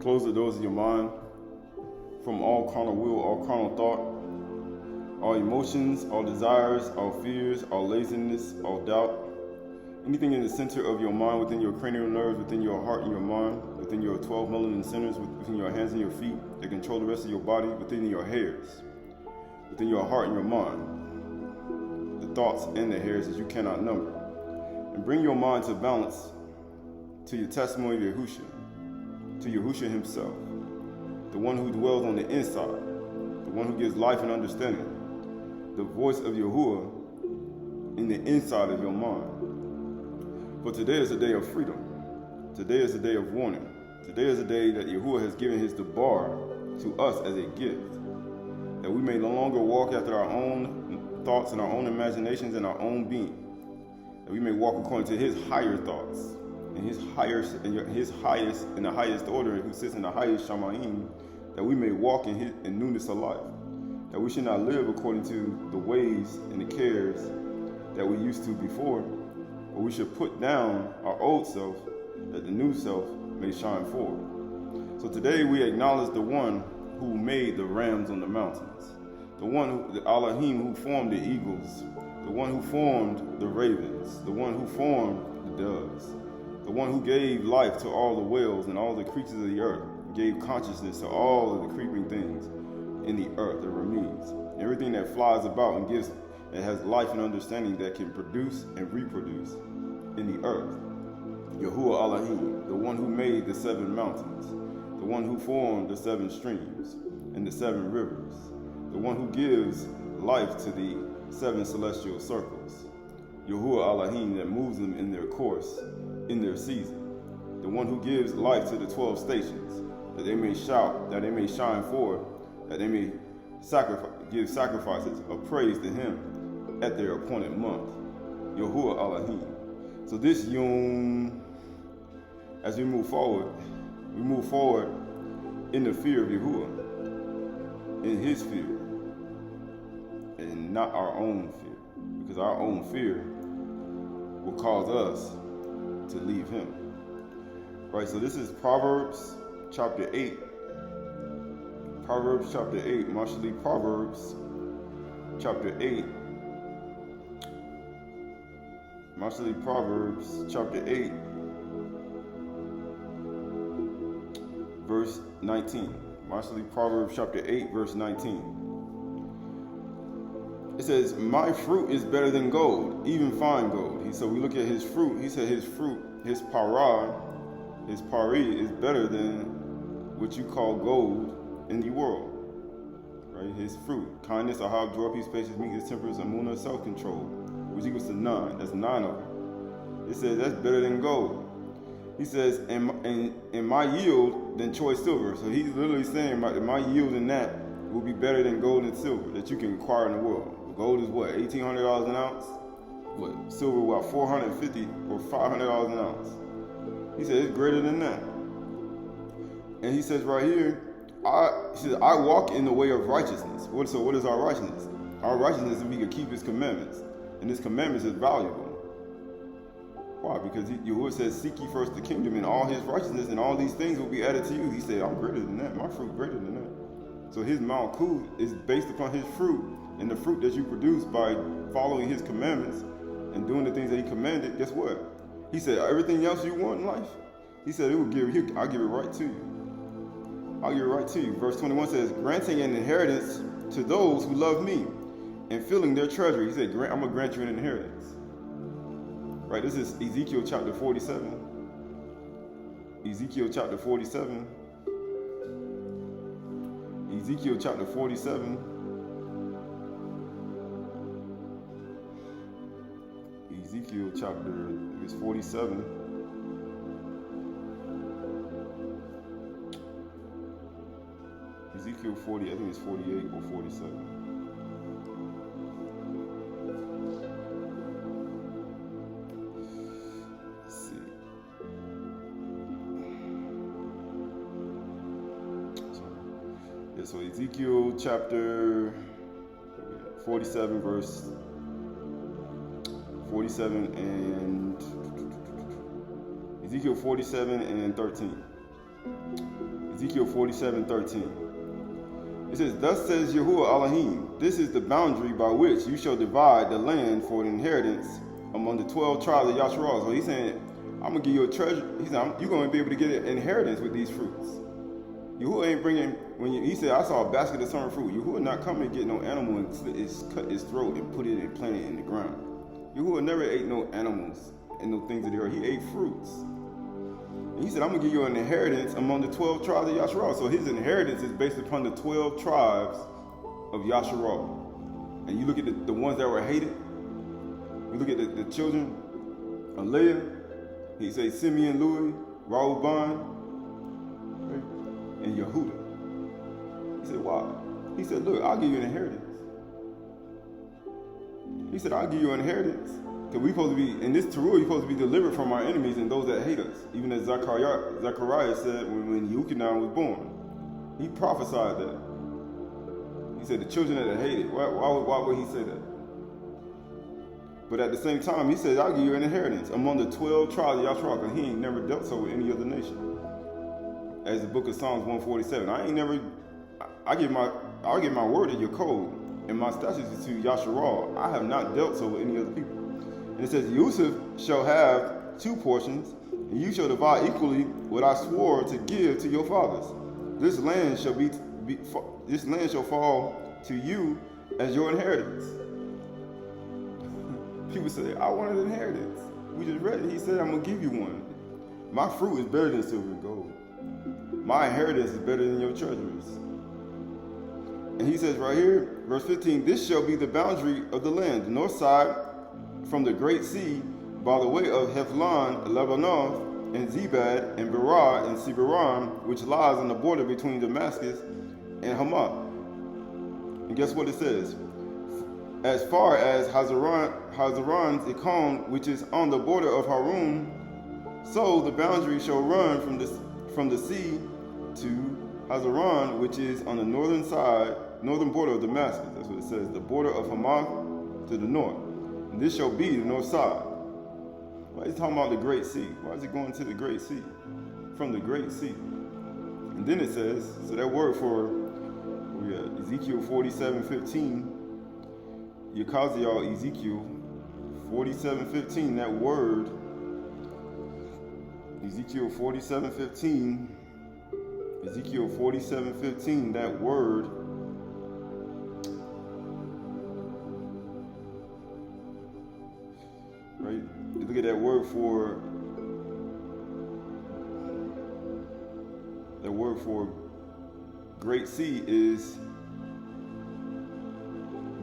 Close the doors of your mind from all carnal will, all carnal thought, all emotions, all desires, all fears, all laziness, all doubt. Anything in the center of your mind, within your cranial nerves, within your heart and your mind, within your 12 melanin centers, within your hands and your feet, that control the rest of your body, within your hairs, within your heart and your mind, the thoughts and the hairs that you cannot number. And bring your mind to balance to your testimony of Yahushua, to Yahushua himself, the one who dwells on the inside, the one who gives life and understanding, the voice of Yahuwah in the inside of your mind. But today is a day of freedom. Today is a day of warning. Today is a day that Yahuwah has given his debar to us as a gift, that we may no longer walk after our own thoughts and our own imaginations and our own being, that we may walk according to his higher thoughts and his highest in the highest order, who sits in the highest Shaby'ay, that we may walk in newness of life, that we should not live according to the ways and the cares that we used to before, but we should put down our old self, that the new self may shine forward. So today we acknowledge the one who made the rams on the mountains, the Elohim who formed the eagles, the one who formed the ravens, the one who formed the doves, the one who gave life to all the whales and all the creatures of the earth, gave consciousness to all of the creeping things in the earth, the Ramees, everything that flies about and it has life and understanding that can produce and reproduce in the earth. Yahuwah Elohim, the one who made the 7 mountains, the one who formed the 7 streams and the 7 rivers, the one who gives life to the 7 celestial circles. Yahuwah Elohim, that moves them in their course, in their season, the one who gives life to the 12 stations, that they may shout, that they may shine forth, that they may give sacrifices of praise to him at their appointed month. Yahuwah Elohim. So this Yom, as we move forward in the fear of Yahuwah, in his fear, and not our own fear, because our own fear will cause us to leave him. Right, so this is Proverbs chapter 8. Proverbs chapter 8, Mashali Proverbs chapter 8. Mashali Proverbs chapter 8, verse 19. Mashali Proverbs chapter 8, verse 19. It says, my fruit is better than gold, even fine gold. So we look at his fruit. He said his fruit, his parah, his pari is better than what you call gold in the world. Right? His fruit, kindness, ahab, joy, peace, patience, meekness, temperance, amunah, self-control, which equals to 9. That's 9 of them. It says that's better than gold. He says, and my yield than choice silver. So he's literally saying my yield in that will be better than gold and silver that you can acquire in the world. Gold is what, $1,800 an ounce? What, silver, what, $450 or $500 an ounce? He said it's greater than that. And he says right here, I walk in the way of righteousness. So what is our righteousness? Our righteousness is we can keep his commandments. And his commandments is valuable. Why? Because Yahuwah says, seek ye first the kingdom and all his righteousness, and all these things will be added to you. He said, I'm greater than that. My fruit greater than that. So his Malkut is based upon his fruit. And the fruit that you produce by following his commandments and doing the things that he commanded, guess what? He said, everything else you want in life, he said, I'll give it right to you. I'll give it right to you. Verse 21 says, granting an inheritance to those who love me and filling their treasury. He said, I'm going to grant you an inheritance. Right, this is Ezekiel chapter 47. Ezekiel chapter 47. Ezekiel chapter 47. Ezekiel chapter 47. Ezekiel 40, I think it's 48 or 47. Let's see. Yeah, so Ezekiel chapter 47, verse 47 and Ezekiel 47 and 13. Ezekiel 47:13. It says, "Thus says Yahuwah Elohim, this is the boundary by which you shall divide the land for an inheritance among the 12 tribes of Yasharal." So he's saying, I'm going to give you a treasure. He said, you're going to be able to get an inheritance with these fruits. Yahuwah ain't bringing, he said, I saw a basket of summer fruit. Yahuwah not coming to get no animal and cut his throat and put it and plant it in the ground. Yahuwah never ate no animals and no things of the earth. He ate fruits. And he said, I'm going to give you an inheritance among the 12 tribes of Yasharal. So his inheritance is based upon the 12 tribes of Yasharal. And you look at the ones that were hated. You look at the children of Leah. He says Simeon, Louis, Reuben, right? And Yehuda. He said, why? He said, look, I'll give you an inheritance. He said, I'll give you an inheritance. Because we're supposed to be, in this Taruah, you're supposed to be delivered from our enemies and those that hate us. Even as Zechariah said when Yuchanan was born. He prophesied that. He said, the children that are hated. Why would he say that? But at the same time, he said, I'll give you an inheritance among the 12 tribes of Yasharal, because he ain't never dealt so with any other nation. As the book of Psalms 147. I'll give my word to your code, and my statutes to Yasharal. I have not dealt so with any other people. And it says, Yusuf shall have 2 portions, and you shall divide equally what I swore to give to your fathers. This land shall fall to you as your inheritance. People say, I want an inheritance. We just read it. He said, I'm going to give you one. My fruit is better than silver and gold. My inheritance is better than your treasures. And he says right here, verse 15, this shall be the boundary of the land, the north side from the great sea, by the way of Hethlon, Lebanon, and Zebad, and Berah, and Sibaram, which lies on the border between Damascus and Hamath. And guess what it says? As far as Hazaron's Ikon, which is on the border of Harun, so the boundary shall run from the sea to Hazaron, which is on the northern border of Damascus. That's what it says, the border of Hamath to the north. And this shall be the north side. Why is he talking about the Great Sea? Why is he going to the Great Sea? From the Great Sea. And then it says, so that word for Ezekiel 47:15, Yakaziel, Ezekiel 47:15, that word, Ezekiel 47:15, that word, right? Look at that word for Great Sea is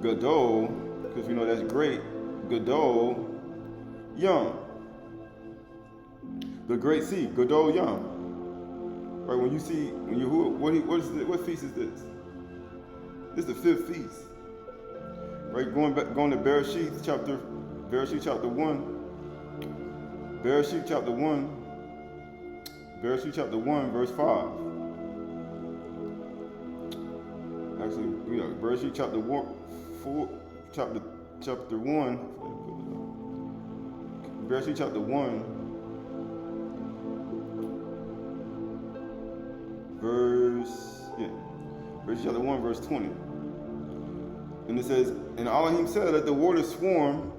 Gadol, because we know that's great. Gadol Yam. The Great Sea, Gadol Yam. Right, what feast is this? This is the 5th feast. Right, going to Bereshit chapter 1. Bereshit chapter 1, verse 5. Actually, Bereshit chapter 1, Bereshit chapter 1, Bereshit chapter 1, verse 20. And it says, and Elohim said, let the waters swarm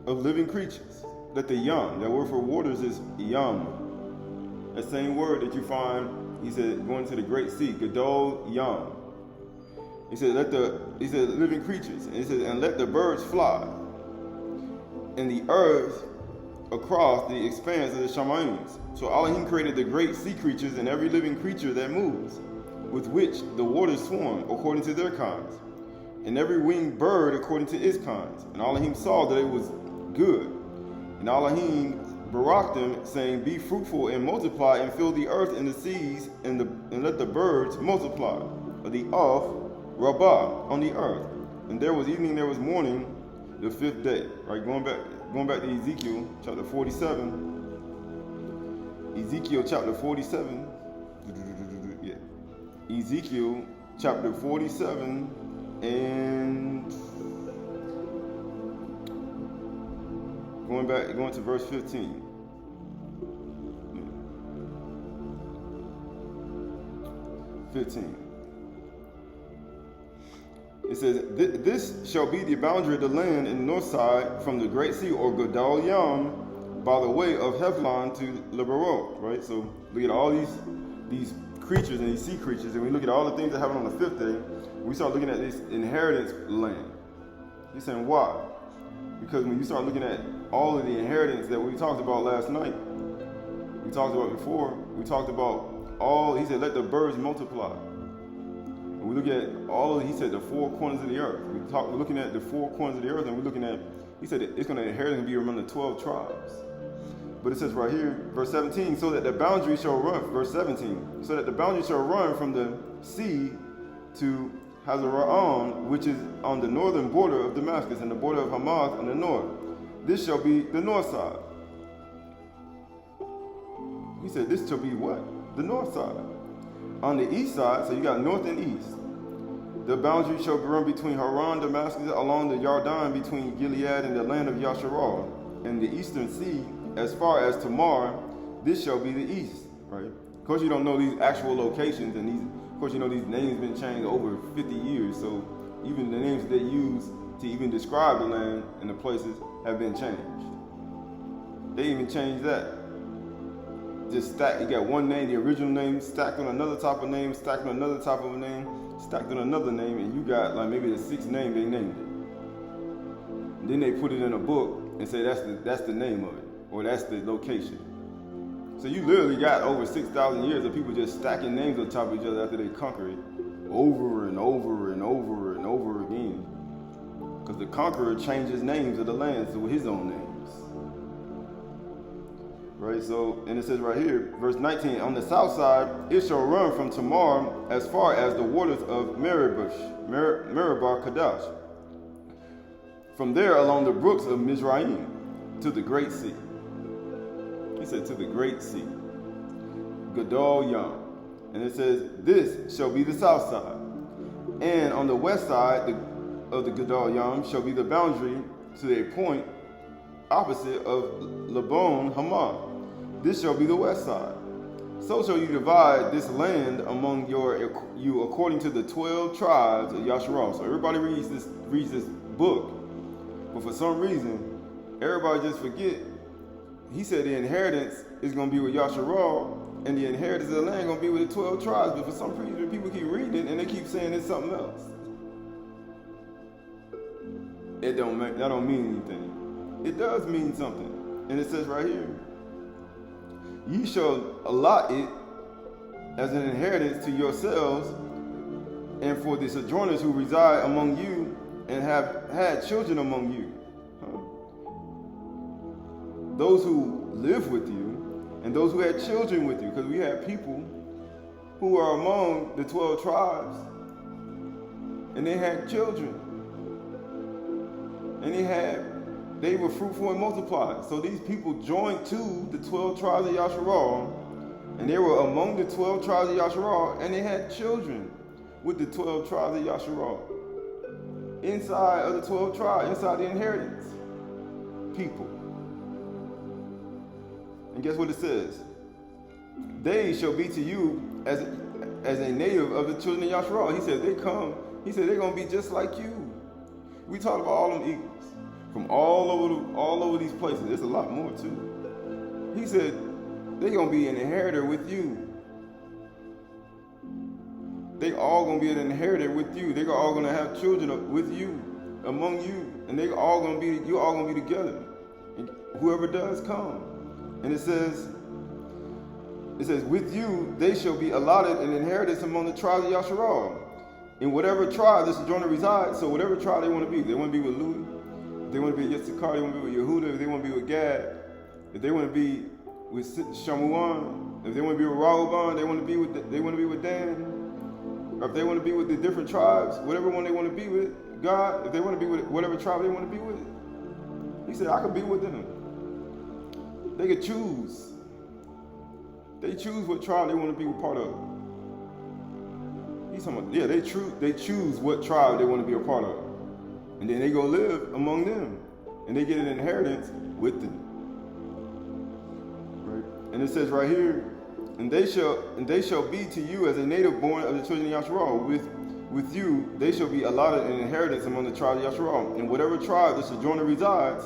of living creatures. Let the yam, that word for waters is yam. That same word that you find, he said, going to the Great Sea, Gadol Yam. He said, living creatures. And he said, and let the birds fly. And the earth across the expanse of the Shamayim. So Elohim created the great sea creatures and every living creature that moves, with which the waters swarm according to their kinds, and every winged bird according to its kinds. And Elohim saw that it was good. And Elohim baraked them, saying, be fruitful and multiply, and fill the earth and the seas, and let the birds multiply. The off Rabbah on the earth. And there was evening, there was morning, the 5th day. Right, going back to Ezekiel chapter 47. Ezekiel chapter 47. Yeah. Ezekiel chapter 47 and going to verse 15. 15. It says, this shall be the boundary of the land in the north side from the Great Sea, or Gadol Yam, by the way of Hevlon to Lebarot, right? So look at all these creatures and these sea creatures, and we look at all the things that happen on the fifth day. We start looking at this inheritance land. He's saying, why? Because when you start looking at all of the inheritance that we talked about last night, we talked about before, we talked about all, he said, let the birds multiply. And we look at all of, he said, the four corners of the earth. We're looking at the four corners of the earth, and we're looking at, he said, it's going to inherit and be among the 12 tribes. But it says right here, verse 17, so that the boundary shall run, verse 17, so that the boundary shall run from the sea to Hazaraon, which is on the northern border of Damascus, and the border of Hamath on the north. This shall be the north side. He said, this shall be what? The north side. On the east side, so you got north and east, the boundary shall run between Haran, Damascus, along the Yarden, between Gilead and the land of Yasharal, and the eastern sea, as far as Tamar. This shall be the east, right? Of course, you don't know these actual locations, and these, of course, you know these names been changed over 50 years, so even the names they use to even describe the land and the places have been changed. They even changed that. Just stack, you got one name, the original name, stacked on another type of name, stacked on another type of name, stacked on another name, and you got like maybe the sixth name they named it. And then they put it in a book and say that's the name of it, or that's the location. So you literally got over 6,000 years of people just stacking names on top of each other after they conquer it over and over and over and over again. Because the conqueror changes names of the lands to his own names. Right, so, and it says right here, verse 19, on the south side, it shall run from Tamar as far as the waters of Meribah Kadesh. From there along the brooks of Mizraim to the Great Sea. He said to the Great Sea. Gadol Yam. And it says, this shall be the south side. And on the west side of the Gadol Yam shall be the boundary to a point opposite of Labon Hamath. This shall be the west side. So shall you divide this land among you according to the 12 tribes of Yasharal. So everybody reads this book, but for some reason, everybody just forget. He said the inheritance is going to be with Yasharal, and the inheritance of the land is going to be with the 12 tribes. But for some reason, people keep reading it and they keep saying it's something else. That don't mean anything. It does mean something, and it says right here. Ye shall allot it as an inheritance to yourselves and for the sojourners who reside among you and have had children among you. Those who live with you and those who had children with you, because we have people who are among the 12 tribes and they had children and they were fruitful and multiplied. So these people joined to the 12 tribes of Yasharal, and they were among the 12 tribes of Yasharal, and they had children with the 12 tribes of Yasharal. Inside of the 12 tribes, inside the inheritance, people. And guess what it says? They shall be to you as a native of the children of Yasharal. He said they're going to be just like you. We talked about all them equals. From all over these places. There's a lot more too. He said they're gonna be an inheritor with you. They all gonna be an inheritor with you. They're all gonna have children with you, among you, and you're all gonna be together. And whoever does come. And it says with you they shall be allotted an inheritance among the tribes of Yasharal. In whatever tribe this sojourner resides, so whatever tribe they want to be. If they want to be with Louis, if they want to be with Issachar, they want to be with Yehuda, if they want to be with Gad, if they want to be with Shamuan, if they want to be with Rahoban, they want to be with Dan, or if they want to be with the different tribes, whatever one they want to be with, God, if they want to be with whatever tribe they want to be with, he said, I could be with them. They could choose. They choose what tribe they want to be a part of. He's talking about, yeah, they choose what tribe they want to be a part of. And then they go live among them. And they get an inheritance with them. Right? And it says right here, And they shall be to you as a native born of the children of Yasharal. With you they shall be allotted an inheritance among the tribes of Yasharal. In whatever tribe the sojourner resides,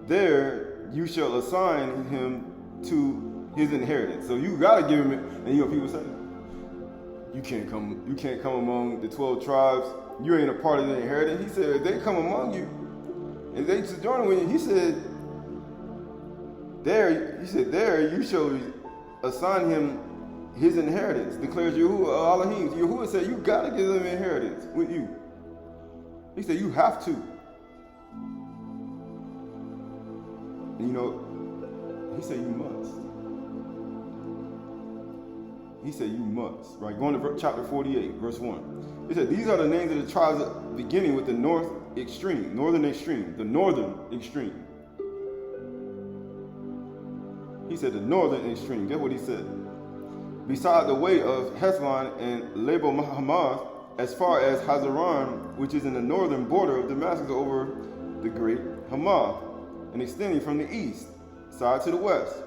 there you shall assign him to his inheritance. So you gotta give him it. And people say, you can't come among the 12 tribes. You ain't a part of the inheritance. He said, if they come among you, if they sojourn with you, he said, there you shall assign him his inheritance, declares Yahuwah Elohim. Yahuwah said, you gotta give them inheritance with you. He said, you have to. And he said, you must. He said, you must. Right? Going to chapter 48, verse 1. He said, these are the names of the tribes beginning with the northern extreme. The northern extreme. He said, the northern extreme. Get what he said. Beside the way of Hethlon and Lebo Hamath, as far as Hazaron, which is in the northern border of Damascus over the great Hamath, and extending from the east side to the west.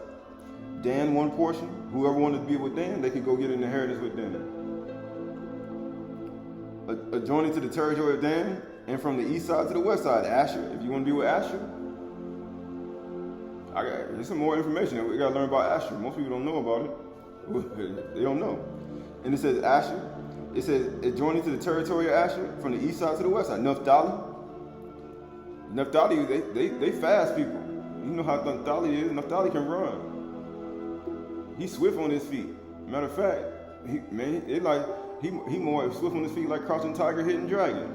Dan, one portion. Whoever wanted to be with Dan, they could go get an inheritance with Dan. Adjoining to the territory of Dan, and from the east side to the west side, Asher. If you want to be with Asher, there's some more information. We got to learn about Asher. Most people don't know about it. They don't know. And it says Asher. It says adjoining to the territory of Asher, from the east side to the west side. Naphtali, they fast people. You know how Naphtali is. Naphtali can run. He's swift on his feet. Matter of fact, he more swift on his feet like crouching tiger, hidden dragon.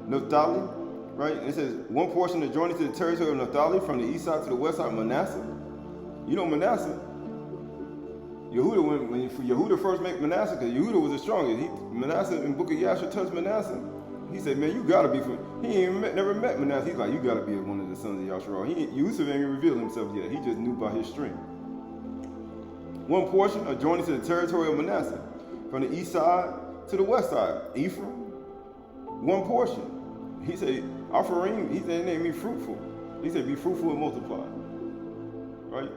Naphtali, right? And it says one portion adjoining to the territory of Naphtali, from the east side to the west side. Manasseh. You know Manasseh. Yehuda, when Yehuda first made Manasseh, because Yehuda was the strongest. Manasseh in Book of Yasher touched Manasseh. He said, man, you gotta be from, he ain't never met Manasseh. He's like, you gotta be one of the sons of Yasharal. Yusuf ain't even revealed himself yet. He just knew by his strength. One portion adjoining to the territory of Manasseh, from the east side to the west side. Ephraim, one portion. He said, Ephraim, he said, name me fruitful. He said, be fruitful and multiply. Right?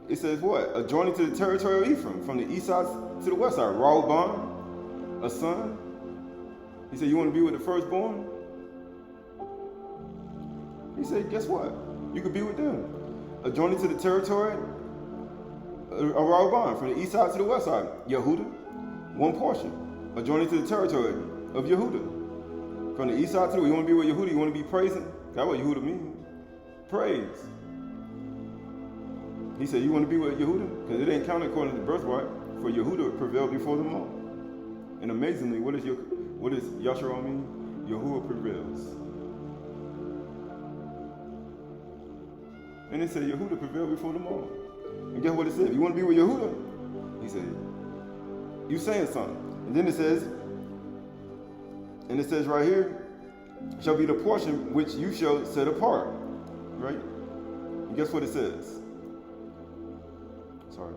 It says what? Adjoining to the territory of Ephraim, from the east side to the west side. Rehoboam, a son. He said, you want to be with the firstborn? He said, guess what? You could be with them. Adjoining to the territory of Rehoboam, from the east side to the west side. Yehuda, one portion. Adjoining to the territory of Yehuda. From the east side to the west. You want to be with Yehuda? You want to be praising? That's what Yehuda means. Praise. He said, you want to be with Yehuda? Because it ain't counted according to birthright. For Yehuda prevailed before them all. And amazingly, what does Yasharal mean? Yahuwah prevails. And it said Yehuda prevailed before them all. And guess what it said? You want to be with Yehuda? He said, you saying something. And then it says right here, shall be the portion which you shall set apart. Right? And guess what it says? Sorry.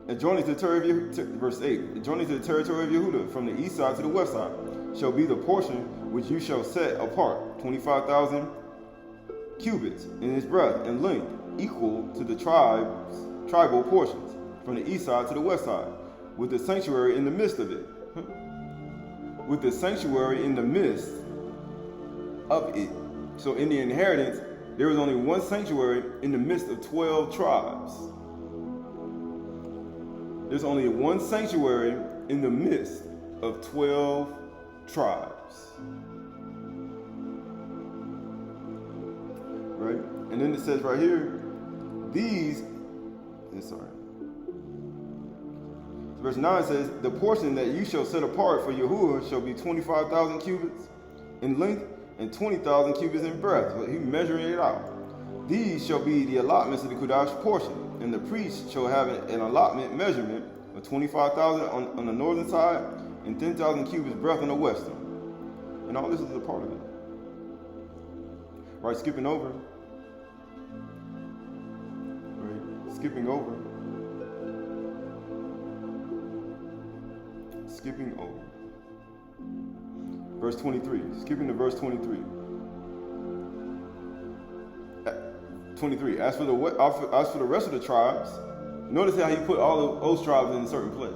Adjoining to the territory of verse 8, adjoining to the territory of Yehuda, from the east side to the west side, shall be the portion which you shall set apart, 25,000 cubits in its breadth and length, equal to the tribal portions, from the east side to the west side, with the sanctuary in the midst of it. With the sanctuary in the midst of it. So in the inheritance, there was only one sanctuary in the midst of 12 tribes. There's only one sanctuary in the midst of 12 tribes. Right? And then it says right here, verse 9 says, the portion that you shall set apart for Yahuwah shall be 25,000 cubits in length and 20,000 cubits in breadth. So he's measuring it out. These shall be the allotments of the Qahalath portion, and the priest shall have an allotment measurement of 25,000 on the northern side and 10,000 cubits breadth on the western. And all this is a part of it. Right, skipping over. Verse 23. Skipping to verse 23. 23. As for the rest of the tribes, notice how he put all of those tribes in a certain place.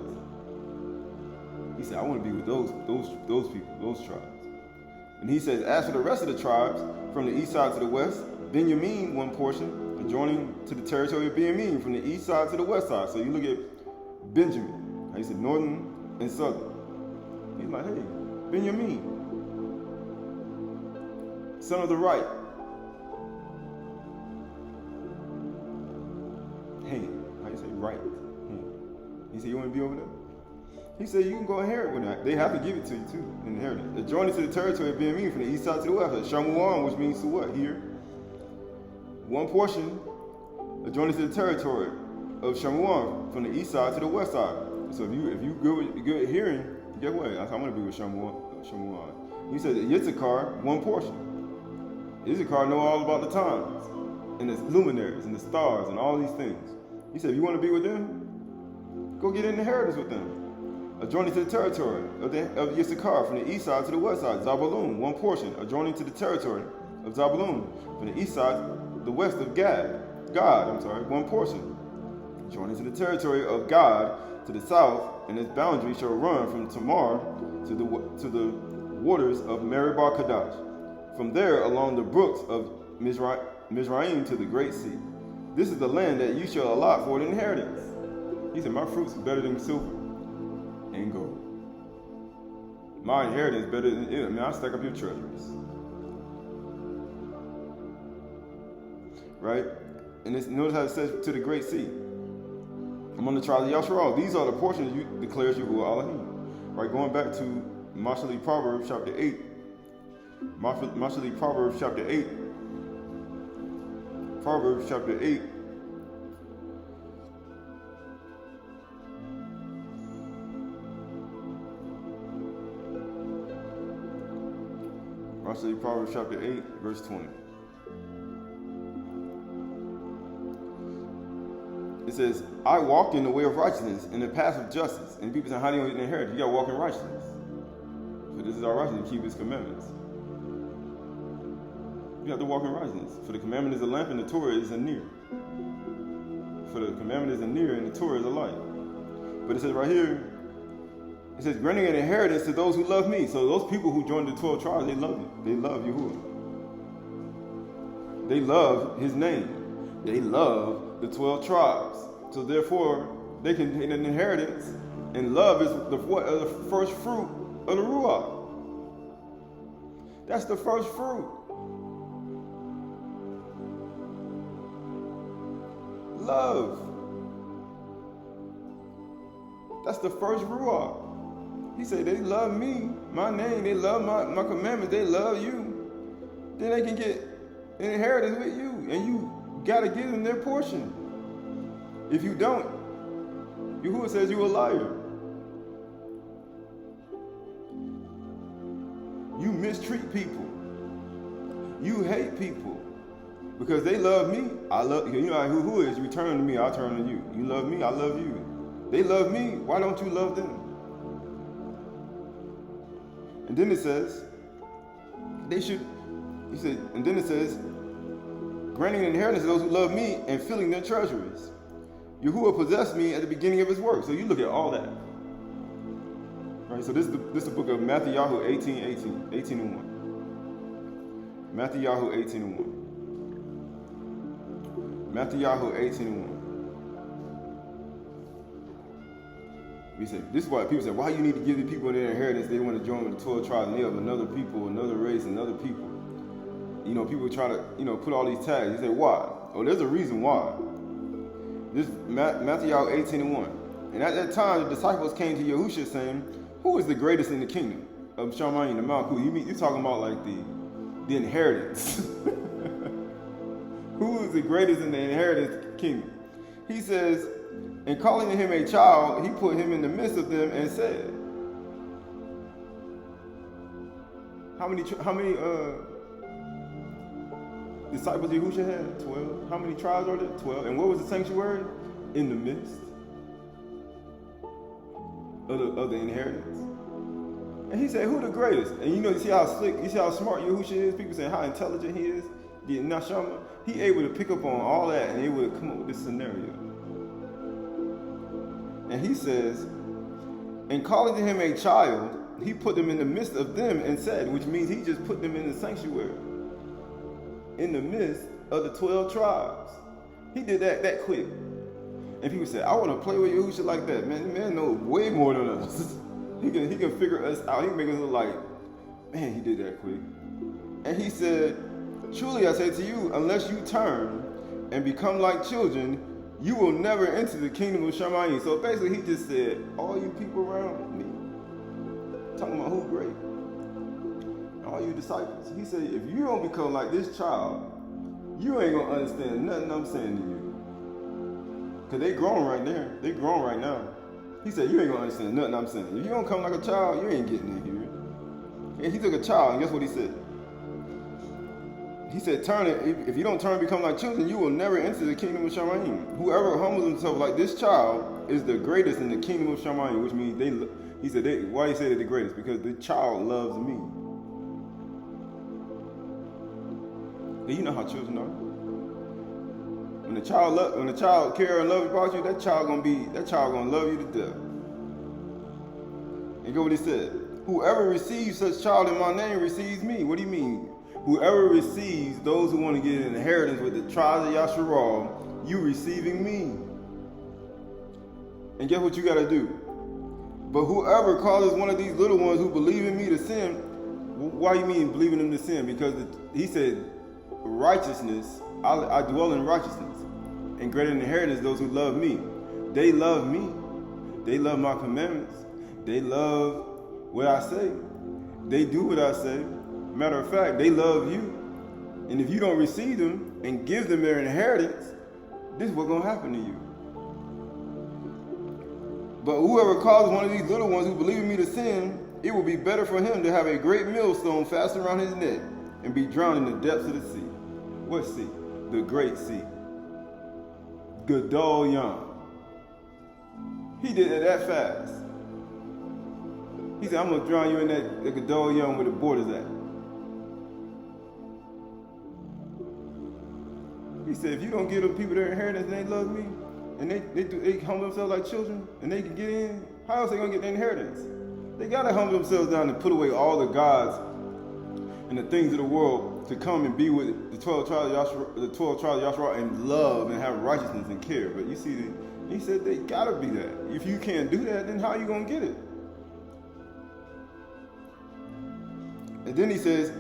He said, I want to be with those people, those tribes. And he says, as for the rest of the tribes, from the east side to the west, Benjamin, one portion, adjoining to the territory of Benjamin, from the east side to the west side. So you look at Benjamin. He said northern and southern. He's like, hey, Benjamin, son of the right. Hand. How you say right? Hand. He said, you want to be over there? He said, you can go inherit with that. They have to give it to you too, inheritance. Adjoining to the territory of Benjamin, from the east side to the west. Shamuan, which means to what? Here. One portion, adjoining to the territory of Shamuan, from the east side to the west side. So if you good at hearing, guess what? I'm going to be with Shamuan. He said, Yitzhakar, one portion. Yitzhakar know all about the times, and the luminaries, and the stars, and all these things. He said, if you want to be with them, go get an inheritance with them. Adjoining to the territory of Yissachar, from the east side to the west side. Zabulon, one portion, adjoining to the territory of Zabulon, from the east side, the west of God, one portion. Adjoining to the territory of God to the south, and its boundary shall run from Tamar to the waters of Meribah Kadesh. From there along the brooks of Mizraim to the great sea. This is the land that you shall allot for an inheritance. He said, my fruits are better than silver and gold. My inheritance is better than it. I mean, I'll stack up your treasuries. Right? And notice how it says to the great sea. I'm on the trial of Yasharal. These are the portions you declares Yahuwah Elohim. Right? Going back to Mashali Proverbs chapter 8. Mashali Proverbs chapter 8. Proverbs chapter 8. Proverbs chapter 8, verse 20. It says, I walk in the way of righteousness, in the path of justice. And people say, how do you inherit? You got to walk in righteousness. For this is our righteousness, to keep his commandments. You have to walk in righteousness. For the commandment is a lamp, and the Torah is a near. For the commandment is a near, and the Torah is a light. But it says right here, it says, granting an inheritance to those who love me. So those people who joined the 12 tribes, they love you. They love Yahuwah. They love his name. They love the 12 tribes. So therefore, they can get an inheritance. And love is the first fruit of the Ruach. That's the first fruit. Love. That's the first Ruach. He said, they love me, my name, they love my commandments, they love you. Then they can get an inheritance with you. And you got to give them their portion. If you don't, Yahuwah says you're a liar. You mistreat people. You hate people. Because they love me, I love you. You know who is? You turn to me, I'll turn to you. You love me, I love you. They love me, why don't you love them? And then it says, and then it says, granting an inheritance to those who love me and filling their treasuries. Yahuwah possessed me at the beginning of his work. So you look at all that. Right, so this is the book of Matthew 18 and 1. Matthew 18 and 1. Matthew 18 and 1. We say, this is why people say, why you need to give the people their inheritance? They want to join with the 12 tribes and they have another people, another race, another people. You know, people try to, put all these tags. You say, why? Oh, there's a reason why. This Matthew 18 and 1. And at that time, the disciples came to Yahushua saying, who is the greatest in the kingdom of Shamayim, the Malkut? You're talking about like the inheritance. Who is the greatest in the inheritance kingdom? He says, and calling him a child, he put him in the midst of them and said, how many disciples Yahushua had? 12. How many tribes are there? 12. And what was the sanctuary? In the midst of the inheritance. And he said, who the greatest? And you see how slick, you see how smart Yahushua is? People say how intelligent he is. Yeah, now Shama, he able to pick up on all that and able to come up with this scenario. And he says, and calling to him a child, he put them in the midst of them and said, which means he just put them in the sanctuary, in the midst of the 12 tribes. He did that quick. And people say, I want to play with Yahusha like that. Man, the man knows way more than us. He can figure us out. He can make us look like, man, he did that quick. And he said, truly I say to you, unless you turn and become like children, you will never enter the kingdom of Shaby'ay. So basically he just said, all you people around me, talking about who great, all you disciples. He said, if you don't become like this child, you ain't gonna understand nothing I'm saying to you. Because they grown right there. They grown right now. He said, you ain't gonna understand nothing I'm saying. If you don't come like a child, you ain't getting in here. And he took a child, and guess what he said? He said, turn it. If you don't turn and become like children, you will never enter the kingdom of Shaby'ay. Whoever humbles himself like this child is the greatest in the kingdom of Shaby'ay, which means he said, why he said they're the greatest? Because the child loves me. And you know how children are. When the child care and love about you, that child gonna love you to death. And go what he said. Whoever receives such child in my name receives me. What do you mean? Whoever receives those who want to get an inheritance with the tribes of Yasharal, you receiving me. And guess what you got to do? But whoever causes one of these little ones who believe in me to sin, why you mean believing them to sin? Because he said, righteousness, I dwell in righteousness. And greater inheritance those who love me. They love me. They love my commandments. They love what I say. They do what I say. Matter of fact, they love you. And if you don't receive them and give them their inheritance, this is what's going to happen to you. But whoever causes one of these little ones who believe in me to sin, it will be better for him to have a great millstone fastened around his neck and be drowned in the depths of the sea. What sea? The great sea. Gadol Yam. He did it that fast. He said, I'm going to drown you in that Gadol Yam where the border's at. He said, if you don't give them people their inheritance and they love me, and they humble themselves like children, and they can get in, how else are they going to get their inheritance? They got to humble themselves down and put away all the gods and the things of the world to come and be with the 12 tribes of Yasharal and love and have righteousness and care. But you see, he said they got to be that. If you can't do that, then how are you going to get it? And then he says,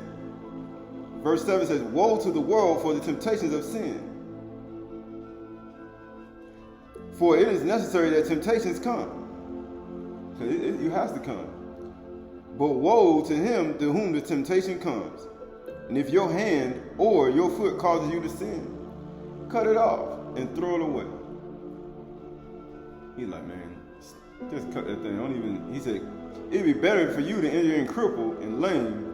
verse 7 says, woe to the world for the temptations of sin. For it is necessary that temptations come. So it has to come. But woe to him to whom the temptation comes. And if your hand or your foot causes you to sin, cut it off and throw it away. He's like, man, just cut that thing. He said, it'd be better for you to enter in crippled and lame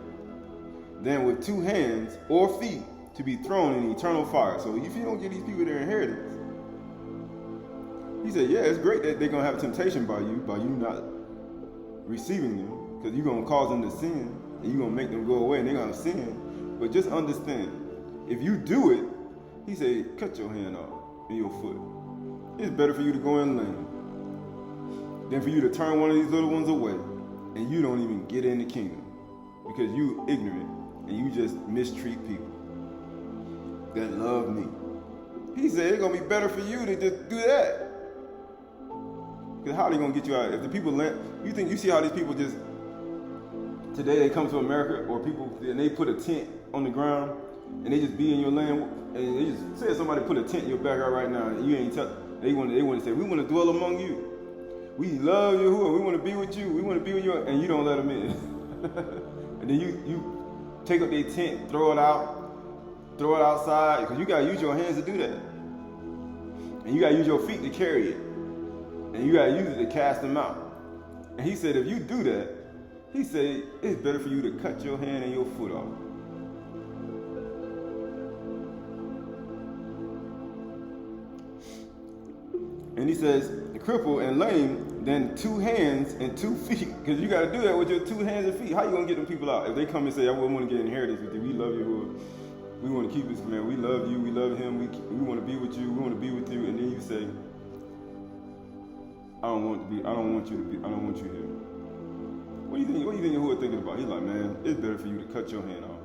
than with 2 hands or feet to be thrown in eternal fire. So if you don't give these people their inheritance, he said, yeah, it's great that they're going to have temptation by you not receiving them, because you're going to cause them to sin, and you're going to make them go away, and they're going to sin. But just understand, if you do it, he said, cut your hand off and your foot. It's better for you to go in lame than for you to turn one of these little ones away, and you don't even get in the kingdom, because you ignorant, and you just mistreat people that love me. He said, it's going to be better for you to just do that. Because how are they going to get you out? If the people you see how these people just, today they come to America, or people, and they put a tent on the ground, and they just be in your land, and they just say somebody put a tent in your backyard right now, and you ain't they want to say, we want to dwell among you. We love Yahuwah, we want to be with you, we want to be with you, and you don't let them in. And then you take up their tent, throw it outside, because you got to use your hands to do that. And you got to use your feet to carry it. And you got to use it to cast them out. And he said, if you do that, he said, it's better for you to cut your hand and your foot off. And he says, crippled and lame than 2 hands and 2 feet. Because you got to do that with your 2 hands and feet. How you going to get them people out? If they come and say, I wouldn't want to get inheritance with you, we love you. We want to keep his command. We love you. We love him. We want to be with you. We want to be with you. And then you say, I don't want you here. What do you think Yahuwah thinking about? He's like, man, it's better for you to cut your hand off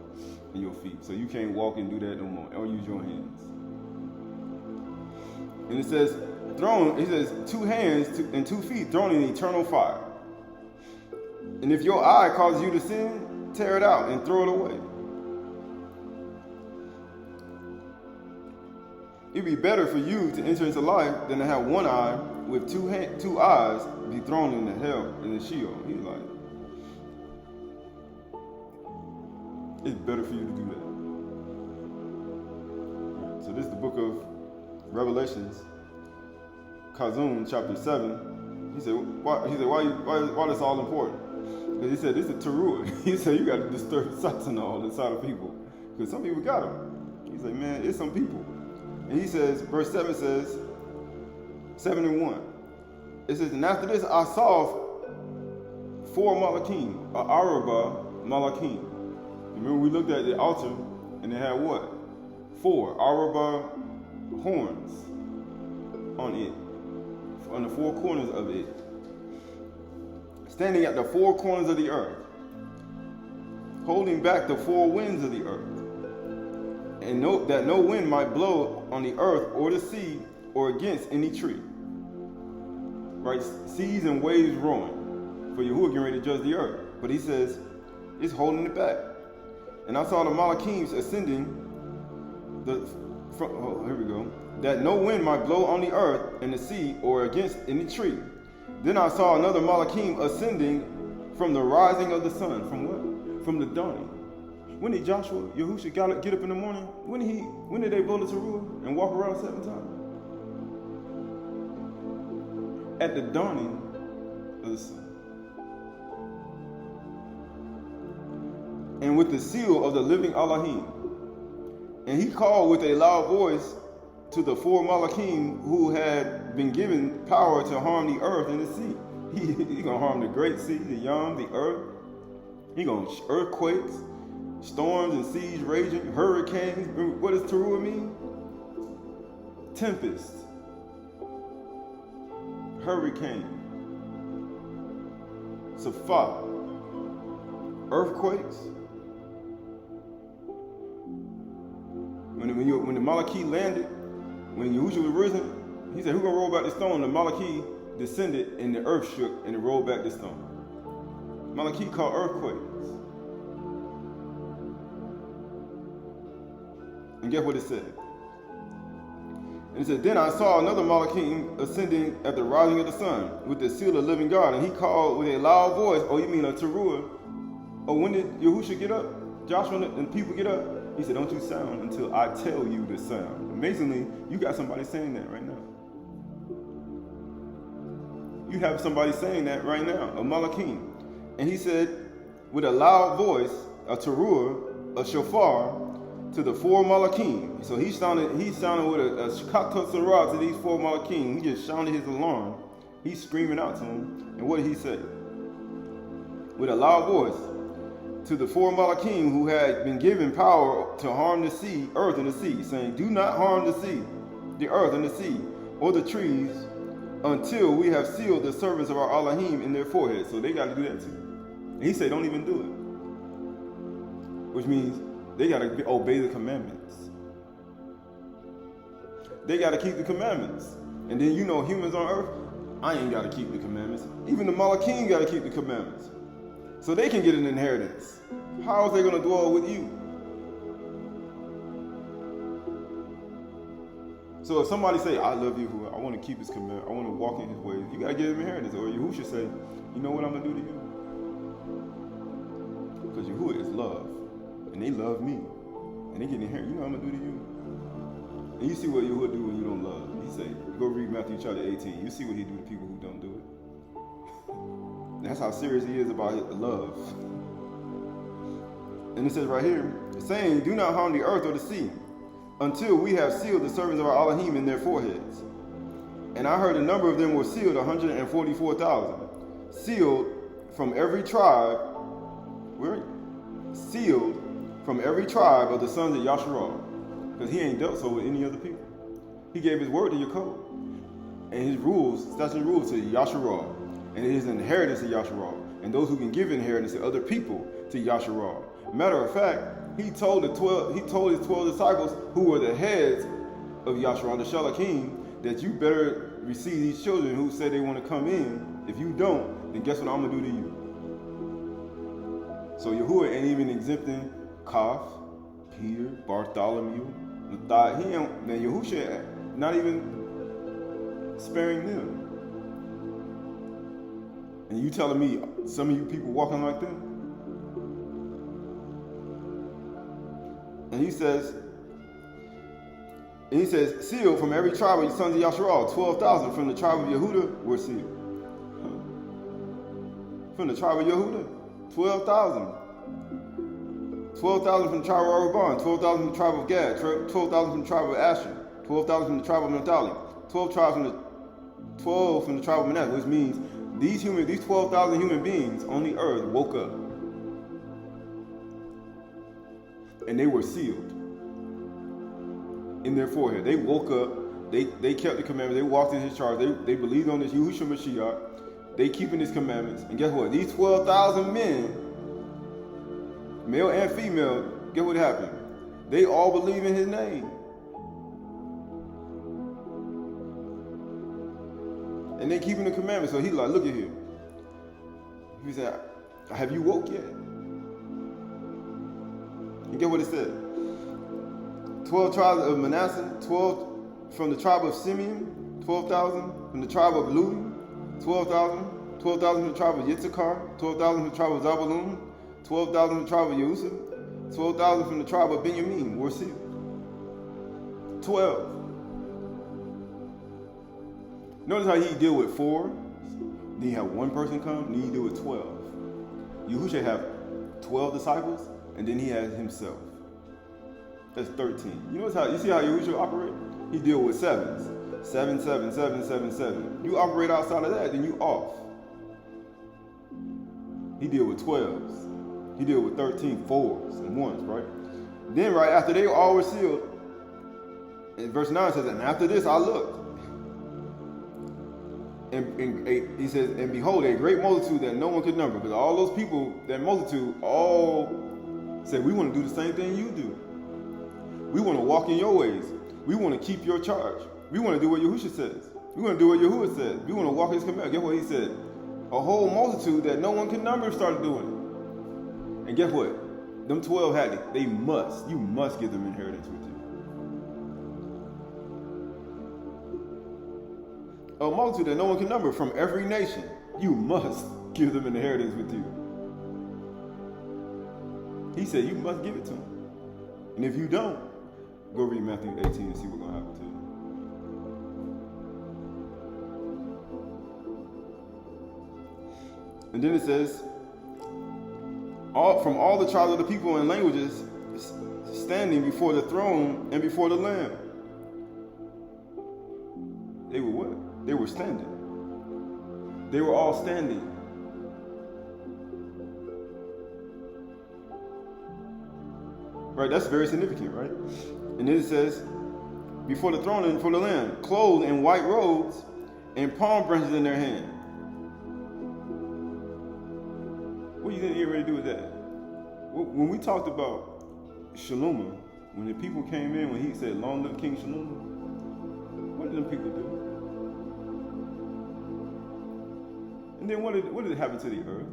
and your feet, so you can't walk and do that no more. Or use your hands. And it says, he says, 2 hands and 2 feet thrown in eternal fire. And if your eye causes you to sin, tear it out and throw it away. It'd be better for you to enter into life than to have 1 eye with 2 eyes be thrown in the hell, in the Sheol. He's like, it's better for you to do that. So this is the book of Revelations, Kazum, chapter 7. He said, why this all important? Because he said, this is Taruah. He said, you got to disturb sights and all inside of people. Because some people got them. He's like, man, it's some people. And he says, verse 7 says, 7 and 1. It says, and after this I saw 4 Malachim, a Arabah Malachim. Remember we looked at the altar and it had what? 4 Arabah horns on it, on the 4 corners of it, standing at the 4 corners of the earth, holding back the 4 winds of the earth, and note that no wind might blow on the earth or the sea or against any tree. Right? Seas and waves roaring, for Yahuwah getting ready to judge the earth. But he says, it's holding it back. And I saw the Malachims ascending here we go. That no wind might blow on the earth and the sea or against any tree. Then I saw another Malachim ascending from the rising of the sun. From what? From the dawning. When did Joshua, Yahusha, get up in the morning? When did they blow the Taruah and walk around 7 times? At the dawning of the sun. And with the seal of the living Elohim. And he called with a loud voice to the 4 Malachim who had been given power to harm the earth and the sea. He's going to harm the great sea, the Yam, the earth. He's going to earthquakes, storms and seas raging, hurricanes. What does Taruah mean? Tempest, hurricane, Safat, earthquakes. When the Malachi landed, when Yahushua was risen, he said, who's going to roll back the stone? The Malachi descended and the earth shook and it rolled back the stone. Malachi called earthquakes. And guess what it said? And it said, then I saw another Malachim ascending at the rising of the sun with the seal of the living God. And he called with a loud voice, oh, you mean a Taruah? Oh, when did Yahushua get up? Joshua and the people get up? He said, don't you sound until I tell you to sound. Amazingly, you got somebody saying that right now. You have somebody saying that right now, a Malachim. And he said, with a loud voice, a Taruah, a shofar, to the 4 Malachim. So he sounded with a Taruah to these 4 Malachim. He just sounded his alarm. He's screaming out to them. And what did he say? With a loud voice, to the 4 Malachim who had been given power to harm the sea, earth and the sea, saying, do not harm the sea, the earth and the sea, or the trees, until we have sealed the servants of our Elohim in their foreheads. So they got to do that too. And he said, don't even do it. Which means they got to obey the commandments. They got to keep the commandments. And then humans on earth, I ain't got to keep the commandments. Even the Malachim got to keep the commandments. So they can get an inheritance. How is they going to dwell with you? So if somebody say, I love you, I want to keep his command, I want to walk in his ways, you got to give him inheritance. Or Yahuwah should say, you know what I'm going to do to you? Because Yahuwah is love. And they love me. And they get inheritance. You know what I'm going to do to you? And you see what Yahuwah do when you don't love. He say, go read Matthew chapter 18. You see what he do to people who don't do it. That's how serious he is about love. And it says right here, saying, do not harm the earth or the sea, until we have sealed the servants of our Elohim in their foreheads. And I heard the number of them were sealed, 144,000. Sealed from every tribe, sealed from every tribe of the sons of Yasharal, because he ain't dealt so with any other people. He gave his word to Yaakov, and his rules, statutes and rules to Yasharal, and his inheritance to Yasharal, and those who can give inheritance to other people to Yasharal. Matter of fact, he told his 12 disciples who were the heads of Yasharal, the Shalakim, that you better receive these children who said they want to come in. If you don't, then guess what I'm going to do to you? So Yahuwah ain't even exempting Kaf, Peter, Bartholomew, Matthias. He ain't, then Yahusha not even sparing them. And you telling me some of you people walking like them? And he says, sealed from every tribe of the sons of Yasharal, 12,000 from the tribe of Yehuda were sealed. From the tribe of Yehuda, 12,000. 12,000 from the tribe of Arubon, 12,000 from the tribe of Gad, 12,000 from the tribe of Asher, 12,000 from the tribe of Naphtali, 12 from the tribe of Manasseh, which means these 12,000 human beings on the earth woke up. And they were sealed in their forehead. They woke up, they kept the commandments, they walked in his charge, they believed on this Yahushua Mashiach, they keeping his commandments. And guess what? These 12,000 men, male and female, guess what happened? They all believe in his name. And they keeping the commandments. So he's like, look at here. He said, have you woke yet? You get what it said? 12 tribes of Manasseh, 12 from the tribe of Simeon, 12,000 from the tribe of Levi, 12,000 from the tribe of Yitzchar, 12,000 from the tribe of Zabulon, 12,000 from the tribe of Yusuf, 12,000 from the tribe of Benjamin were sealed. 12. Notice how he deal with 4, then you have one person come, then he deal with 12. Yahushua have 12 disciples, and then he has himself. That's 13. You see how Yahushua operate? He deal with 7s. 7, 7, 7, 7, 7. You operate outside of that, then you off. He deal with 12s. He deal with 13 4s and 1s, right? Then right after they all were sealed, in verse 9 says, and after this I looked. And he says, and behold, a great multitude that no one could number. Because all those people, that multitude, all said, we want to do the same thing you do. We want to walk in your ways. We want to keep your charge. We want to do what Yahushua says. We want to do what Yahuwah says. We want to walk his command. Guess what he said? A whole multitude that no one can number started doing it. And guess what? Them 12 had it. You must give them inheritance with you. A multitude that no one can number from every nation. You must give them an inheritance with you. He said you must give it to them. And if you don't, go read Matthew 18 and see what's going to happen to you. And then it says, from all the tribes of the people and languages standing before the throne and before the Lamb. They were what? They were standing. They were all standing. Right, that's very significant, right? And then it says, before the throne and before the Lamb, clothed in white robes and palm branches in their hand. What do you think they're ready to do with that? When we talked about Shalom, when the people came in, when he said, long live King Shalom, what did them people do? And then what did happen to the earth?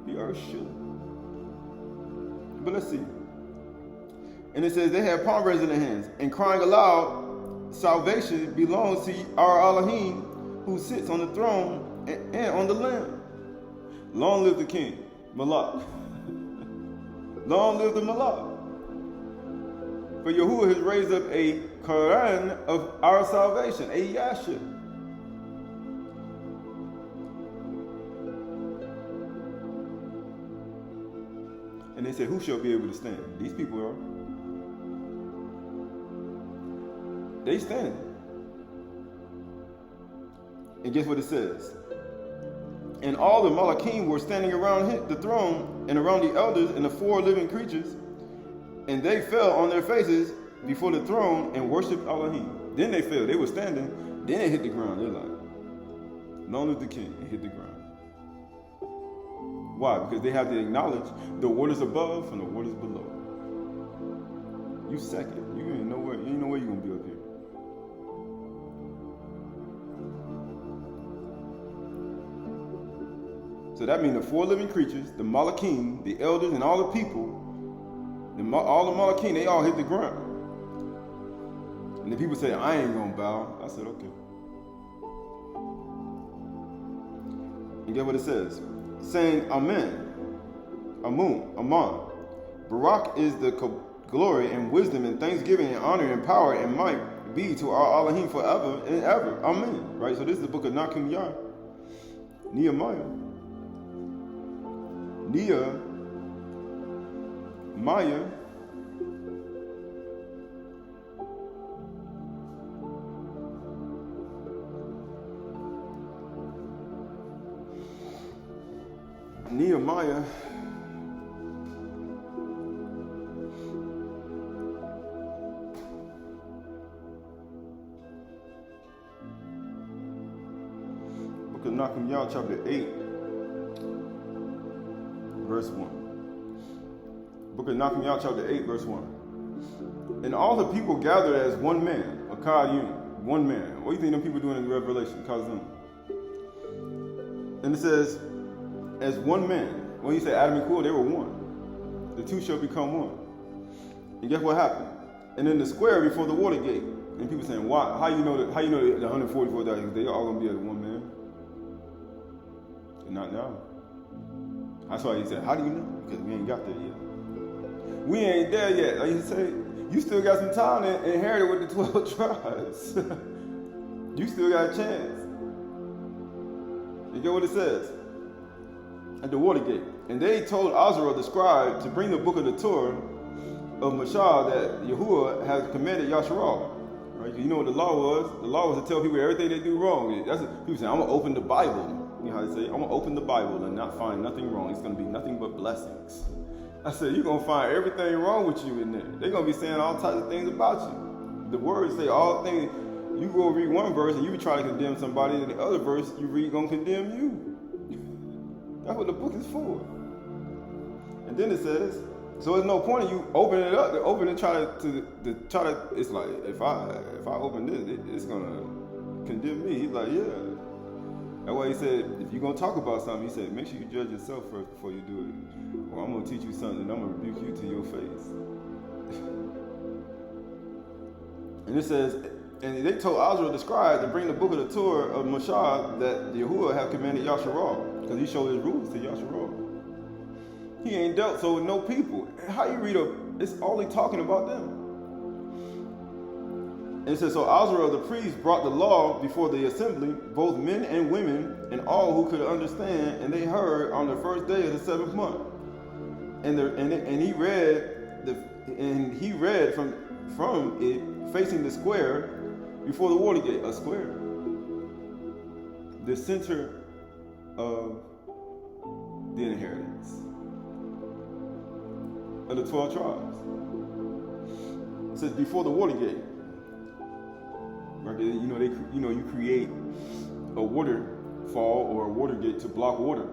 The earth shook. But let's see. And it says they had palm branches in their hands and crying aloud, salvation belongs to our Elohim who sits on the throne and on the Lamb. Long live the King, Malak. Long live the Malak. For Yahuwah has raised up a Quran of our salvation, a Yasha. And they said, who shall be able to stand? These people are. They stand. And guess what it says? And all the Malachim were standing around the throne and around the elders and the 4 living creatures, and they fell on their faces before the throne and worshipped Elohim. Then they fell. They were standing. Then they hit the ground. They're like, "Long live the king," and hit the ground. Why? Because they have to acknowledge the waters above and the waters below. You second. You ain't know where you're gonna be up here. So that means the 4 living creatures, the Malachim, the elders, and all the people, all the Malachim, they all hit the ground. And the people say, "I ain't gonna bow." I said, "Okay." And get what it says? Saying, "Amen, Amun, Aman. Barak is the glory and wisdom and thanksgiving and honor and power and might be to our Elohim forever and ever. Amen." Right? So this is the book of Nehemiah. Nehemiah. Nehemiah. Book of Nehemiah, chapter 8, verse 1. Book of Nehemiah, chapter 8, verse 1. And all the people gathered as one man, a Kayim, one man. What do you think them people doing in Revelation? Kazum. And it says, as one man. When you say Adam and Kul, they were one. The two shall become one. And guess what happened? And in the square before the water gate, and people saying, "Why? How you know the 144,000? They all gonna be as one man?" And not now. That's why he said, "How do you know?" Because we ain't got there yet. We ain't there yet. Like you say, you still got some time to inherit it with the 12 tribes. You still got a chance. You get what it says? At the water gate. And they told Azra the scribe to bring the book of the Turah of Mashah that Yahuwah has commanded Yasharal. Right? You know what the law was? The law was to tell people everything they do wrong. That's what people say, "I'm going to open the Bible." You know how they say, "I'm going to open the Bible and not find nothing wrong. It's going to be nothing but blessings." I said, "You're going to find everything wrong with you in there. They're going to be saying all types of things about you." The words say all things. You go read one verse and you try to condemn somebody, and the other verse you read going to condemn you. That's what the book is for. And then it says, so there's no point in you opening it up to open and try to it's like, if I open this, it's gonna condemn me. He's like, yeah. That's why he said, if you're gonna talk about something, he said, make sure you judge yourself first before you do it. Or I'm gonna teach you something and I'm gonna rebuke you to your face. And it says, and they told Azra the scribe to bring the book of the Torah of Mashah that Yahuwah have commanded Yasharal, because he showed his rules to Yasharal. He ain't dealt so with no people. How you read it's only talking about them. And it says, so Azra the priest brought the law before the assembly, both men and women, and all who could understand, and they heard on the first day of the 7th month. And he read from it facing the square before the water gate, a square. The center of the inheritance of the 12 tribes. It says before the water gate. Right? You create a waterfall or a water gate to block water.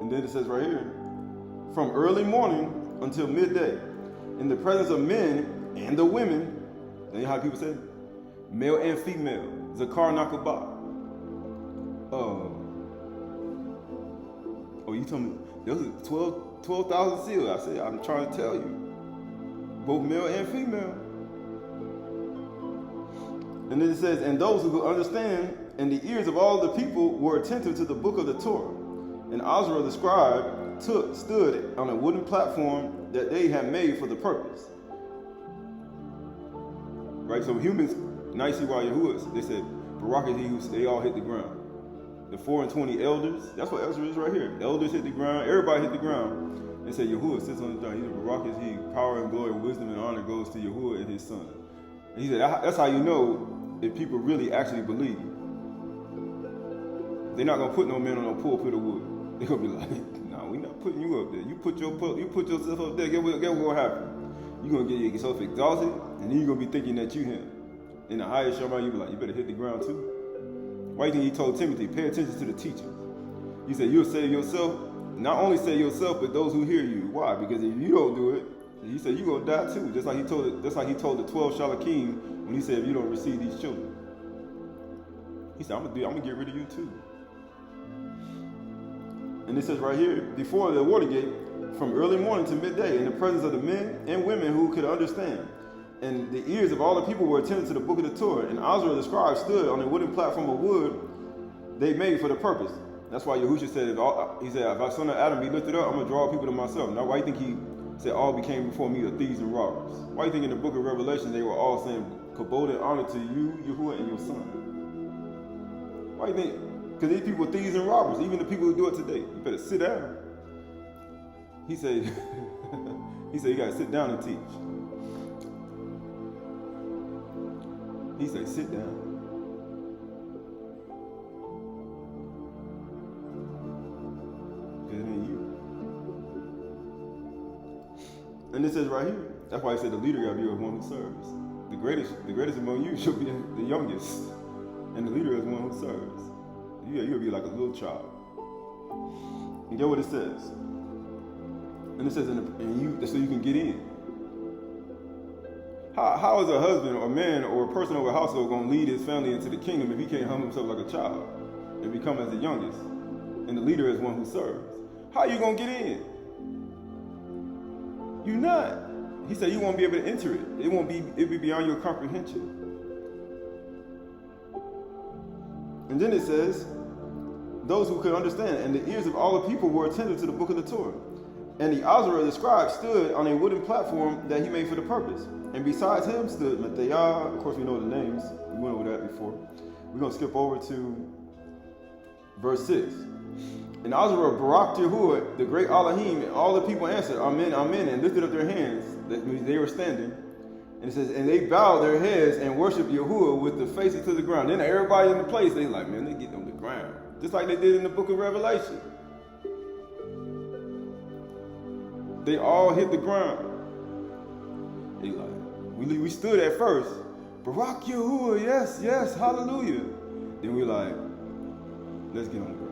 And then it says right here, from early morning until midday, in the presence of men and the women. You know how people say, male and female, Zakar Nakabah. You told me there was 12,000 seals. I said, I'm trying to tell you, both male and female. And then it says, and those who could understand, and the ears of all the people were attentive to the book of the Torah. And Azra the scribe stood on a wooden platform that they had made for the purpose. Right, so humans, now you see why Yahuwah, they said, Barak is he who, they all hit the ground. The 4 and 20 elders, that's what Ezra is right here. Elders hit the ground, everybody hit the ground. They said Yahuwah sits on the throne. He said, Barak is he, power and glory, wisdom and honor goes to Yahuwah and his son. And he said, that's how you know if people really actually believe. They're not gonna put no man on no pulpit of wood. They're gonna be like, nah, we not putting you up there. You put yourself up there. Get what's gonna happen? You're gonna get yourself exhausted, and then you're gonna be thinking that you him. In the highest Shaby'ay, you be like, you better hit the ground too. Why do you think he told Timothy, pay attention to the teachings? He said, you'll save yourself, not only save yourself, but those who hear you. Why? Because if you don't do it, he said you're gonna die too. Just like he told the 12 Shalakim when he said, if you don't receive these children. He said, I'm gonna get rid of you too. And it says right here, before the Watergate, from early morning to midday, in the presence of the men and women who could understand. And the ears of all the people were attentive to the book of the Torah. And Azra the scribe stood on a wooden platform of wood they made for the purpose. That's why Yahushua said, if our son of Adam be lifted up, I'm going to draw people to myself. Now, why do you think he said all became before me are thieves and robbers? Why do you think in the book of Revelation they were all saying, kabod and honor to you, Yahuwah, and your son? Why do you think? Because these people are thieves and robbers, even the people who do it today. You better sit down. He said, you got to sit down and teach. He said, sit down. Because it ain't you. And it says right here, that's why he said the leader got to be the one who serves. The greatest among you should be the youngest. And the leader is the one who serves. You'll be like a little child. And get what it says. And it says, so you can get in. How is a husband or man or a person of a household going to lead his family into the kingdom if he can't humble himself like a child and become as the youngest? And the leader is one who serves. How are you going to get in? You're not. He said you won't be able to enter it. It'll be beyond your comprehension. And then it says, those who could understand, and the ears of all the people were attentive to the book of the Torah. And the Azra, the scribe, stood on a wooden platform that he made for the purpose. And besides him stood Matthiah. Of course, we know the names. We went over that before. We're going to skip over to verse 6. And Azra baraked Yahuwah, the great Elohim, and all the people answered, Amen, Amen, and lifted up their hands. That means they were standing. And it says, and they bowed their heads and worshiped Yahuwah with the faces to the ground. Then everybody in the place, they like, man, they get on the ground. Just like they did in the book of Revelation. They all hit the ground. They like, we stood at first. Barak Yahuwah, yes, yes, hallelujah. Then we like, let's get on the ground.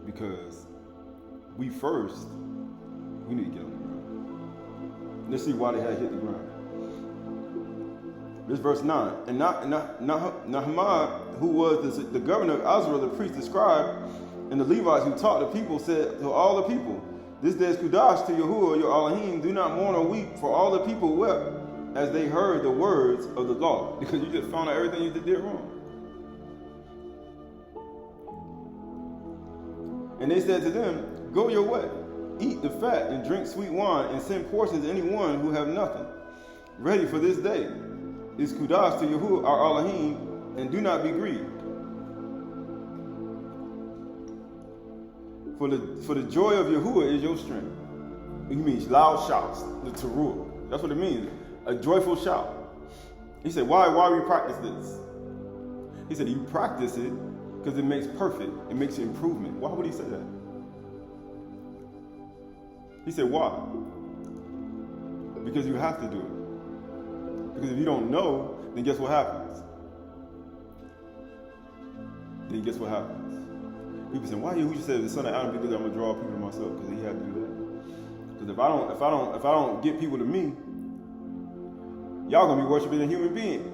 Because we need to get on the ground. Let's see why they had hit the ground. This verse 9. And Nahman, who was the governor of Azra, the priest, the scribe, and the Levites who taught the people, said to all the people, this day is Qahalath to Yahuwah, your Elohim. Do not mourn or weep, for all the people wept as they heard the words of the law. Because you just found out everything you did wrong. And they said to them, go your way, eat the fat and drink sweet wine, and send portions to anyone who have nothing. Ready for this day is Qahalath to Yahuwah, our Elohim, and do not be grieved. For the joy of Yahuwah is your strength. It means loud shouts, the Taruah. That's what it means, a joyful shout. He said, why we practice this? He said, you practice it because it makes perfect. It makes improvement. Why would he say that? He said, why? Because you have to do it. Because if you don't know, then guess what happens? People say, why Yahushua said the son of Adam be I'm gonna draw people to myself? Because he had to do that. Because if I don't get people to me, y'all gonna be worshiping a human being.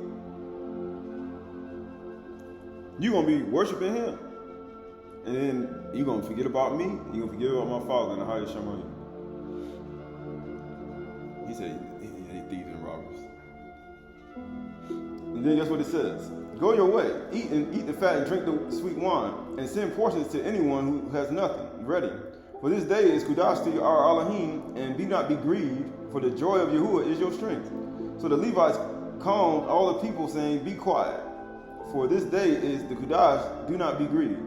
You gonna be worshiping him. And then you gonna forget about me, you gonna forget about my father and the highest Shaby'ay. He said he thieves and robbers. And then guess what it says? Go your way, eat the fat and drink the sweet wine, and send portions to anyone who has nothing ready. For this day is Qahalath to our Elohim, and be not be grieved, for the joy of Yahuwah is your strength. So the Levites calmed all the people, saying, be quiet, for this day is the Qahalath, do not be grieved.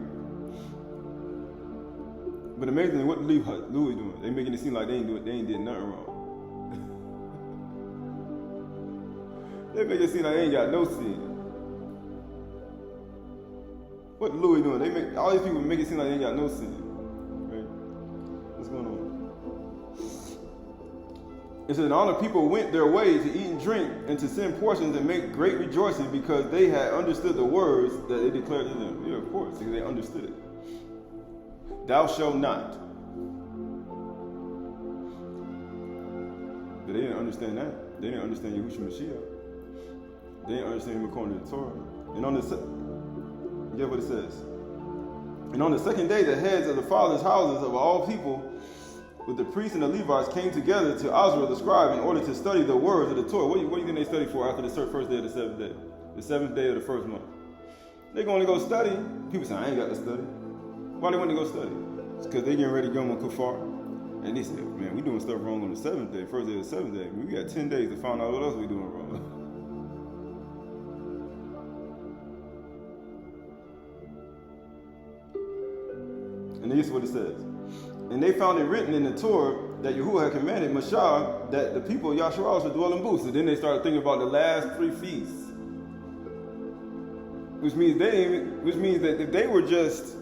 But amazingly, what the Levites doing? They making it seem like they ain't did nothing wrong. They make it seem like they ain't got no sin. What Louis doing? They make all these people make it seem like they ain't got no sin. Right? What's going on? It said, all the people went their way to eat and drink and to send portions and make great rejoicing because they had understood the words that they declared to them. Yeah, of course, because they understood it. Thou shalt not. But they didn't understand that. They didn't understand Yahushua Mashiach. They didn't understand him according to the Torah. And on the get what it says. And on the second day, the heads of the fathers' houses of all people, with the priests and the Levites, came together to Azra the scribe in order to study the words of the Torah. What do you think they studied for after the first day of the seventh day? The seventh day of the first month. They're going to go study. People say, I ain't got to study. Why they want to go study? It's because they getting ready to go on Kafar. And they said, man, we doing stuff wrong on the seventh day, first day of the seventh day. We got 10 days to find out what else we doing wrong. And this is what it says. And they found it written in the Torah that Yahuwah had commanded Mashah that the people of Yasharal should dwell in booths. And then they started thinking about the last 3 feasts. Which means that if they were just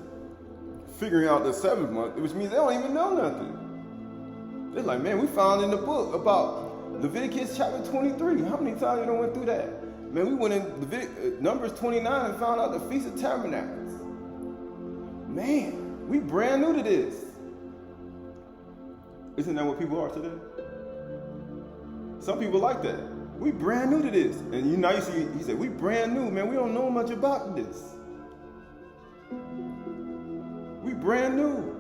figuring out the 7th month, which means they don't even know nothing. They're like, man, we found in the book about Leviticus chapter 23. How many times you done went through that? Man, we went in Numbers 29 and found out the Feast of Tabernacles. Man, we brand new to this. Isn't that what people are today? Some people like that. We brand new to this. And you see, he said, we brand new, man. We don't know much about this. We brand new.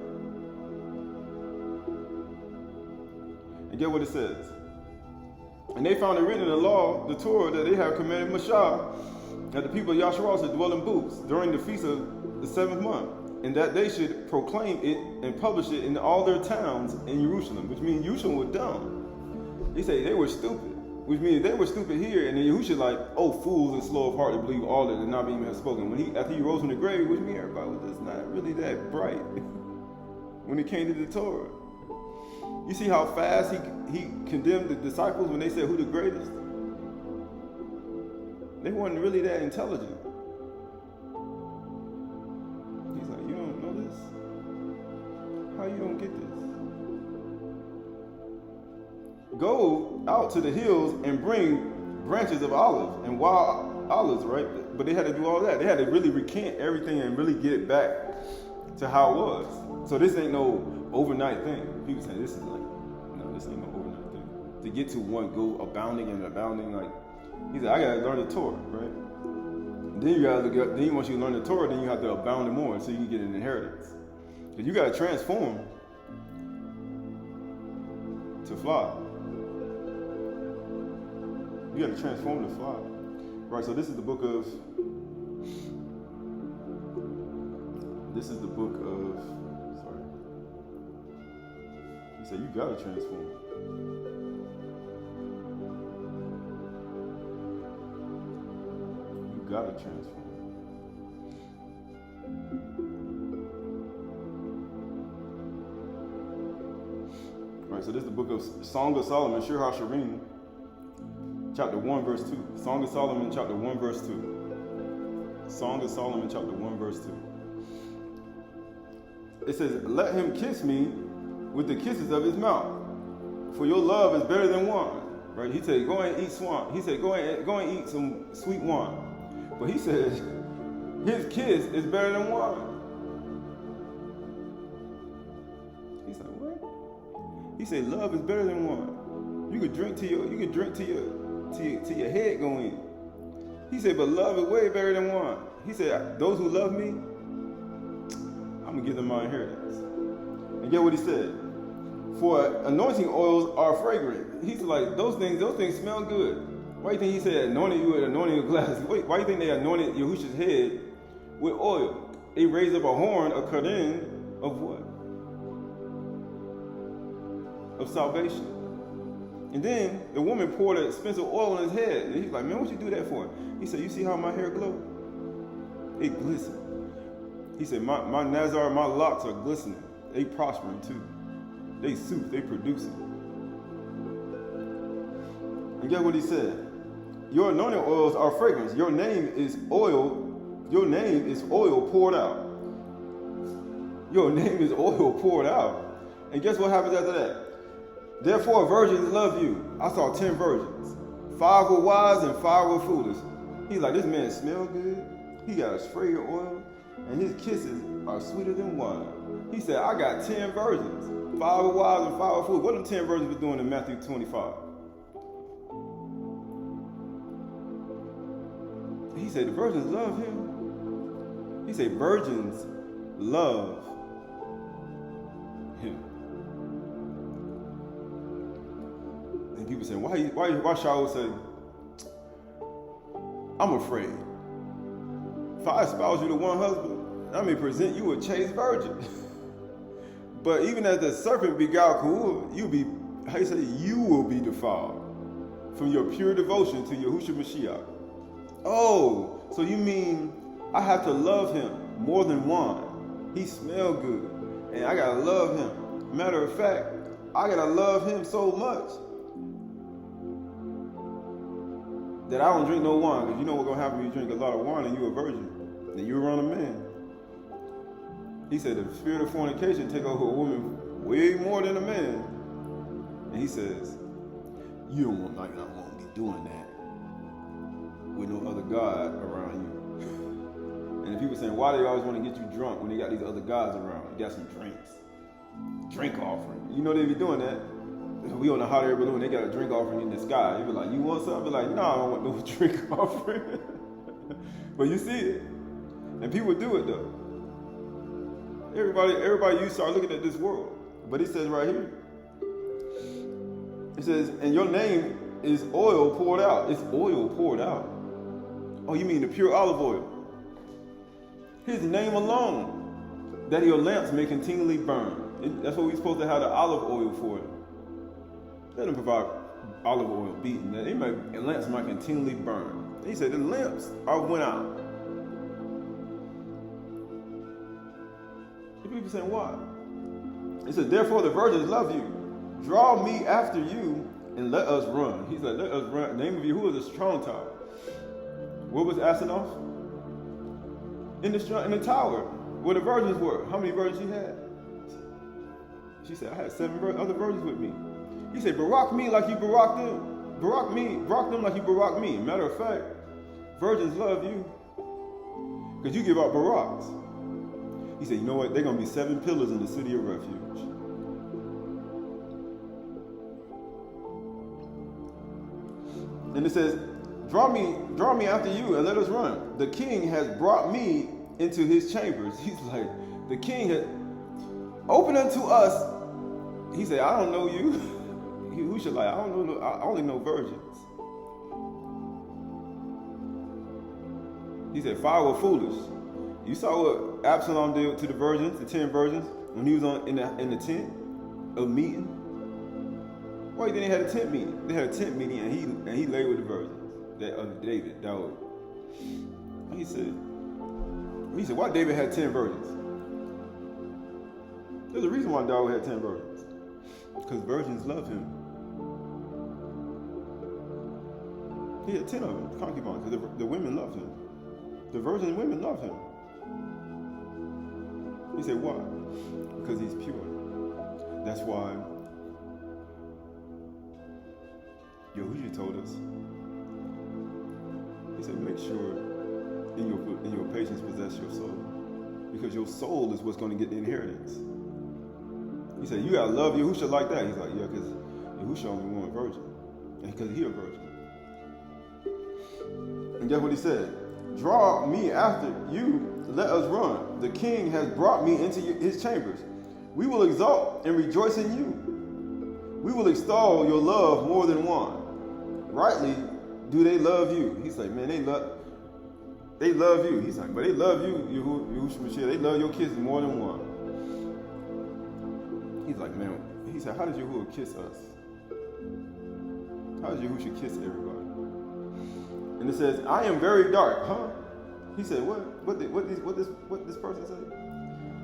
And get what it says. And they found it written in the law, the Torah, that they have commanded Mashah, that the people of Yasharal should dwell in booths during the feast of the 7th month, and that they should proclaim it and publish it in all their towns in Jerusalem, which means Jerusalem was dumb. They say they were stupid, which means they were stupid here, and then Yahushua like, oh, fools and slow of heart to believe all that the Nabi have spoken. After he rose from the grave, which means everybody was just not really that bright when it came to the Torah. You see how fast he condemned the disciples when they said who the greatest? They weren't really that intelligent. He's like, you don't know this? How you don't get this? Go out to the hills and bring branches of olive and wild olives, right? But they had to do all that. They had to really recant everything and really get it back to how it was. So this ain't no overnight thing. People say this is like, no, this ain't no overnight thing. To get to one, go abounding and abounding, like, he said, I gotta learn the Torah, right? Then you gotta look up, then once you learn the Torah, then you have to abound it more so you can get an inheritance. Because you gotta transform to fly. You gotta transform to fly. Right, so this is the book of, he said, you gotta transform. You gotta transform. All right, so this is the book of Song of Solomon, Shir HaShirim, chapter 1, verse 2. Song of Solomon, chapter 1, verse 2. Song of Solomon, chapter 1, verse 2. It says, let him kiss me with the kisses of his mouth, for your love is better than wine. Right? He said, go and eat swan. He said, go and eat some sweet wine. But he said, his kiss is better than wine. He's like, what? He said, love is better than wine. You could drink till your head go in. He said, but love is way better than wine. He said, those who love me, I'm gonna give them my inheritance. And get what he said. For anointing oils are fragrant. He's like, those things smell good. Why do you think he said anointed you with anointing of glasses? Wait, why do you think they anointed Yahushua's head with oil? They raised up a horn, a karin, of what? Of salvation. And then the woman poured expensive oil on his head. And he's like, man, what you do that for? He said, you see how my hair glow? It glistens. He said, my Nazar, my locks are glistening. They prospering too. They soothe, they producing. And get what he said. Your anointing oils are fragrance. Your name is oil Your name is oil poured out. Your name is oil poured out. And guess what happens after that? Therefore virgins love you. I saw 10 virgins. 5 were wise and 5 were foolish. He's like, this man smells good. He got a spray of oil. And his kisses are sweeter than wine. He said, I got 10 virgins. 5 were wise and 5 were foolish. What them 10 virgins were doing in Matthew 25? He said, the virgins love him. He said, virgins love him. And people say, why Shaul say, I'm afraid. If I espouse you to one husband, I may present you a chaste virgin. But even as the serpent beguiled Qahalath, you will be defiled from your pure devotion to Yahushua Mashiach. Oh, so you mean I have to love him more than wine? He smells good, and I gotta love him. Matter of fact, I gotta love him so much that I don't drink no wine, because you know what's gonna happen when you drink a lot of wine and you're a virgin, and you're around a man. He said the spirit of fornication take over a woman way more than a man. And he says, you don't want to be doing that with no other God around you. And the people saying, why they always want to get you drunk when they got these other guys around? You got some drinks. Drink offering. You know they be doing that. We on a hot air balloon, they got a drink offering in the sky. You be like, you want something? Be like, no, I don't want no drink offering. But you see it. And people do it though. Everybody, you start looking at this world. But he says right here, it says, and your name is oil poured out. It's oil poured out. Oh, you mean the pure olive oil? His name alone, that your lamps may continually burn. That's what we're supposed to have the olive oil for. Let them provide olive oil beaten, that the lamps might continually burn. He said the lamps are went out. The people saying, why? He said, therefore the virgins love you. Draw me after you and let us run. He said, let us run. The name of Yahuwah is a strong tower. Where was Asenath? In the tower where the virgins were. How many virgins she had? She said, I had 7 other virgins with me. He said, Barak me like you Barak them. Barak them like you Barak me. Matter of fact, virgins love you because you give out Baraks. He said, you know what? They're going to be 7 pillars in the city of refuge. And it says, draw me after you and let us run. The king has brought me into his chambers. He's like, the king had opened unto us. He said, I don't know you. Who should I don't know. I only know virgins. He said, 5 were foolish. You saw what Absalom did to the virgins, the 10 virgins, when he was in the tent of meeting. Why didn't they have a tent meeting? They had a tent meeting and he lay with the virgins. That David. He said, why David had 10 virgins? There's a reason why David had 10 virgins. Because virgins love him. He had 10 of them, concubines, because the women loved him. The virgin women love him. He said, why? Because he's pure. That's why Yahushua told us. He said, make sure in your patience possess your soul. Because your soul is what's going to get the inheritance. He said, you got to love Yahushua like that. He's like, yeah, because Yahushua only one virgin. And because he a virgin. And guess what he said? Draw me after you, let us run. The king has brought me into his chambers. We will exalt and rejoice in you. We will extol your love more than one. Rightly do they love you. He's like, man, they love you. He's like, but they love you, Yahushua Mashiach. They love your kids more than one. He's like, man, he said, how does Yahuwah kiss us? How does Yahushua kiss everybody? And it says, I am very dark, huh? He said, what this person said?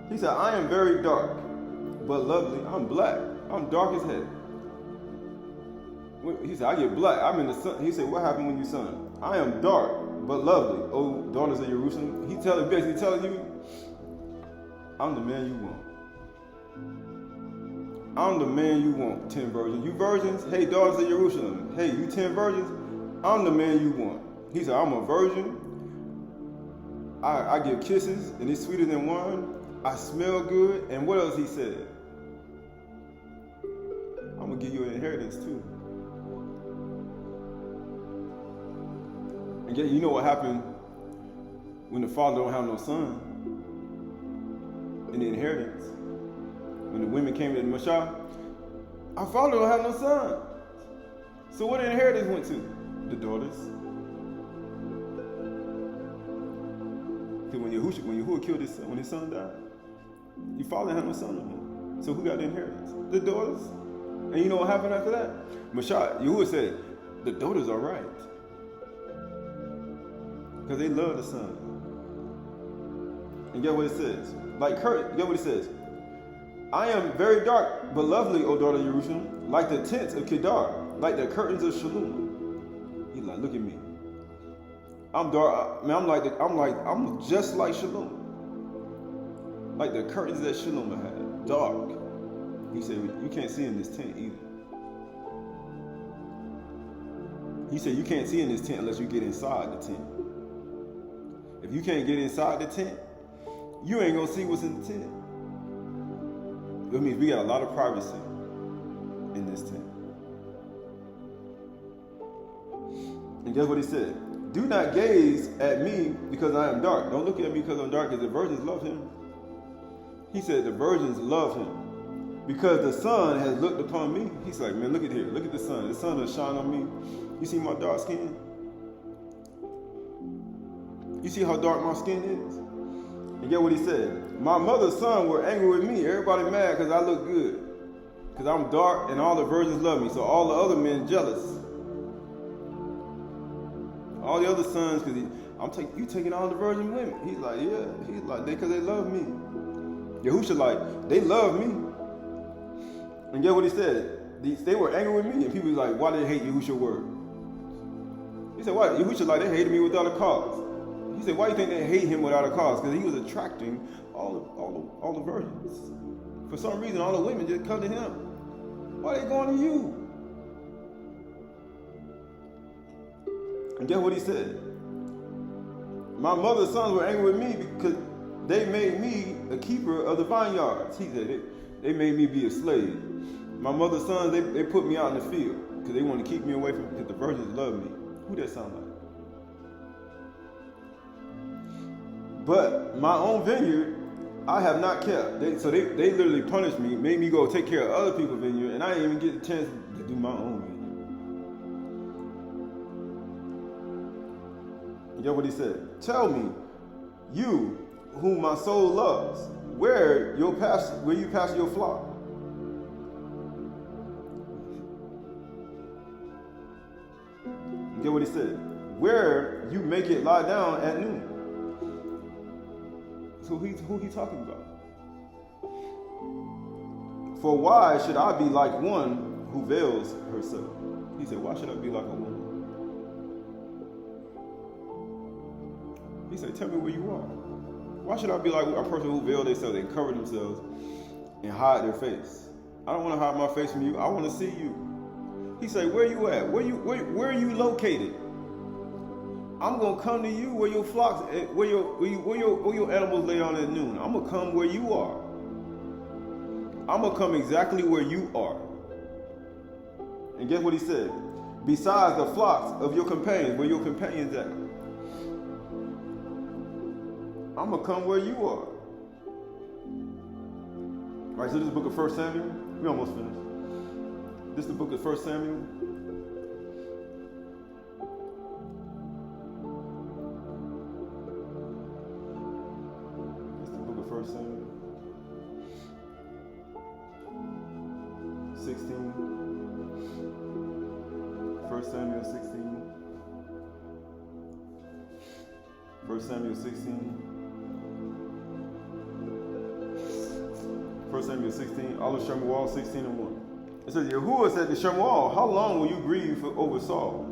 He said, I am very dark, but lovely. I'm black. I'm dark as heck. He said, I get black. I'm in the sun. He said, what happened when you sun? I am dark, but lovely, O daughters of Jerusalem. Basically telling you, I'm the man you want. I'm the man you want, 10 virgins. You virgins, hey, daughters of Jerusalem. Hey, you 10 virgins, I'm the man you want. He said, I'm a virgin. I give kisses, and it's sweeter than wine. I smell good. And what else he said? I'm going to give you an inheritance too. And yet, you know what happened when the father don't have no son in the inheritance? When the women came to the Mashah, our father don't have no son. So what the inheritance went to? The daughters. Because when Yahuwah killed his son, when his son died, your father had no son of him. So who got the inheritance? The daughters. And you know what happened after that? Yahuwah said, the daughters are right. Because they love the son. And get what it says. Get what it says. I am very dark, but lovely, O daughter of Jerusalem, like the tents of Kedar, like the curtains of Shalom. He's like, look at me. I'm dark. Man, I'm just like Shalom. Like the curtains that Shalom had, dark. He said, you can't see in this tent either. He said, you can't see in this tent unless you get inside the tent. If you can't get inside the tent, you ain't gonna see what's in the tent. That means we got a lot of privacy in this tent. And guess what he said? Do not gaze at me because I am dark. Don't look at me because I'm dark, because the virgins love him. He said the virgins love him because the sun has looked upon me. He's like, man, look at here. Look at the sun. The sun has shine on me. You see my dark skin? You see how dark my skin is? And get what he said? My mother's son were angry with me. Everybody mad because I look good. Because I'm dark and all the virgins love me. So all the other men jealous. All the other sons, because you taking all the virgin women. He's like, yeah. He's like, because they love me. Yahusha like, they love me. And get what he said? They were angry with me. And people was like, why they hate Yahusha's word? He said, why? Yahusha like, they hated me without a cause. He said, why do you think they hate him without a cause? Because he was attracting all the virgins. For some reason, all the women just come to him. Why are they going to you? And guess what he said? My mother's sons were angry with me because they made me a keeper of the vineyards. He said, they made me be a slave. My mother's sons, they put me out in the field because they want to keep me away from, because the virgins love me. Who that sound like? But my own vineyard, I have not kept. They literally punished me, made me go take care of other people's vineyard, and I didn't even get the chance to do my own vineyard. You know what he said? Tell me, you whom my soul loves, where you pasture your flock. You get what he said? Where you make it lie down at noon. So who he talking about? For why should I be like one who veils herself? He said, why should I be like a woman? He said, tell me where you are. Why should I be like a person who veil themselves and cover themselves and hide their face? I don't want to hide my face from you. I want to see you. He said, where you at? Where are you located? I'm gonna come to you where your flocks, where your animals lay on at noon. I'm gonna come where you are. I'm gonna come exactly where you are. And guess what he said? Besides the flocks of your companions, where your companions at? I'm gonna come where you are. All right, so this is the book of 1 Samuel. We almost finished. This is the book of 1 Samuel. This is the book of 1 Samuel. 16. 1 Samuel 16. 1 Samuel 16. 1 Samuel 16, all of Shemuel 16 and 1. It says, Yahuwah said to Shemuel, how long will you grieve over Saul?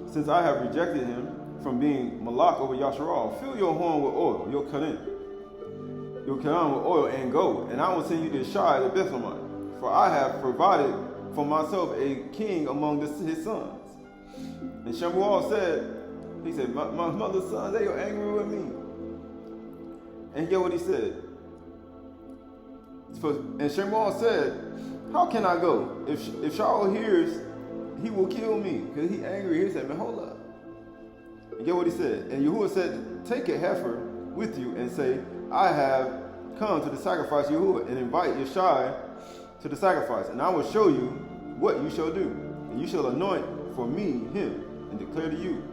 Since I have rejected him, from being Malak over Yasharal. Fill your horn with oil, your Karim with oil, and go. And I will send you to Shai the Bethlehemite. For I have provided for myself a king among his sons. And Shaby'ay said, he said, my mother's sons, they are angry with me. And get what he said. And Shaby'ay said, how can I go? If Shaul hears, he will kill me. Because he angry. He said, man, hold up. And get what he said. And Yahuwah said, take a heifer with you and say, I have come to the sacrifice Yahuwah, and invite Yeshai to the sacrifice. And I will show you what you shall do. And you shall anoint for me him, and declare to you,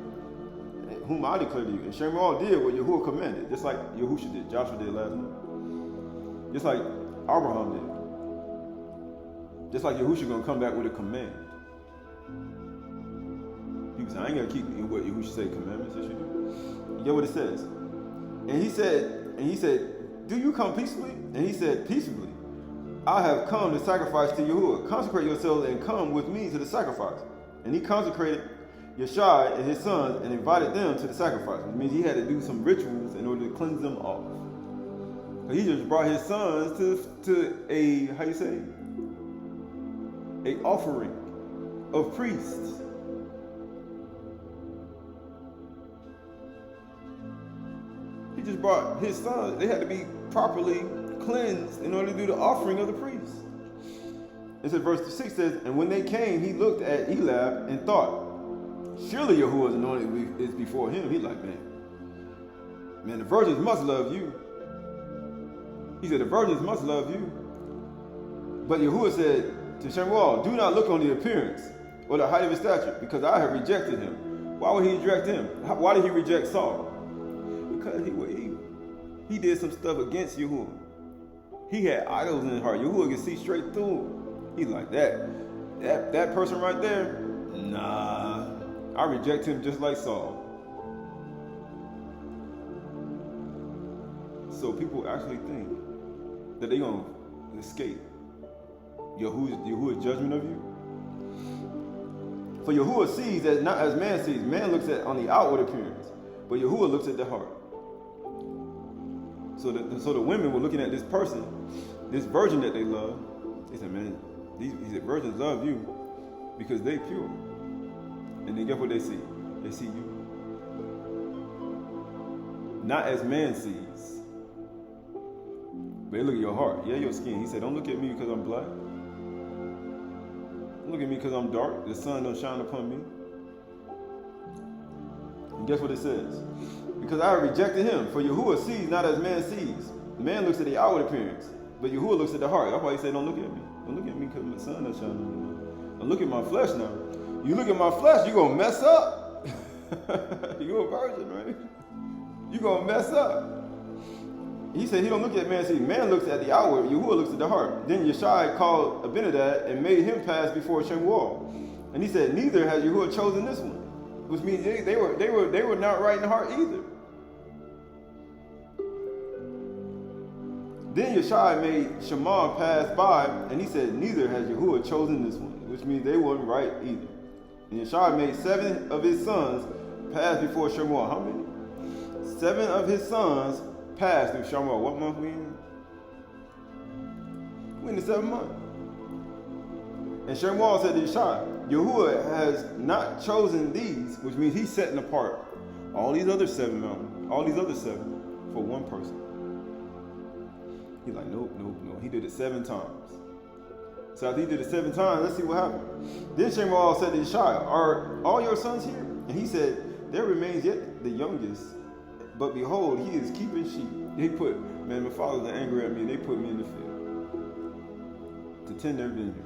whom I declare to you. And Shaby'ay did what Yahuwah commanded, just like Yahusha did, Joshua did last night. Just like Abraham did. Just like Yahusha gonna come back with a command. People say, I ain't gonna keep what Yahusha say commandments. Yes, you do. You get what it says. And he said, do you come peaceably? And he said, peaceably. I have come to sacrifice to Yahuwah. Consecrate yourselves and come with me to the sacrifice. And he consecrated Yeshai and his sons and invited them to the sacrifice. Which means he had to do some rituals in order to cleanse them off. But he just brought his sons to a, how you say, a offering of priests. He just brought his sons. They had to be properly cleansed in order to do the offering of the priests. It says, verse 6 says, and when they came, he looked at Eliab and thought, surely Yahuwah's anointed is before him. He's like, man, the virgins must love you. He said, the virgins must love you. But Yahuwah said to Shaby'ay, do not look on the appearance or the height of his stature, because I have rejected him. Why would he reject him? Why did he reject Saul? Because he did some stuff against Yahuwah. He had idols in his heart. Yahuwah could see straight through him. He's like, that person right there, nah, I reject him just like Saul. So people actually think that they're going to escape Yahuwah's judgment of you. For Yahuwah sees as not as man sees. Man looks at on the outward appearance, but Yahuwah looks at the heart. So the women were looking at this person, this virgin that they love. They said, man, these virgins love you because they pure. And then guess what they see? They see you. Not as man sees. But they look at your heart. Yeah, your skin. He said, don't look at me because I'm black. Don't look at me because I'm dark. The sun don't shine upon me. And guess what it says? Because I have rejected him. For Yahuwah sees not as man sees. Man looks at the outward appearance, but Yahuwah looks at the heart. That's why he said, don't look at me. Don't look at me because my sun don't shine on me. Don't look at my flesh now. You look at my flesh, you're going to mess up. You're a virgin, right? You're going to mess up. He said he don't look at man see. Man looks at the outward. Yahuwah looks at the heart. Then Yeshai called Abinadab and made him pass before Shaby'ay. And he said, neither has Yahuwah chosen this one. Which means they were not right in the heart either. Then Yeshai made Shammah pass by, and he said, neither has Yahuwah chosen this one. Which means they weren't right either. And Yeshai made 7 of his sons pass before Shammah. How many? 7 of his sons passed through Shammah. What month we in? We in the 7th month. And Shammah said to Yeshai, Yahuwah has not chosen these, which means he's setting apart all these other 7 mountains, all these other 7 for one person. He's like, nope. He did it 7 times. So after he did it 7 times, let's see what happened. Then Shammah said to Yeshai, are all your sons here? And he said, there remains yet the youngest, but behold, he is keeping sheep. They put, man, my fathers are angry at me, and they put me in the field to tend their vineyard.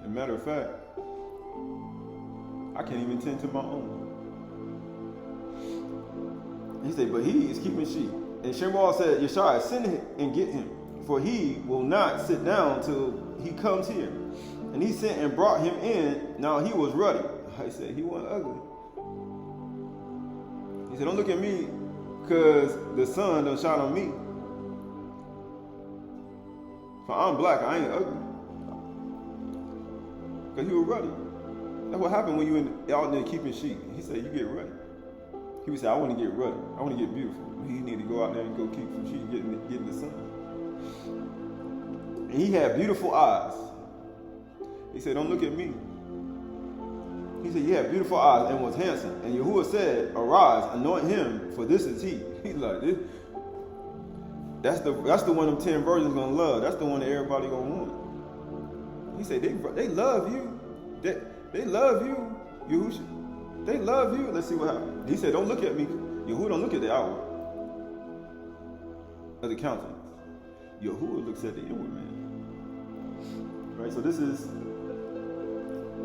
As a matter of fact, I can't even tend to my own. He said, but he is keeping sheep. And Shammah said, Yeshai, send him and get him, for he will not sit down till he comes here. And he sent and brought him in. Now he was ruddy. I said, he wasn't ugly. He said, don't look at me because the sun don't shine on me. For I'm black, I ain't ugly. Because you were ruddy. That's what happened when you out there keeping sheep. He said, you get ruddy. He would say, I want to get ruddy. I want to get beautiful. He need to go out there and go keep some sheep getting the sun. And he had beautiful eyes. He said, don't look at me. He said, you have beautiful eyes and was handsome. And Yahuwah said, arise, anoint him, for this is he. He's like, this. That's the one them 10 virgins gonna love. That's the one that everybody gonna want. He said, they love you. They love you, Yahushua. They love you. Let's see what happens. He said, don't look at me. Yahuwah don't look at the outward of the countenance. Yahuwah looks at the inward man. Right? So this is,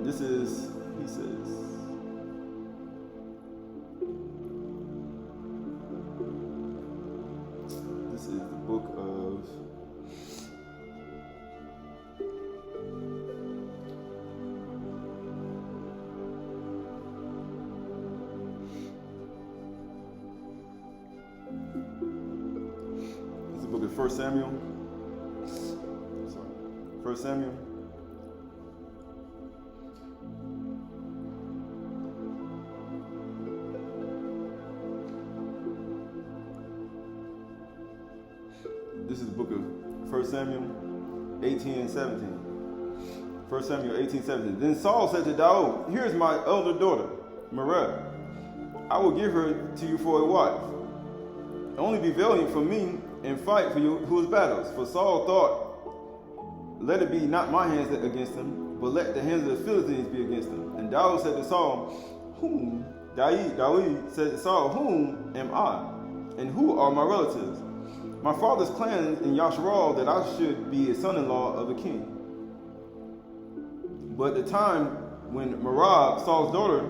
he says, this is the book of book of 1 Samuel. Sorry. 1 Samuel. This is the book of 1 Samuel 18 and 17. 1 Samuel 18, 17. Then Saul said to Daud, here's my elder daughter, Merab. I will give her to you for a wife. Only be valiant for me and fight for Yahuwah's battles. For Saul thought, let it be not my hands against him, but let the hands of the Philistines be against him. And Daud said to Saul, David said to Saul, whom am I? And who are my relatives? My father's clan in Yasharal that I should be a son-in-law of the king. But the time when Merab, Saul's daughter,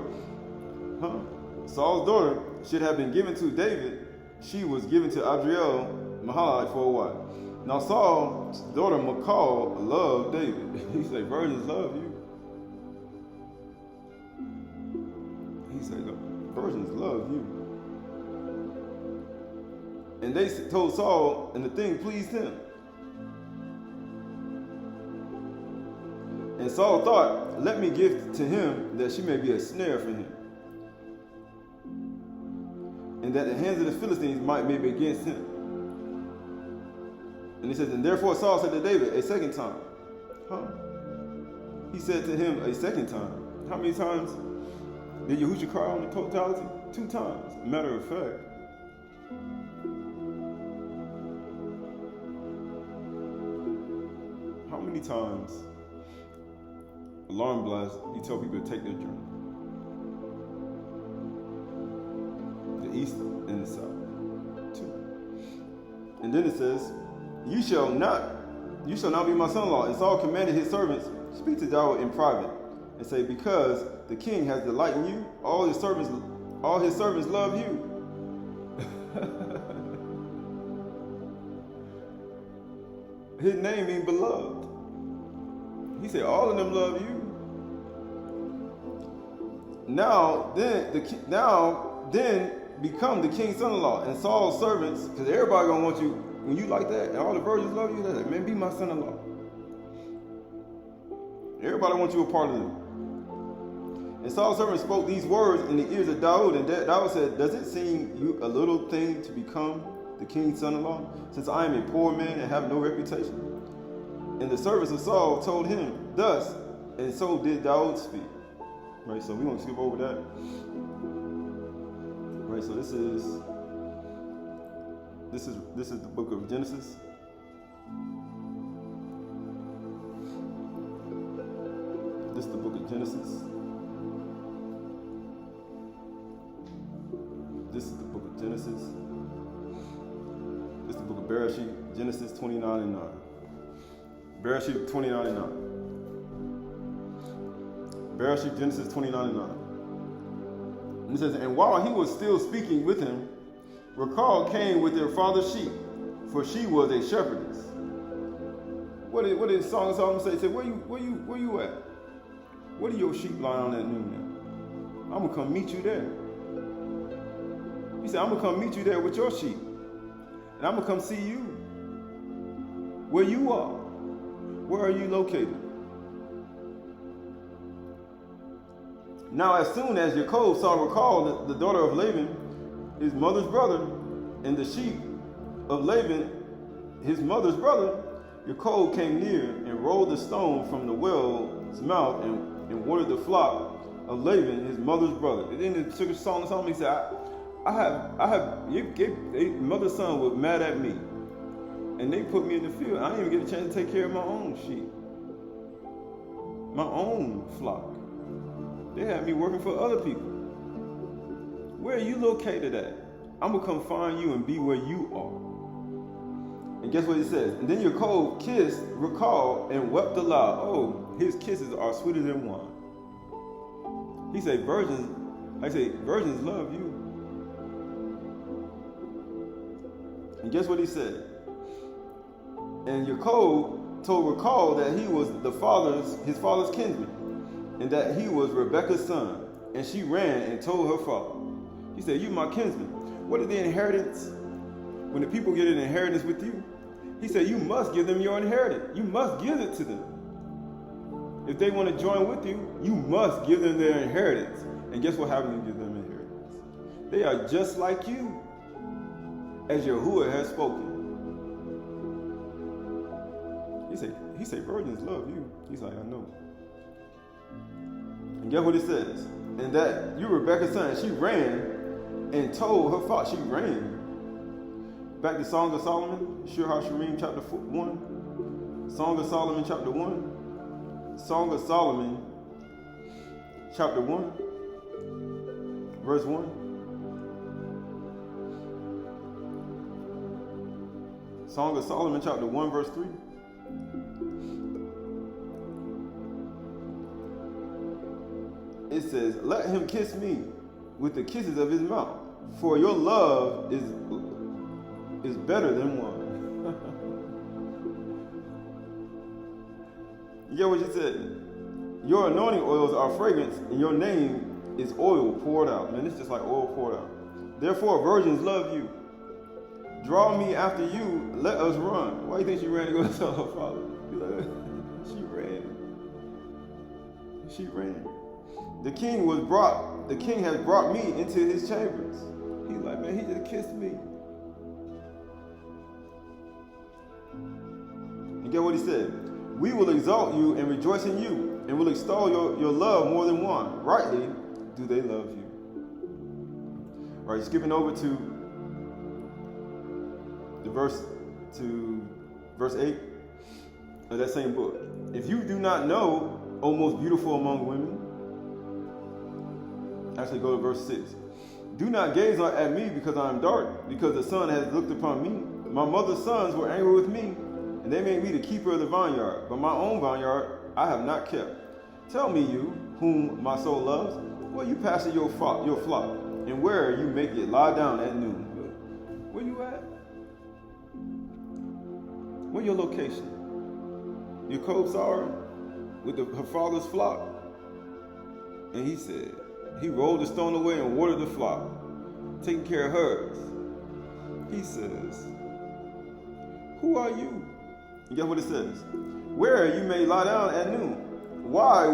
should have been given to David, she was given to Adriel Mahalite for a wife. Now Saul's daughter Michal loved David. He said, virgins love you. He said, virgins love you. And they told Saul, and the thing pleased him. And Saul thought, let me give to him that she may be a snare for him, and that the hands of the Philistines might be against him. And he says, and therefore Saul said to David a second time. He said to him a second time. How many times did Yahushua cry on the totality? 2 times. Matter of fact. How many times alarm blast, he told people to take their journey? The east and the south. 2. And then it says, You shall not be my son-in-law. And Saul commanded his servants, speak to David in private, and say, because the king has delight in you, all his servants love you. His name means beloved. He said, all of them love you. Now then become the king's son-in-law. And Saul's servants, because everybody gonna want you. When you like that, and all the virgins love you, they're like, man, be my son-in-law. Everybody wants you a part of them. And Saul's servant spoke these words in the ears of Daud, and Daud said, does it seem you a little thing to become the king's son-in-law, since I am a poor man and have no reputation? And the servants of Saul told him thus, and so did Daud speak. Right, so we're going to skip over that. Right, so this is the book of Genesis. This is the book of Genesis. This is the book of Genesis. This is the book of Bereshit, Genesis 29 and 9. Bereshit 29 and 9. Bereshit, Genesis 29 and 9. And it says, and while he was still speaking with him, Rachel came with their father's sheep, for she was a shepherdess. What did Song of Solomon say? He said, where you at? Where do your sheep lie on that noon at? I'm gonna come meet you there. He said, I'm gonna come meet you there with your sheep. And I'm gonna come see you. Where you are. Where are you located? Now as soon as Jacob saw Rachel, the daughter of Laban, his mother's brother, and the sheep of Laban, his mother's brother, Yaakov came near and rolled the stone from the well's mouth and watered the flock of Laban, his mother's brother. And then the sugar song told me, he said, mother's son was mad at me. And they put me in the field. I didn't even get a chance to take care of my own sheep. My own flock. They had me working for other people. Where are you located at? I'm going to come find you and be where you are. And guess what he says? And then Yaakov kissed, recalled, and wept aloud. Oh, his kisses are sweeter than wine. He said, virgins love you. And guess what he said? And Yaakov told Recall that he was his father's kinsman, and that he was Rebekah's son. And she ran and told her father. He said, you my kinsman. What is the inheritance? When the people get an inheritance with you, he said, you must give them your inheritance. You must give it to them. If they want to join with you, you must give them their inheritance. And guess what happens when you give them inheritance? They are just like you, as Yahuwah has spoken. He said, virgins love you. He's like, I know. And guess what it says? And that you Rebekah's son, she ran and told her father. She ran. Back to Song of Solomon, Shir HaShirim, chapter 1. Song of Solomon, chapter 1. Song of Solomon, chapter 1, verse 1. Song of Solomon, chapter 1, verse 3. It says, let him kiss me with the kisses of his mouth, for your love is better than wine. You get what you said? Your anointing oils are fragrance, and your name is oil poured out. Man, it's just like oil poured out. Therefore, virgins love you. Draw me after you, let us run. Why do you think she ran to go tell her father? She ran. She ran. The king has brought me into his chambers. He's like, man, he just kissed me. And get what he said? We will exalt you and rejoice in you, and will extol your love more than one. Rightly do they love you. All right, skipping over to verse 8 of that same book. If you do not know, O most beautiful among women, actually go to verse 6. Do not gaze at me because I am dark, because the sun has looked upon me. My mother's sons were angry with me, and they made me the keeper of the vineyard. But my own vineyard I have not kept. Tell me, you whom my soul loves, where you pasture your flock, and where you make it lie down at noon. Where you at? Where your location? Yaakov saw her with her father's flock, and he said, he rolled the stone away and watered the flock, taking care of hers. He says, who are you? And guess what it says? Where you may lie down at noon. Why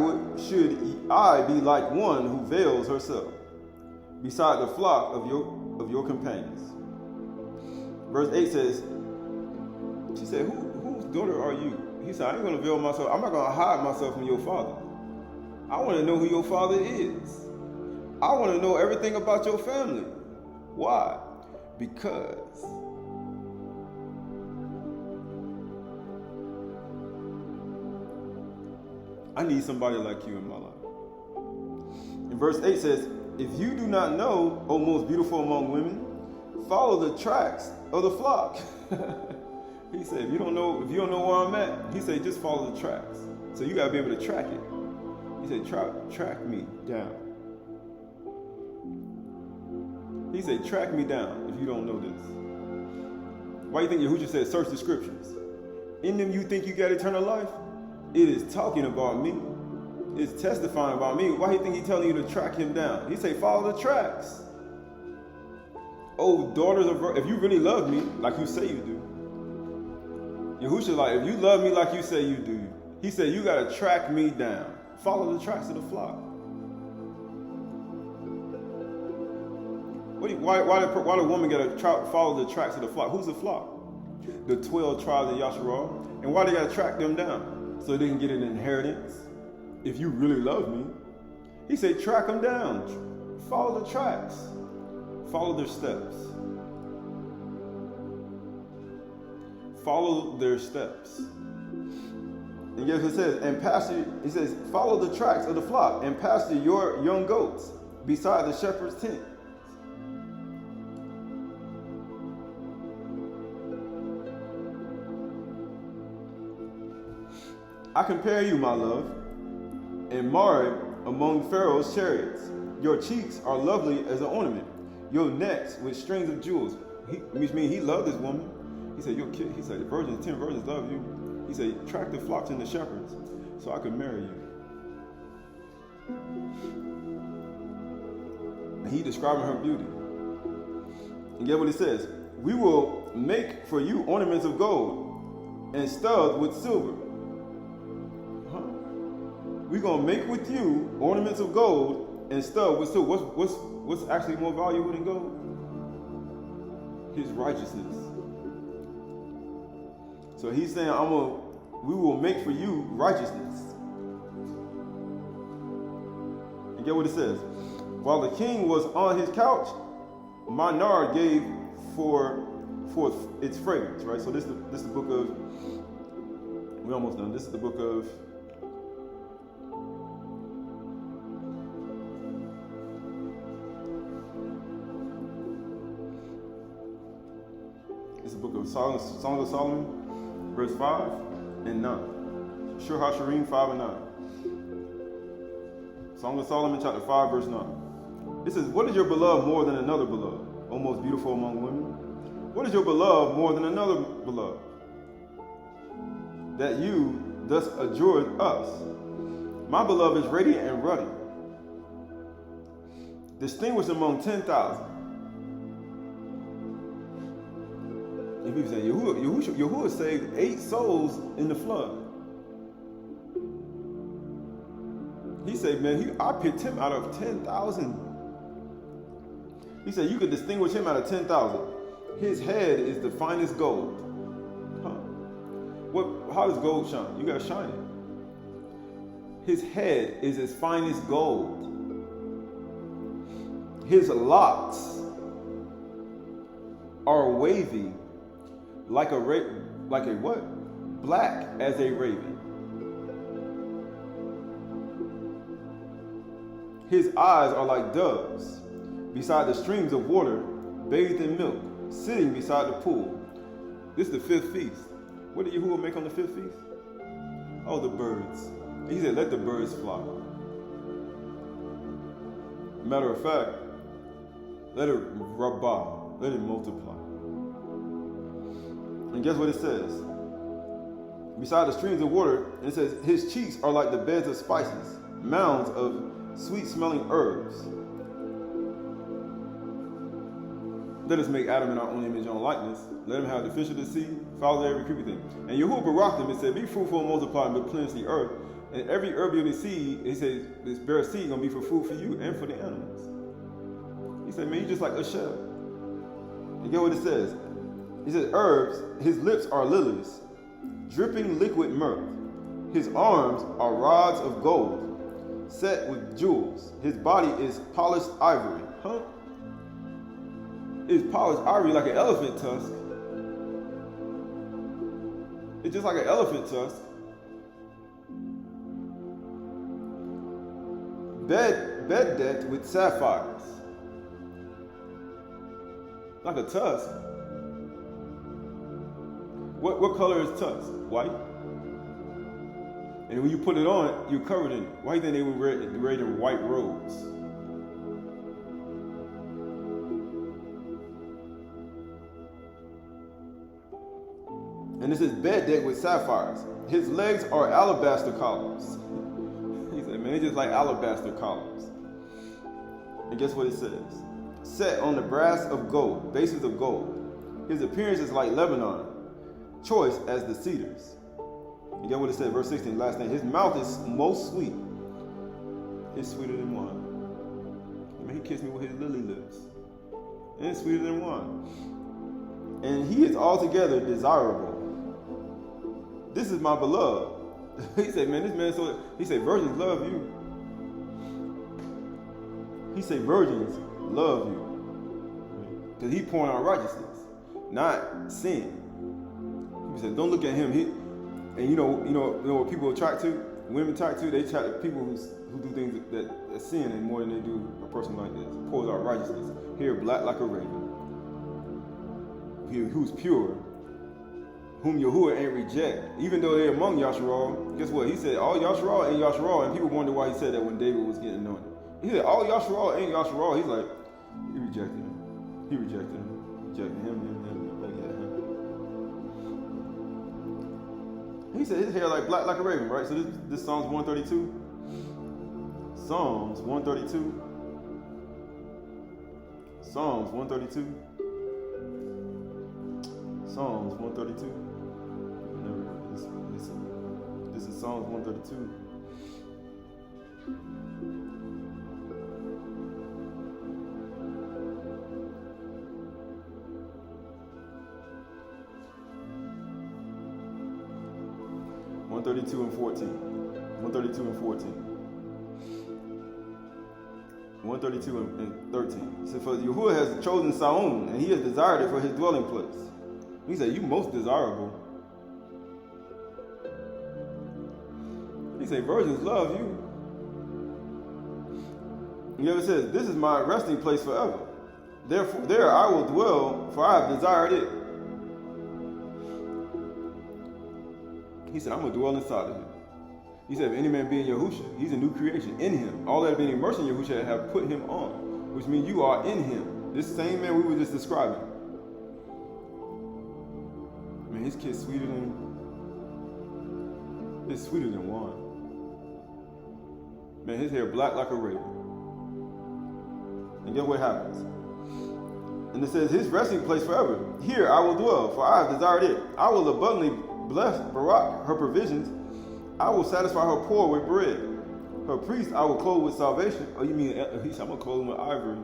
should I be like one who veils herself beside the flock of your companions? Verse 8 says, she said, whose daughter are you? He said, I ain't going to veil myself. I'm not going to hide myself from your father. I want to know who your father is. I want to know everything about your family. Why? Because I need somebody like you in my life. And verse 8 says, if you do not know, O most beautiful among women, follow the tracks of the flock. He said, if you don't know where I'm at, he said, just follow the tracks. So you got to be able to track it. He said, track me down. He said, track me down if you don't know this. Why do you think Yahushua said, search the scriptures? In them you think you got eternal life? It is talking about me. It's testifying about me. Why do you think he's telling you to track him down? He said, follow the tracks. Oh, daughters of, if you really love me, like you say you do. Yahushua, like, if you love me like you say you do, he said, you got to track me down. Follow the tracks of the flock. What Why the woman got to follow the tracks of the flock? Who's the flock? The 12 tribes of Yasharal. And why they got to track them down? So they can get an inheritance. If you really love me. He said, track them down. Follow the tracks. Follow their steps. Follow their steps. And guess what it says? And pasture, he says, follow the tracks of the flock and pasture your young goats beside the shepherd's tent. I compare you, my love, and Marib among Pharaoh's chariots. Your cheeks are lovely as an ornament, your necks with strings of jewels. Which means he loved this woman. He said, your kid, he said, the virgins, 10 virgins love you. He said, track the flocks and the shepherds so I can marry you. And he describing her beauty. And get what he says? We will make for you ornaments of gold and studs with silver. We're going to make with you ornaments of gold and studs with silver. What's actually more valuable than gold? His righteousness. So he's saying, we will make for you righteousness. And get what it says. While the king was on his couch, my nard gave forth its fragrance, right? So this is the book of, we're almost done. This is the book of, it's the book of Songs of Solomon, verse 5 and 9. Shur HaShirim 5 and 9. Song of Solomon, chapter 5, verse 9. It says, what is your beloved more than another beloved? O most beautiful among women. What is your beloved more than another beloved? That you thus adjured us. My beloved is radiant and ruddy, distinguished among 10,000. And people say, Yahuwah saved 8 souls in the flood. He said, man, I picked him out of 10,000. He said, you could distinguish him out of 10,000. His head is the finest gold. How does gold shine? You gotta shine it. His head is his finest gold. His locks are wavy like a what? Black as a raven. His eyes are like doves beside the streams of water, bathed in milk, sitting beside the pool. This is the 5th feast. What did Yahuwah make on the 5th feast? Oh, the birds. He said, let the birds fly. Matter of fact, let it rabbah, let it multiply. And guess what it says? Beside the streams of water, and it says, his cheeks are like the beds of spices, mounds of sweet-smelling herbs. Let us make Adam in our own image and likeness. Let him have the fish of the sea, fowls of every creepy thing. And Yahuwah baraked them and said, be fruitful and multiply and replenish the earth. And every herb of the seed, he said, this bare seed is going to be for food for you and for the animals. He said, man, you're just like a shell. And get what it says. He says, herbs, his lips are lilies, dripping liquid myrrh. His arms are rods of gold, set with jewels. His body is polished ivory. It's polished ivory like an elephant tusk. It's just like an elephant tusk. Bed decked with sapphires. Like a tusk. What color is tusk? White. And when you put it on, you're covered in it. Why do you think they were wearing white robes? And this is bed decked with sapphires. His legs are alabaster columns. He said, man, it's just like alabaster columns. And guess what it says? Set on the brass of gold, bases of gold. His appearance is like Lebanon, choice as the cedars. You get what it said, verse 16, last thing. His mouth is most sweet. It's sweeter than wine. I mean, he kissed me with his lily lips. and it's sweeter than wine. And he is altogether desirable. This is my beloved. He said, man, this man so, he said, virgins love you. He said, virgins love you. Because he pouring out righteousness, not sin. He said, don't look at him. And you know what people attract to? Women attract to? They attract to people who do things that sin and more than they do a person like this. Pours out righteousness. Hair black like a raven. Who's pure, whom Yahuwah ain't reject. Even though they're among Yasharal, guess what? He said, all Yasharal ain't Yasharal. And people wonder why he said that when David was getting anointed. He said, all Yasharal ain't Yasharal. He's like, he rejected him. He rejected him. Rejected him. Oh, yeah, him. He said his hair like black like a raven, right? So this Psalms 132. Psalms 132. Psalms 132. Psalms 132. This is Psalms 132. and 14. 132 and 14. 132 and 13. It says, for Yahuwah has chosen Saon, and he has desired it for his dwelling place. He said, you most desirable. He said, virgins love you. He ever says, this is my resting place forever. Therefore, there I will dwell, for I have desired it. He said, I'm going to dwell inside of him. He said, if any man be in Yahusha, he's a new creation in him. All that have been immersed in Yahusha have put him on, which means you are in him. This same man we were just describing. Man, his kid's sweeter than wine. Man, his hair black like a raven. And guess what happens? And it says, his resting place forever. Here I will dwell, for I have desired it. I will abundantly bless Barak, her provisions. I will satisfy her poor with bread. Her priest I will clothe with salvation. Oh, you mean, he said, I'm going to clothe him with ivory.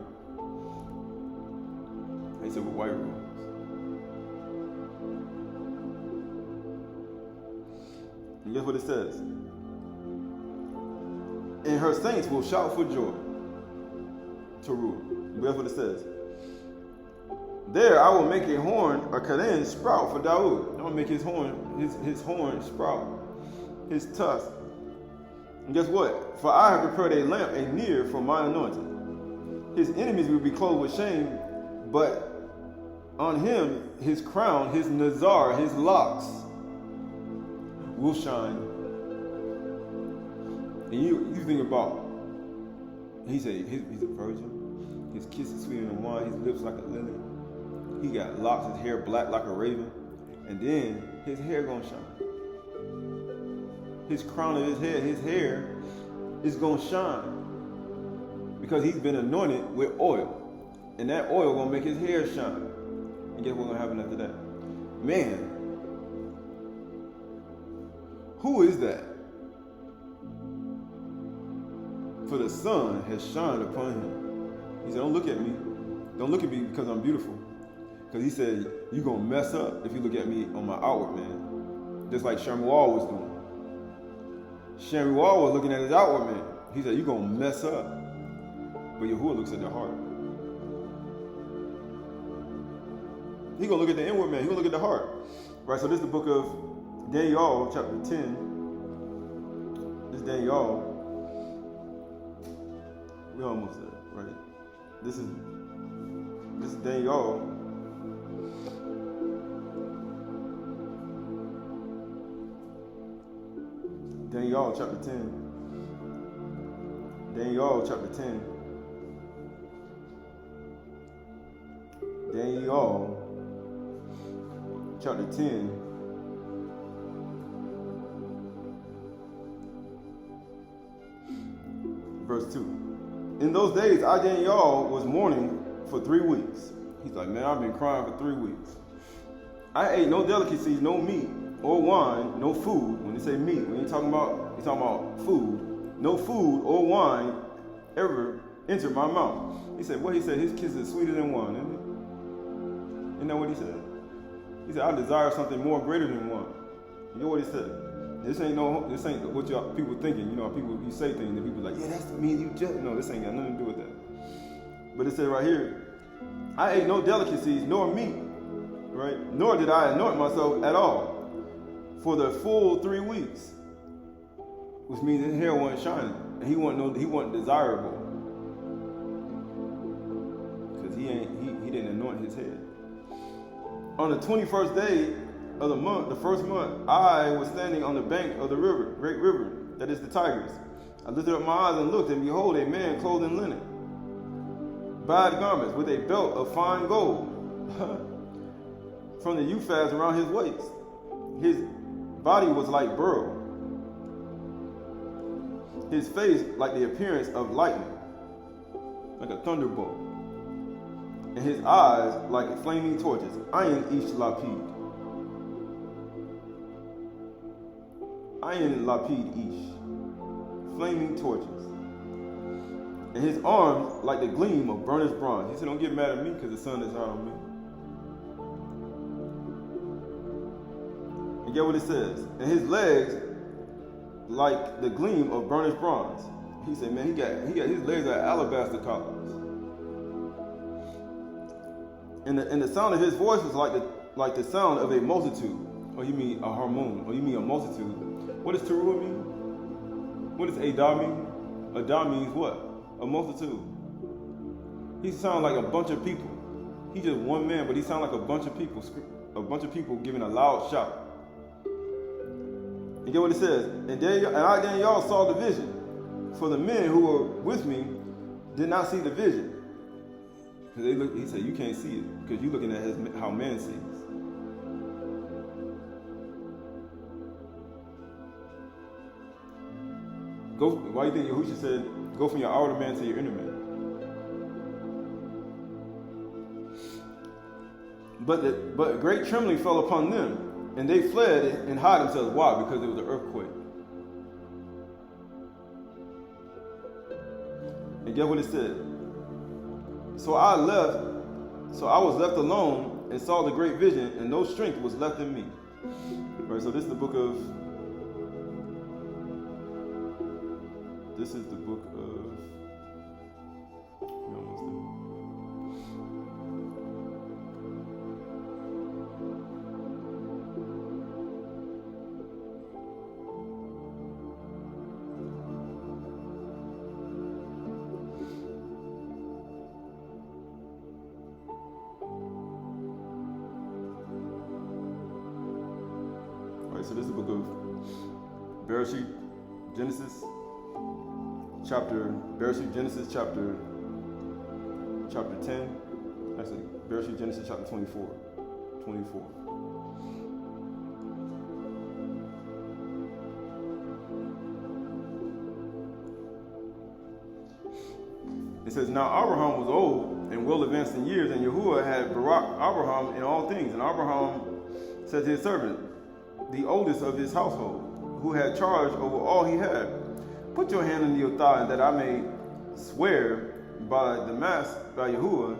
He said, with white robes. And guess what it says? And her saints will shout for joy. Taruah. Guess what it says? There I will make a horn, a karen, sprout for Dawood. I'm going to make his horn sprout, his tusk. And guess what? For I have prepared a lamp, a near for my anointing. His enemies will be clothed with shame, but on him, his crown, his nazar, his locks will shine. And you think about, he said he's a virgin. His kiss is sweeter than wine. His lips like a lily. He got locks, his hair black like a raven. And then his hair gonna shine. His crown of his hair is gonna shine. Because he's been anointed with oil. And that oil gonna make his hair shine. And guess what's gonna happen after that? Man, who is that? For the sun has shined upon him. He said, don't look at me. Don't look at me because I'm beautiful. Because he said, you're going to mess up if you look at me on my outward man. Just like Shaby'ay was doing. Shaby'ay was looking at his outward man. He said, you're going to mess up. But Yahuwah looks at the heart. He's going to look at the inward man. He's going to look at the heart. Right, so this is the book of Daniel, chapter 10. This is Daniel. We're almost there, right? This is Daniel. Daniel chapter 10. Daniel chapter 10. Daniel chapter 10. Verse 2. In those days, I, Daniel, was mourning for 3 weeks. He's like, man, I've been crying for 3 weeks. I ate no delicacies, no meat, or wine, no food. When they say meat, we ain't talking about, he's talking about food. No food or wine ever entered my mouth. He said, what? He said, his kiss is sweeter than wine, isn't it? Isn't that what he said? He said, I desire something more greater than one. You know what he said? This ain't what y'all people thinking. You know, people, you say things and people like, yeah, that's me, you just, no, this ain't got nothing to do with that. But it said right here, I ate no delicacies nor meat, right? Nor did I anoint myself at all for the full 3 weeks, which means his hair wasn't shining and he wasn't desirable because he didn't anoint his head. On the 21st day of the month, the first month, I was standing on the bank of the river, great river, that is the Tigris. I lifted up my eyes and looked, and behold, a man clothed in linen, bad garments, with a belt of fine gold from the Euphaz around his waist. His body was like beryl, his face like the appearance of lightning, like a thunderbolt, and his eyes like flaming torches. Ayin ish lapid. Ayin lapid ish. Flaming torches. And his arms like the gleam of burnished bronze. He said, don't get mad at me because the sun is hot on me. And get what it says. And his legs like the gleam of burnished bronze. He said, man, he got his legs are alabaster colors. And the sound of his voice was like the sound of a multitude. Or you mean a harmon? Or you mean a multitude? What does Taruah mean? What does Aydah mean? Aydah means what? A multitude. He sounds like a bunch of people. He's just one man, but he sounds like a bunch of people giving a loud shout. You get what it says? And then y'all saw the vision. For the men who were with me did not see the vision. He said, you can't see it because you're looking at how man sees. Why do you think Yahushua said, go from your outer man to your inner man? But great trembling fell upon them, and they fled and hid themselves. Why? Because it was an earthquake. And get what it said. So I was left alone and saw the great vision, and no strength was left in me. Right, so this is the book of we're almost there. So this is the book of Bereshit, Genesis chapter 10. Actually, Bereshit, Genesis chapter 24. It says, now Abraham was old and well advanced in years, and Yahuwah had barak Abraham in all things. And Abraham said to his servant, the oldest of his household, who had charge over all he had, put your hand under your thigh, that I may swear by Yahuwah,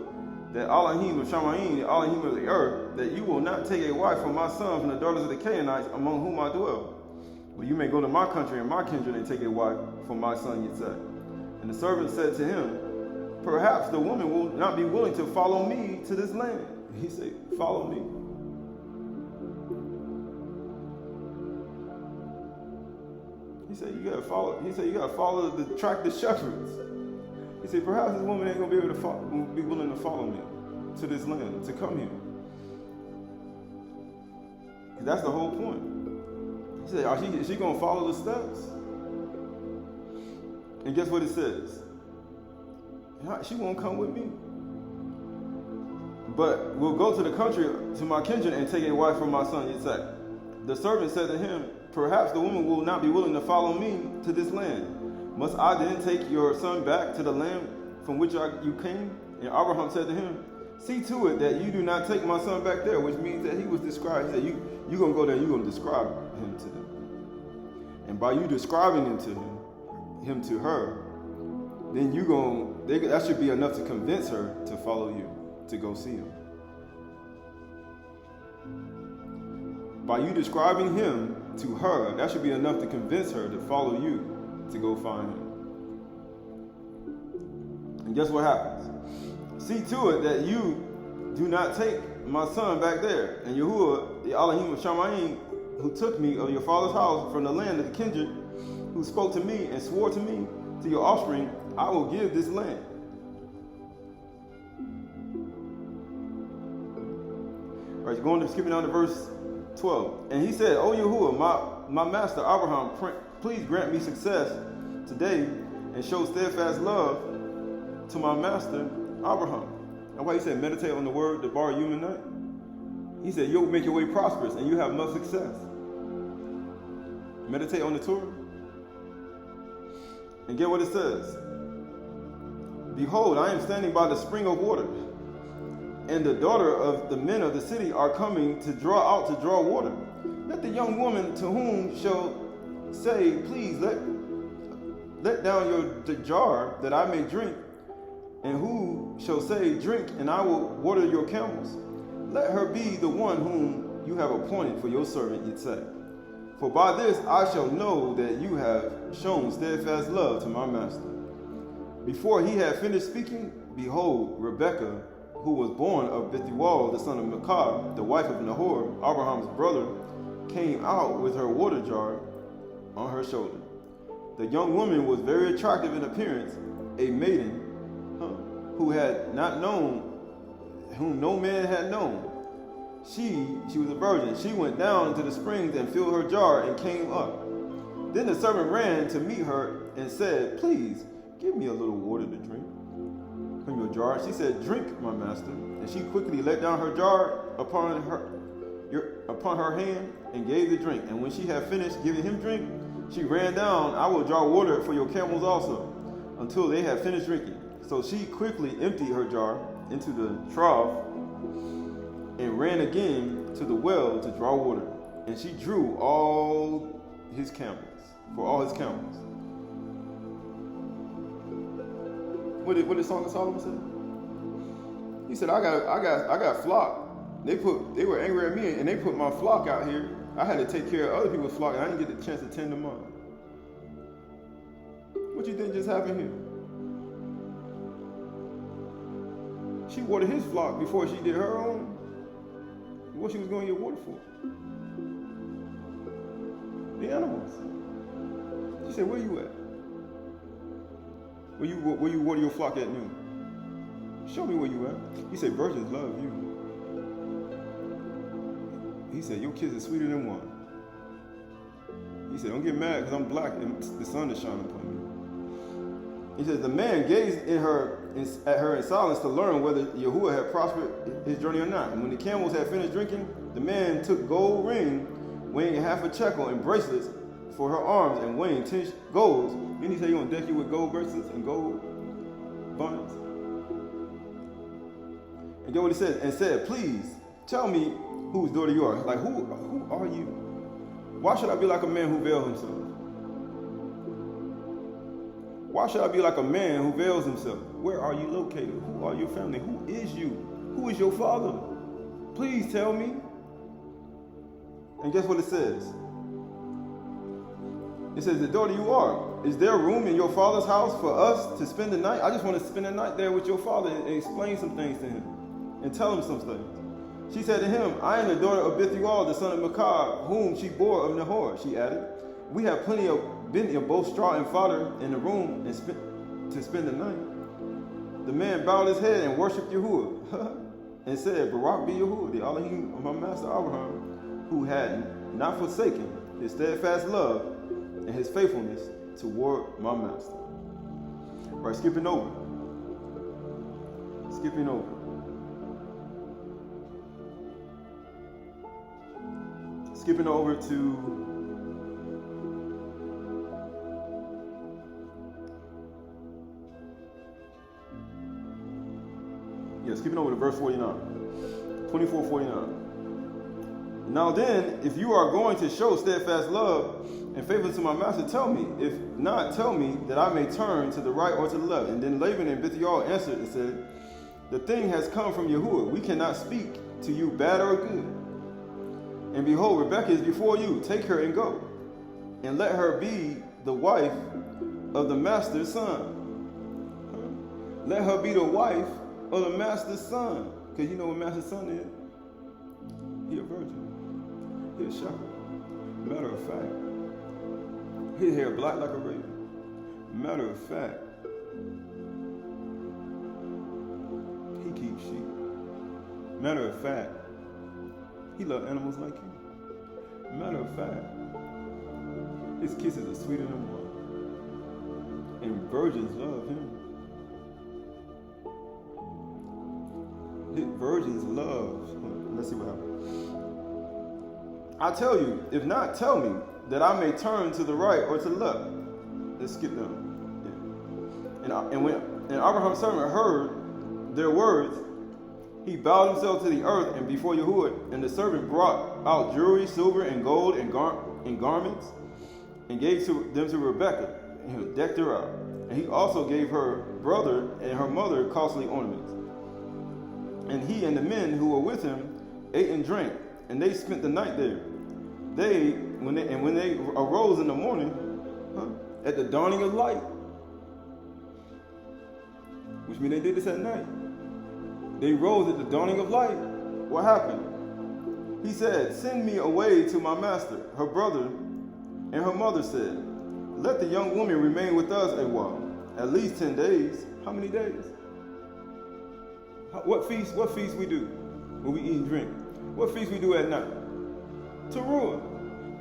that Elohim of Shaby'ay, the Elohim of the earth, that you will not take a wife from my son from the daughters of the Canaanites among whom I dwell. But you may go to my country and my kindred and take a wife from my son Yitzhak. And the servant said to him, perhaps the woman will not be willing to follow me to this land. He said, follow me. He said, you gotta follow the track the shepherds. He said, perhaps this woman ain't gonna be able to be willing to follow me to this land, to come here. That's the whole point. He said, is she gonna follow the steps? And guess what it says? She won't come with me. But we'll go to the country to my kindred and take a wife from my son Yitzhak. The servant said to him, perhaps the woman will not be willing to follow me to this land. Must I then take your son back to the land from which you came? And Abraham said to him, see to it that you do not take my son back there, which means that he was described. He said, you're going to go there and you're going to describe him to them. And by you describing him to her, then that should be enough to convince her to follow you, to go see him. By you describing him to her, that should be enough to convince her to follow you to go find him. And guess what happens? See to it that you do not take my son back there. And Yahuwah, the Elohim of Shaby'ay, who took me of your father's house from the land of the kindred, who spoke to me and swore to me, to your offspring, I will give this land. All right, skipping down to verse 12. And he said, O Yahuwah, my master Abraham, please grant me success today and show steadfast love to my master Abraham. That's why he said, meditate on the word, the bar human night. He said, you'll make your way prosperous and you have much success. Meditate on the Turah. And get what it says. Behold, I am standing by the spring of water, and the daughter of the men of the city are coming to draw water. Let the young woman to whom shall say, please let down the jar that I may drink, and who shall say, drink, and I will water your camels. Let her be the one whom you have appointed for your servant Yitzhak. For by this I shall know that you have shown steadfast love to my master. Before he had finished speaking, behold, Rebekah, who was born of Bethuel, the son of Milcah, the wife of Nahor, Abraham's brother, came out with her water jar on her shoulder. The young woman was very attractive in appearance, a maiden who had not known, whom no man had known. She was a virgin. She went down into the springs and filled her jar and came up. Then the servant ran to meet her and said, please, give me a little water to drink from your jar. She said, drink, my master. And she quickly let down her jar upon her hand and gave the drink. And when she had finished giving him drink, she ran down, I will draw water for your camels also, until they had finished drinking. So she quickly emptied her jar into the trough and ran again to the well to draw water. And she drew all his camels, for all his camels. What did Song of Solomon say? He said, I got flock. They were angry at me and they put my flock out here. I had to take care of other people's flock and I didn't get the chance to tend them up. What you think just happened here? She watered his flock before she did her own. What she was going to get water for? The animals. She said, where you at? Where you water your flock at noon? Show me where you at. He said, virgins love you. He said, your kids are sweeter than wine. He said, don't get mad because I'm black and the sun is shining upon me. He said, the man gazed at her in silence to learn whether Yahuwah had prospered his journey or not. And when the camels had finished drinking, the man took gold ring weighing half a shekel and bracelets for her arms and weighing 10 golds. Then he said, you want to deck you with gold bracelets and gold buttons? And get what he said, and said, please tell me whose daughter you are. Like, who are you? Why should I be like a man who veils himself? Why should I be like a man who veils himself? Where are you located? Who are your family? Who is you? Who is your father? Please tell me. And guess what it says? It says, the daughter you are. Is there room in your father's house for us to spend the night? I just want to spend the night there with your father and explain some things to him and tell him some things. She said to him, I am the daughter of Bethuel, the son of Milcah, whom she bore of Nahor. She added, we have plenty of both straw and fodder in the room to spend the night. The man bowed his head and worshipped Yahuwah and said, Barak be Yahuwah, the Elohim of my master Abraham, who had not forsaken his steadfast love and his faithfulness toward my master. All right, skipping over. Skipping over to skipping over to verse 49. 24:49. Now then, if you are going to show steadfast love and faithfulness to my master, tell me. If not, tell me that I may turn to the right or to the left. And then Laban and Bethuel answered and said, the thing has come from Yahuwah. We cannot speak to you bad or good. And behold, Rebekah is before you. Take her and go, and let her be the wife of the master's son. Let her be the wife of the master's son. Because you know what master's son is? He a virgin. He a shepherd. Matter of fact. His hair black like a raven. Matter of fact. He keeps sheep. Matter of fact. He loves animals like you. Matter of fact. His kisses are sweeter than wine. And virgins love him. Virgins love. Let's see what happens. I tell you, if not, tell me, that I may turn to the right or to the left. Let's skip down. Yeah. And when Abraham's servant heard their words, he bowed himself to the earth and before Yahuwah, and the servant brought out jewelry, silver, and gold, and garments, and gave them to Rebekah, and he decked her out. And he also gave her brother and her mother costly ornaments. And he and the men who were with him ate and drank, and they spent the night there. When they arose in the morning, at the dawning of light, which means they did this at night. They rose at the dawning of light. What happened? He said, "Send me away to my master." Her brother and her mother said, "Let the young woman remain with us a while, at least 10 days. How many days? What feast we do when we eat and drink? What feast we do at night? Taruah.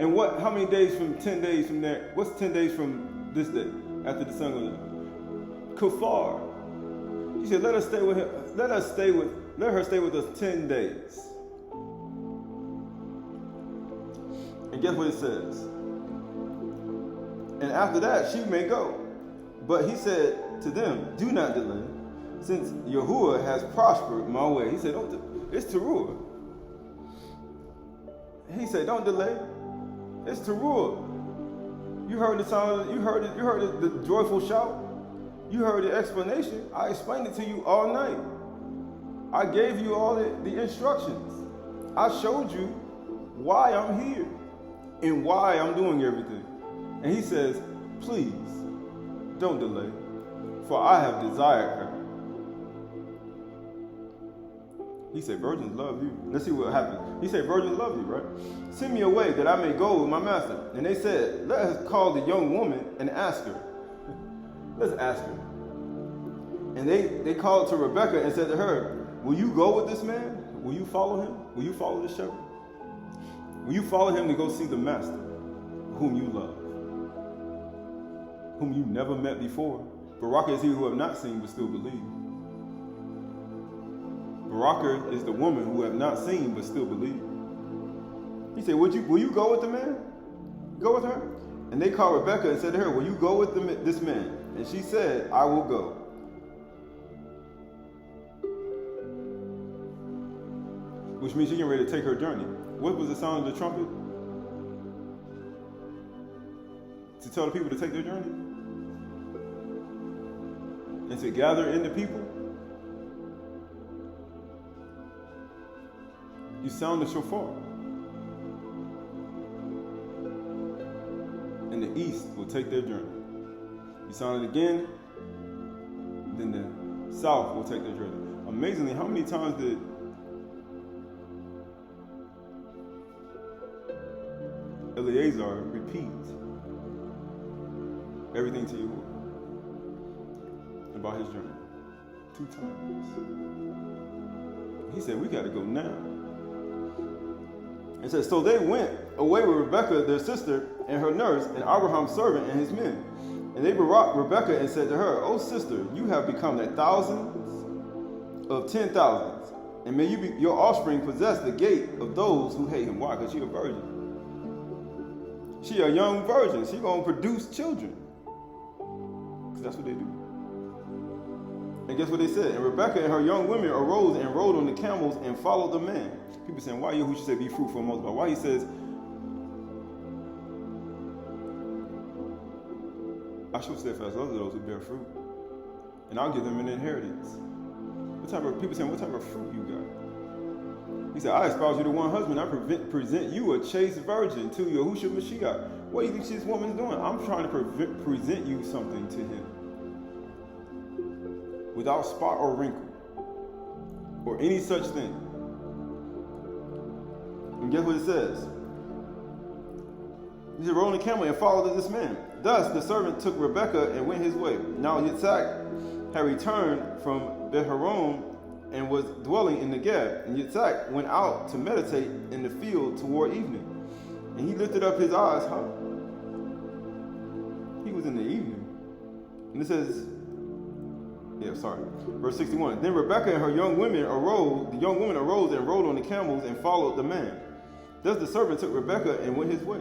And how many days from 10 days from there? What's 10 days from this day after the sun goes down? Kafar. He said, let her stay with him. Let her stay with us 10 days. And guess what it says? And after that, she may go. But he said to them, do not delay, since Yahuwah has prospered my way. He said, it's Taruah. He said, don't delay. It's Taruah. You heard the sound, you heard the joyful shout. You heard the explanation. I explained it to you all night. I gave you all the instructions. I showed you why I'm here and why I'm doing everything. And he says, please, don't delay, for I have desired her. He said, virgins love you. Let's see what happens. He said, virgins love you, right? Send me away that I may go with my master. And they said, let us call the young woman and ask her. Let's ask her. And they called to Rebekah and said to her, will you go with this man? Will you follow him? Will you follow this shepherd? Will you follow him to go see the master, whom you love, whom you never met before? Baraka is he who have not seen but still believe. Baraka is the woman who have not seen but still believe. He said, will you go with the man? Go with her? And they called Rebekah and said to her, will you go with this man? And she said, I will go. Which means she's getting ready to take her journey. What was the sound of the trumpet? To tell the people to take their journey? And to gather in the people? You sound the shofar. And the east will take their journey. You sound it again, then the south will take their journey. Amazingly, how many times did Eliezer repeat everything to you about his journey? 2 times. He said, we got to go now. It says, so they went away with Rebekah, their sister, and her nurse, and Abraham's servant and his men. And they brought Rebekah and said to her, O sister, you have become the thousands of 10,000s, and may your offspring possess the gate of those who hate him. Why? Because she's a virgin. She a young virgin. She going to produce children. Because that's what they do. And guess what they said? And Rebekah and her young women arose and rode on the camels and followed the man. People saying, why Yahushua said be fruitful and multiply? Why he says, I shall steadfast love to those who bear fruit, and I'll give them an inheritance. People saying, what type of fruit you got? He said, I espouse you to one husband. I present you a chaste virgin to Yahushua Mashiach. What do you think this woman's doing? I'm trying to present you something to him. Without spot or wrinkle. Or any such thing. And guess what it says? He said, rode on the camel and followed this man. Thus the servant took Rebekah and went his way. Now Yitzhak had returned from Beth-horon and was dwelling in Negeb. And Yitzhak went out to meditate in the field toward evening. And he lifted up his eyes. He was in the evening. And it says, verse 61. Then Rebekah and her young women arose. The young woman arose and rode on the camels and followed the man. Thus the servant took Rebekah and went his way.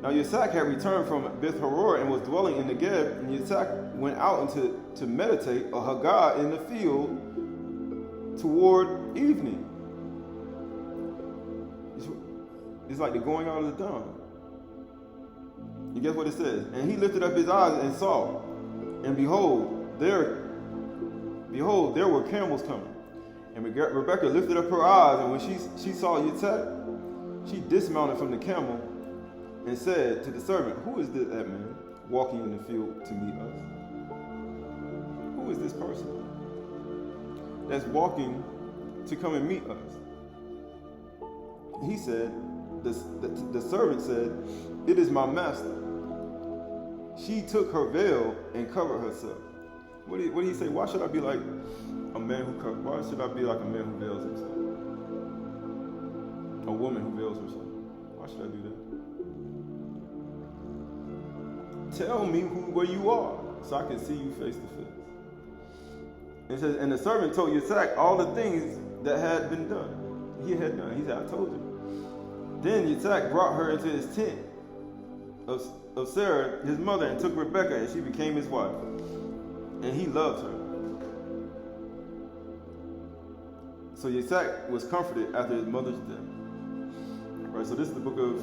Now Yitzhak had returned from Beth-horon and was dwelling in Negeb, and Yitzhak went out to meditate a Haggah in the field toward evening. It's like the going out of the dawn. And guess what it says? And he lifted up his eyes and saw, and behold, there were camels coming. And Rebekah lifted up her eyes, and when she saw Yitzhak, she dismounted from the camel and said to the servant, who is that man walking in the field to meet us? Who is this person that's walking to come and meet us? He said, the servant said, it is my master. She took her veil and covered herself. What did he say? Why should I be like a man who covers? Why should I be like a man who veils himself? A woman who veils herself. Why should I do that? Tell me where you are, so I can see you face to face. It says, and the servant told Yitzhak all the things that had been done. He had done. He said, I told you. Then Yitzhak brought her into his tent of Sarah, his mother, and took Rebekah, and she became his wife. And he loved her. So Yitzhak was comforted after his mother's death. Right, so this is the book of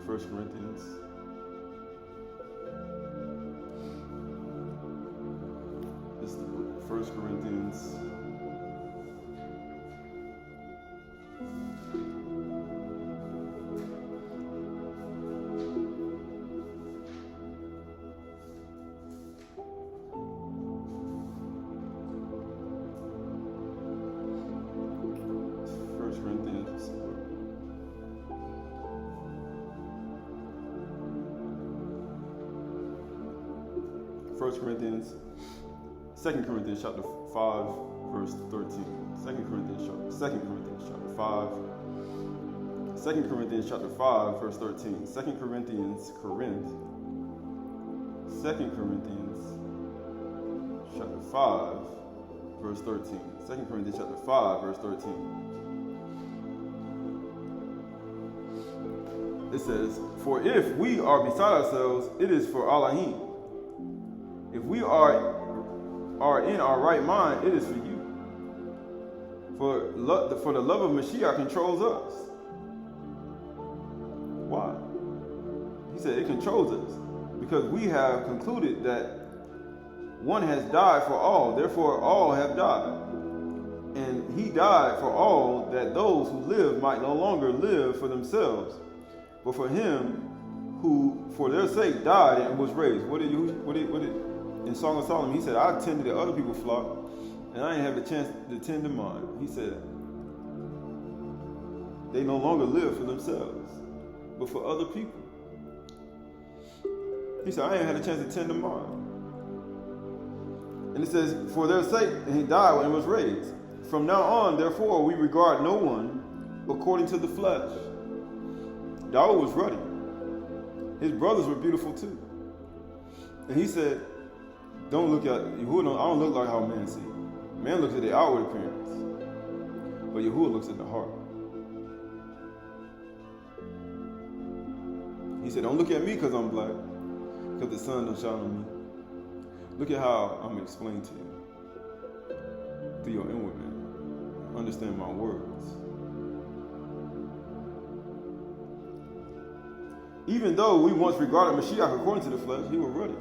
First Corinthians. This is the book of 1 Corinthians. First Corinthians, 2 Corinthians chapter 5, verse 13. 2 Corinthians chapter 5. 2 Corinthians chapter 5, verse 13. 2 Corinthians chapter 5, verse 13. 2 Corinthians chapter 5, verse 13. It says, for if we are beside ourselves, it is for Allahim. If we are in our right mind, it is for you. For the love of Mashiach controls us. Why? He said it controls us because we have concluded that one has died for all, therefore all have died. And he died for all, that those who live might no longer live for themselves, but for him who for their sake died and was raised. What did in Song of Solomon, he said, I tended to other people's flock, and I didn't have the chance to tend to mine. He said, they no longer live for themselves, but for other people. He said, I ain't had a chance to tend to mine. And it says, for their sake, and he died and was raised. From now on, therefore, we regard no one according to the flesh. Daud was ruddy. His brothers were beautiful too. And he said, don't look at Yahuwah. I don't look like how man see. Man looks at the outward appearance, but Yahuwah looks at the heart. He said, don't look at me because I'm black, because the sun don't shine on me. Look at how I'm explained to you through your inward man. Understand my words. Even though we once regarded Mashiach according to the flesh, he was ruddy.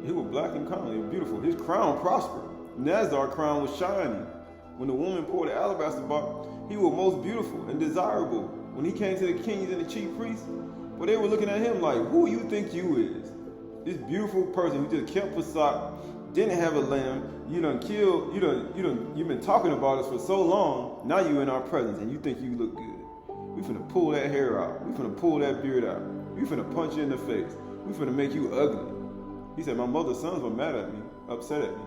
He was black and comely and beautiful. His crown prospered. Nazar's crown was shining. When the woman poured the alabaster box, he was most beautiful and desirable. When he came to the kings and the chief priests, but they were looking at him like, who you think you is? This beautiful person who just kept Pesach, didn't have a lamb, you done killed, you've been talking about us for so long, now you in our presence and you think you look good. We finna pull that hair out. We finna pull that beard out. We finna punch you in the face. We finna make you ugly. He said, my mother's sons were mad at me, upset at me.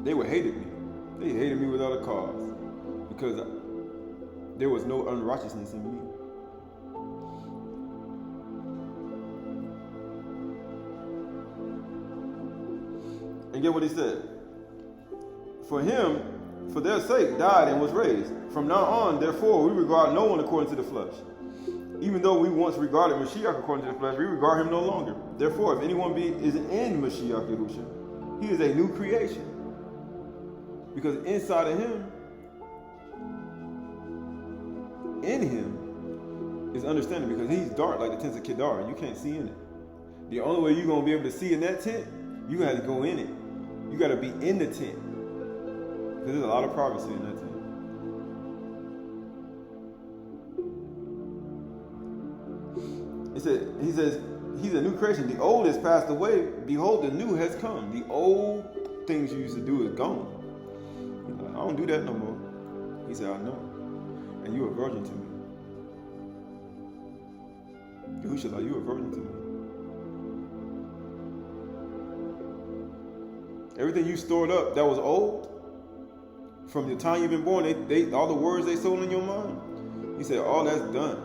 They were hated me. They hated me without a cause because there was no unrighteousness in me. And get what he said. For him, for their sake, died and was raised. From now on, therefore, we regard no one according to the flesh. Even though we once regarded Mashiach according to the flesh, we regard him no longer. Therefore, if anyone is in Mashiach Yahusha, he is a new creation. Because inside of him, in him, is understanding. Because he's dark like the tents of Kedar. You can't see in it. The only way you're going to be able to see in that tent, you're going to have to go in it. You got to be in the tent. Because there's a lot of privacy in that tent. He says, he's a new creation. The old has passed away. Behold, the new has come. The old things you used to do is gone. He's like, I don't do that no more. He said, I know. And you're a virgin to me. Yahushua, like, you're a virgin to me. Everything you stored up that was old, from the time you've been born, they all the words they sold in your mind, he said, all that's done.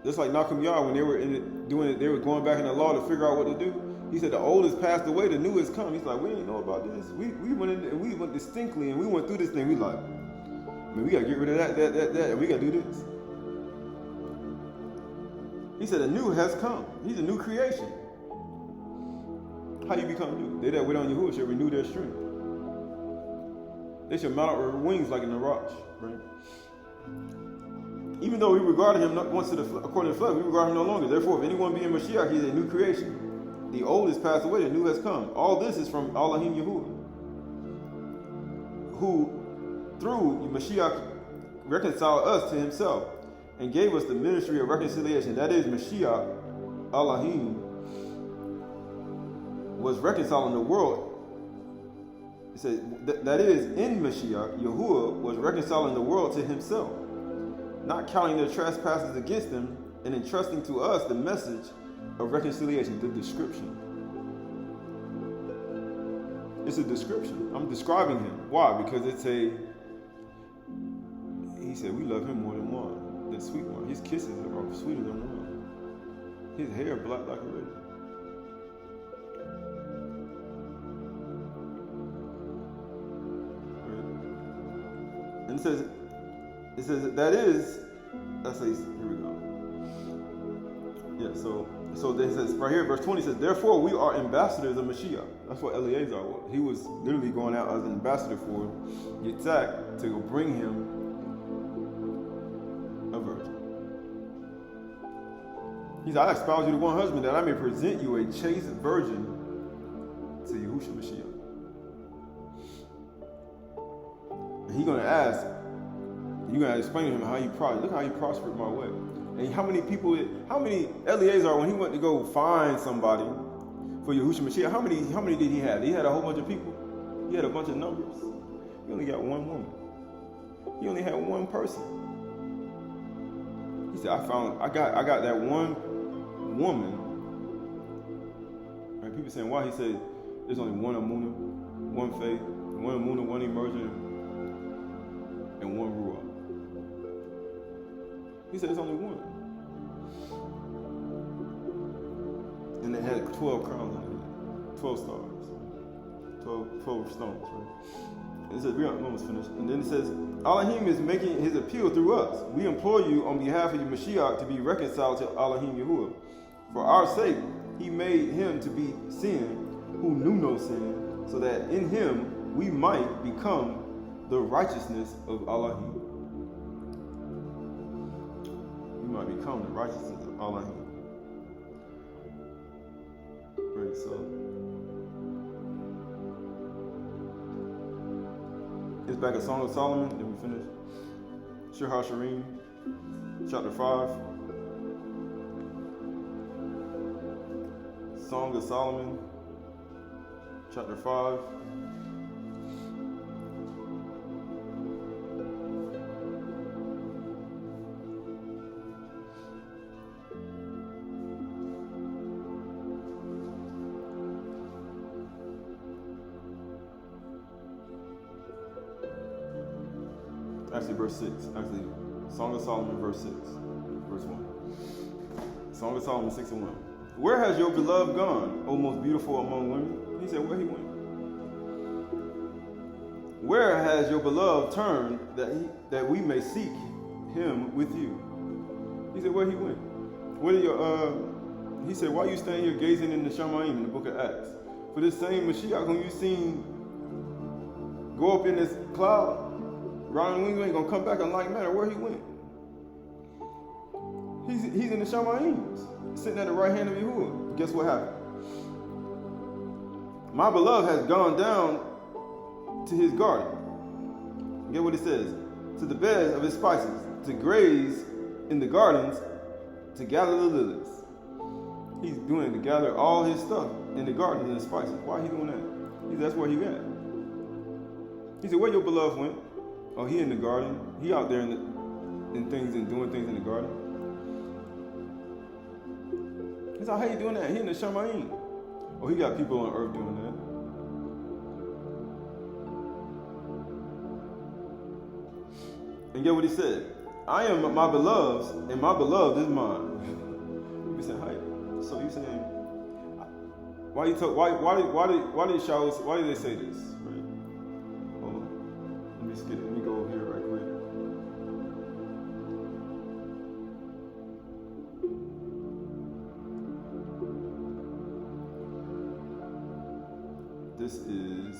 Just like Nakum Yah, when they were doing it, they were going back in the law to figure out what to do. He said, the old has passed away, the new has come. He's like, we didn't know about this. We went in and we went distinctly and we went through this thing. We like, man, we got to get rid of that, and we got to do this. He said, the new has come. He's a new creation. How do you become new? They that wait on Yahuwah shall renew their strength. They shall mount up with wings like an Arash, right? Even though we regarded him once according to the flesh, we regard him no longer. Therefore, if anyone be in Mashiach, he is a new creation. The old is passed away, the new has come. All this is from Elohim Yahuwah, who through Mashiach reconciled us to himself and gave us the ministry of reconciliation. That is, Mashiach, Elohim, was reconciling the world. It says that is, in Mashiach, Yahuwah was reconciling the world to himself, not counting their trespasses against them, and entrusting to us the message of reconciliation, the description. It's a description. I'm describing him. Why? Because he said we love him more than one, the sweet one. His kisses are sweeter than one. His hair black like a razor. And it says that is, let's say, here we go. Yeah, so then it says, right here, verse 20 says, therefore we are ambassadors of Mashiach. That's what Eleazar was. He was literally going out as an ambassador for Yitzhak to go bring him a virgin. He said, I espouse you to one husband that I may present you a chaste virgin to Yahushua Mashiach. And he's going to ask, you're going to explain to him how you prospered. Look how you prospered my way. And how many Eleazar, when he went to go find somebody for Yahushua Mashiach, how many did he have? He had a whole bunch of people. He had a bunch of numbers. He only got one woman. He only had one person. He said, I got that one woman. Right? People saying, why? He said, there's only one Amunah, one faith, one Amunah, one immersion, and one Ruah. He said, there's only one. And they had 12 crowns on it, 12 stars, 12 stones, right? And it says, we're almost finished. And then it says, Elohim is making his appeal through us. We implore you on behalf of your Mashiach to be reconciled to Elohim Yahuwah. For our sake, he made him to be sin who knew no sin, so that in him we might become the righteousness of Elohim. become the righteousness of Allah. Right, so it's back at Song of Solomon, then we finish. Chdsh, chapter 5. Song of Solomon, chapter 5. Actually, verse 6. Actually, Song of Solomon, verse 6. Verse 1. Song of Solomon 6 and 1. Where has your beloved gone, O most beautiful among women? He said, where he went. Where has your beloved turned that we may seek him with you? He said, where he went. What are your he said, why are you standing here gazing in the Shaby'ay in the book of Acts? For this same Mashiach whom you seen go up in this cloud, riding wings, ain't gonna come back in like manner. Where he went? He's in the Shaby'ay, sitting at the right hand of Yahuwah. Guess what happened? My beloved has gone down to his garden. Get what it says? To the beds of his spices, to graze in the gardens, to gather the lilies. He's doing it to gather all his stuff in the gardens and the spices. Why he doing that? That's where he at. He said, where your beloved went? Oh, he in the garden. He out there in things and doing things in the garden. He said, how you doing that? He in the Shaby'ay. Oh, he got people on earth doing that. And get what he said? I am my beloved's, and my beloved is mine. You said, hi. So you saying, why did they say this? Right? Hold on. Let me go over here right quick. This is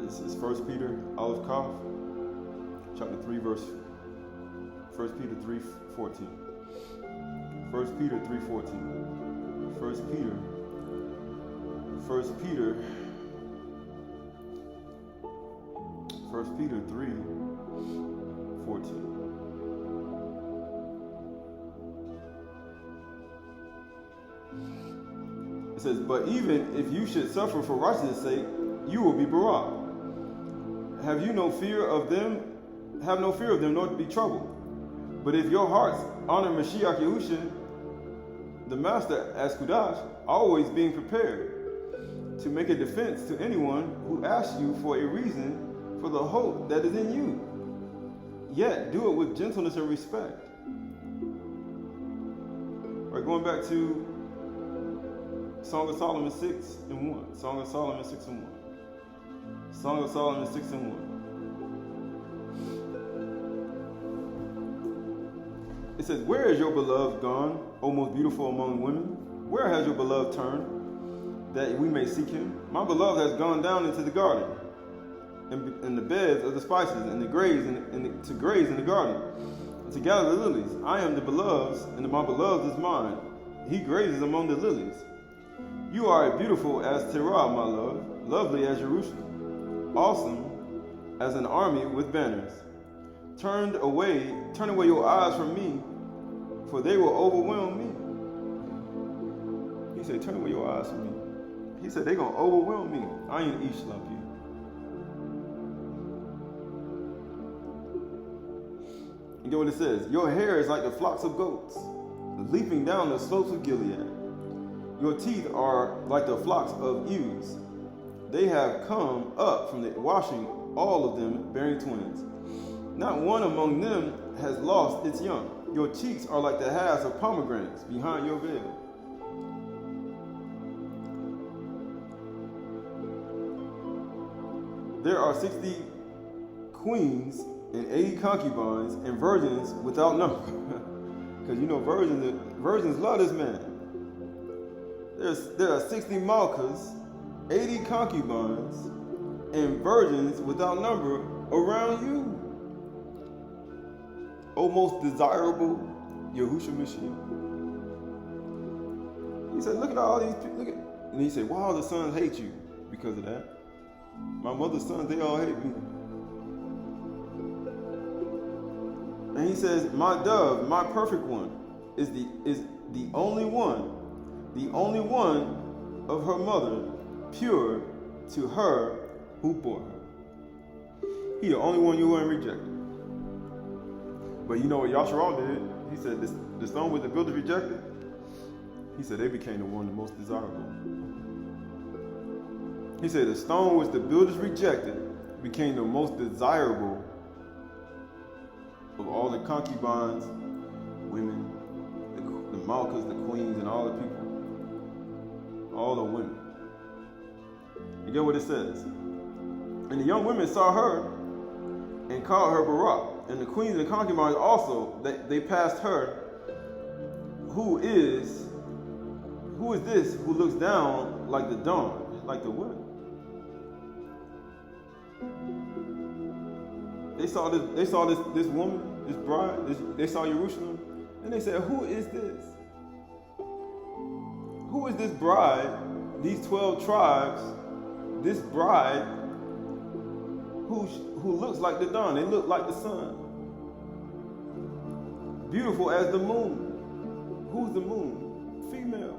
This is 1 Peter, Aleph Kaf, chapter 3, verse 1 Peter 3:14. 1 Peter 3:14. 1 Peter 3:14. It says, but even if you should suffer for righteousness' sake, you will be barak. Have no fear of them, nor be troubled. But if your hearts honor Mashiach Yahusha, the Master, as Qhdsh, always being prepared to make a defense to anyone who asks you for a reason for the hope that is in you, yet do it with gentleness and respect. All right, going back to Song of Solomon 6 and 1. Song of Solomon 6 and 1. Song of Solomon 6 and 1. It says, where is your beloved gone, O most beautiful among women? Where has your beloved turned, that we may seek him? My beloved has gone down into the garden, in the beds of the spices, and to graze in the garden, and to gather the lilies. I am the beloved's, and my beloved is mine. He grazes among the lilies. You are beautiful as Taruah, my love, lovely as Jerusalem, awesome as an army with banners. Turn away your eyes from me, for they will overwhelm me. He said, turn away your eyes from me. He said, they're going to overwhelm me. I ain't each like you. And get what it says. Your hair is like the flocks of goats, leaping down the slopes of Gilead. Your teeth are like the flocks of ewes. They have come up from the washing, all of them bearing twins. Not one among them has lost its young. Your cheeks are like the halves of pomegranates behind your veil. There are 60 queens and 80 concubines and virgins without number. Because you know virgins love this man. There are 60 malkas, 80 concubines, and virgins without number around you. O most desirable Yahushua Mashiach. He said, look at all these people. And he said, wow, the sons hate you because of that. My mother's sons, they all hate me. And he says, my dove, my perfect one, is the only one of her mother, pure to her who bore her. He the only one you weren't rejected. But you know what Yasharal did? He said, the stone with the builders rejected, he said they became the one the most desirable. He said the stone which the builders rejected became the most desirable of all the concubines, women, the malkas, the queens, and all the people, all the women. You get what it says? And the young women saw her and called her Barak. And the queens and the concubines also, they passed her. Who is this who looks down like the dawn, like the what? They saw this woman, this bride, they saw Jerusalem, and they said, who is this? Who is this bride, these 12 tribes, this bride who looks like the dawn? They look like the sun. Beautiful as the moon. Who's the moon? Female.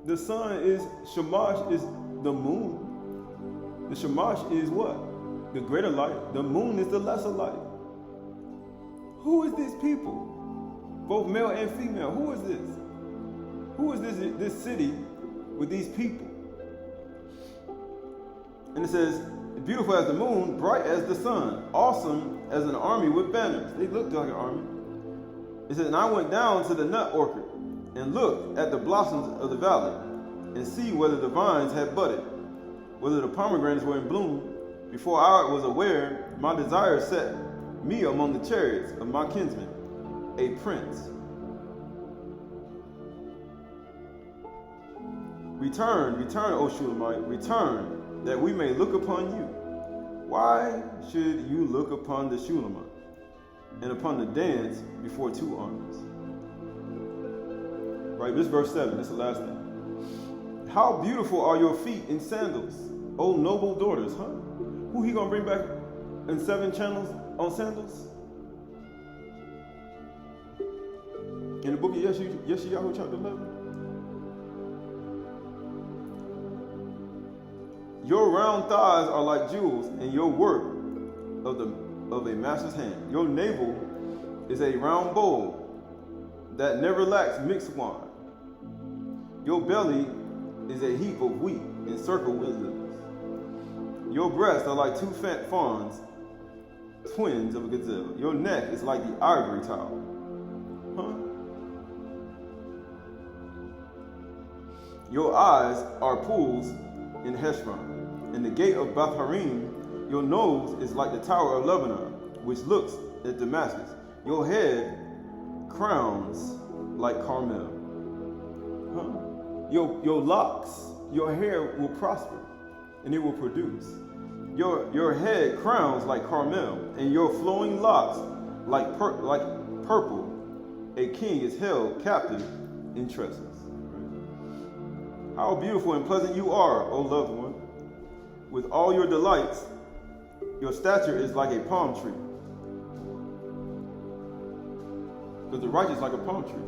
The sun is, Shamash is the moon. The Shamash is what? The greater light. The moon is the lesser light. Who is these people? Both male and female. Who is this? Who is this city with these people? And it says, beautiful as the moon, bright as the sun, awesome as an army with banners. They looked like an army. It says, and I went down to the nut orchard and looked at the blossoms of the valley and see whether the vines had budded, whether the pomegranates were in bloom. Before I was aware, my desire set me among the chariots of my kinsmen, a prince. Return, O Shulamite, return, that we may look upon you. Why should you look upon the Shulamite and upon the dance before two armies? Right, this verse 7, this is the last thing. How beautiful are your feet in sandals, O noble daughters, huh? Who he gonna bring back in 7 channels on sandals? In the book of Yeshayahu chapter 11. Your round thighs are like jewels, and your work of a master's hand. Your navel is a round bowl that never lacks mixed wine. Your belly is a heap of wheat encircled with lilies. Your breasts are like 2 fat fawns, twins of a gazelle. Your neck is like the ivory tower. Huh? Your eyes are pools in Heshbon. In the gate of Bath-harim, your nose is like the tower of Lebanon, which looks at Damascus. Your head crowns like Carmel. Huh? Your locks, your hair will prosper, and it will produce. Your head crowns like Carmel, and your flowing locks like purple. A king is held captive in tresses. How beautiful and pleasant you are, O loved one. With all your delights, your stature is like a palm tree. Because the righteous like a palm tree.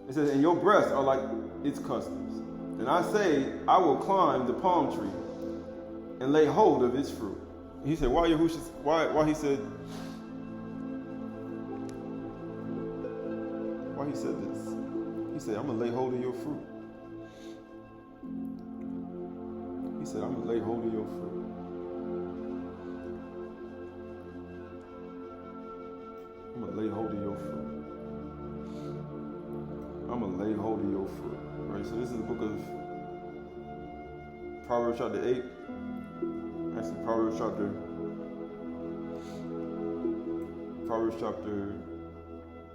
It says, and your breasts are like its customs. And I say, I will climb the palm tree and lay hold of its fruit. He said, why he said this? He said, I'm going to lay hold of your fruit. He said, I'm going to lay hold of your fruit. I'm going to I'm going to lay hold of your foot. Right? So this is the book of Proverbs chapter 8. Actually, Proverbs chapter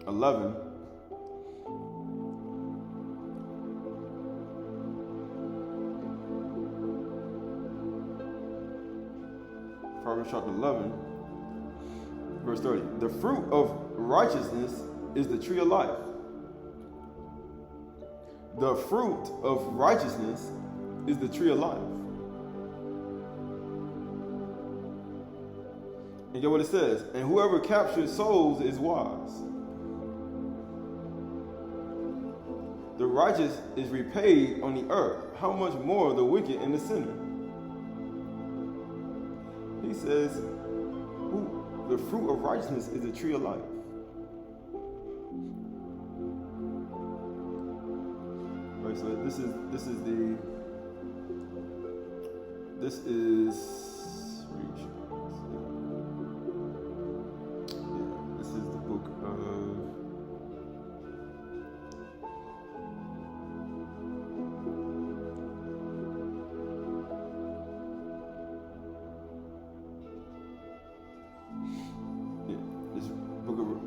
11. Proverbs chapter 11, verse 30. The fruit of righteousness is the tree of life. The fruit of righteousness is the tree of life. And get what it says. And whoever captures souls is wise. The righteous is repaid on the earth. How much more the wicked and the sinner? He says, the fruit of righteousness is the tree of life. Right, so this is the book of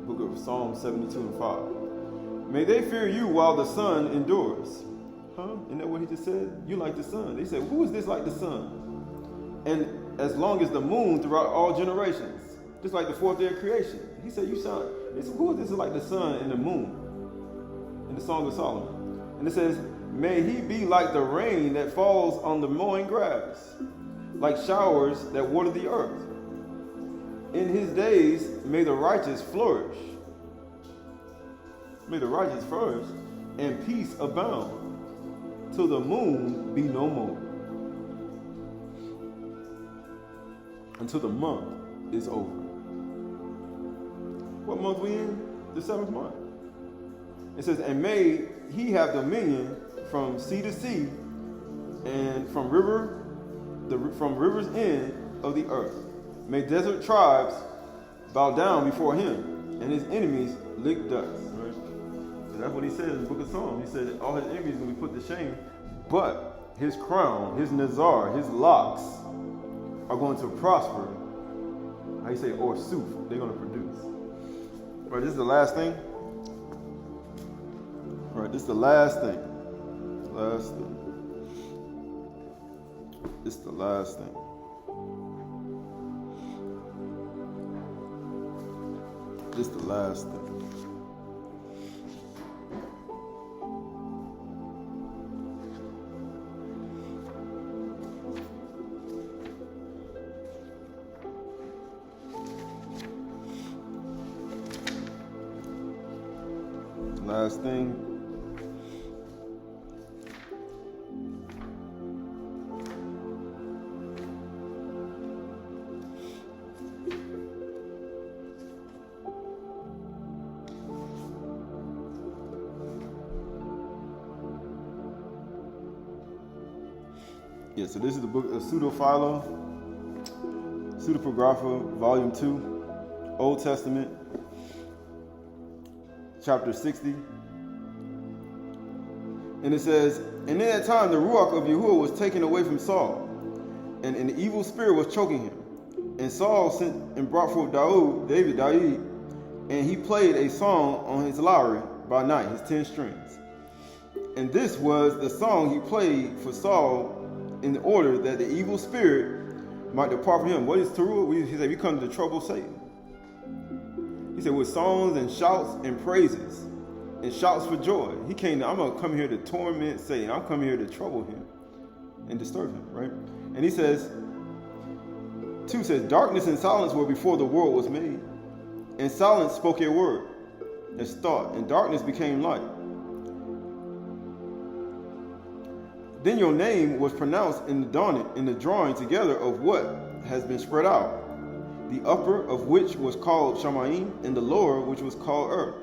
book of Psalm 72 and 5. May they fear you while the sun endures. Huh? Isn't that what he just said? You like the sun. They said, who is this like the sun? And as long as the moon throughout all generations. Just like the fourth day of creation. He said, you sound, they said, who is this like the sun and the moon? In the Song of Solomon. And it says, may he be like the rain that falls on the mowing grass, like showers that water the earth. In his days, may the righteous flourish. May the righteous flourish, and peace abound, till the moon be no more. Until the month is over. What month we in? The 7th month. It says, and may he have dominion from sea to sea, and from rivers end of the earth. May desert tribes bow down before him, and his enemies lick dust. Right? So that's what he said in the book of Psalms. He said all his enemies will be put to shame, but his crown, his nazar, his locks are going to prosper. How you say, or soup, they're going to produce. Right, this is the last thing. Right, this is the last thing. Last thing. This is the last thing. This is the last thing. Last thing. Yeah, so this is the book of Pseudepigrapha, Volume 2, Old Testament, chapter 60. And it says, and in that time the Ruach of Yahuwah was taken away from Saul, and an evil spirit was choking him. And Saul sent and brought forth David, and he played a song on his lyre by night, his 10 strings. And this was the song he played for Saul in order that the evil spirit might depart from him. What is Taruah? He said, we come to trouble Satan. He said, with songs and shouts and praises and shouts for joy. He came, I'm going to come here to torment Satan. I'm coming here to trouble him and disturb him, right? And he says, 2 says, darkness and silence were before the world was made. And silence spoke a word, as thought, and darkness became light. Then your name was pronounced in the drawing together of what has been spread out, the upper of which was called Shaby'ay, and the lower which was called earth.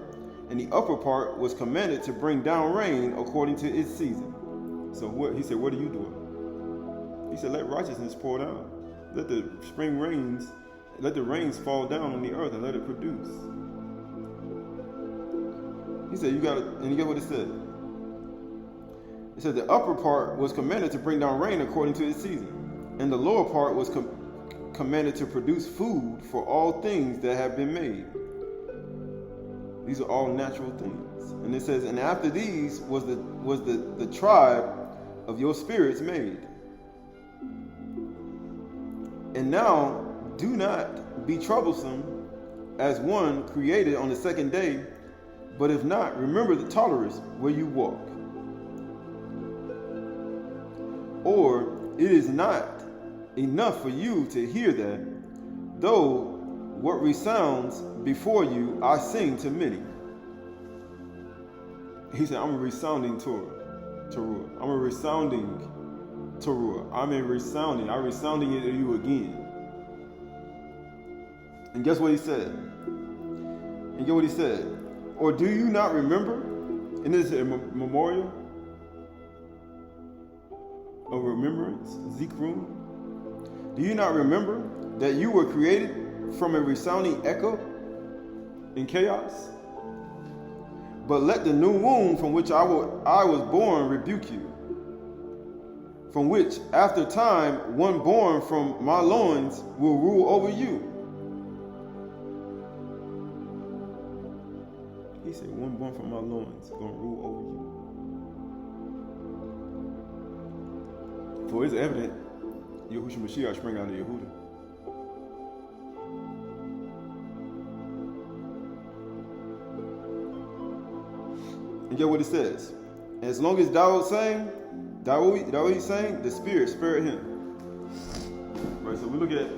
And the upper part was commanded to bring down rain according to its season. So what he said, what are you doing? He said, let righteousness pour down. Let the spring rains, let the rains fall down on the earth and let it produce. He said, and you get what it said. It said the upper part was commanded to bring down rain according to its season, and the lower part was commanded to produce food for all things that have been made. These are all natural things. And it says, and after these was the tribe of your spirits made. And now do not be troublesome as one created on the second day, but if not, remember the tolerance where you walk. Or it is not enough for you to hear that, though what resounds before you I sing to many. He said, I'm a resounding Taruah. I'm a resounding Taruah. I'm resounding it to you again. And guess what he said? And get what he said? Or do you not remember? And this is a memorial of remembrance, Zikrun. Do you not remember that you were created from a resounding echo in chaos? But let the new womb from which I was born rebuke you, from which after time one born from my loins will rule over you. He said, one born from my loins is going to rule over you. For it's evident, Yahushua Mashiach sprang out of Yehuda. And get what it says. As long as Dawood saying, he's saying, the Spirit spared him. Right, so we look at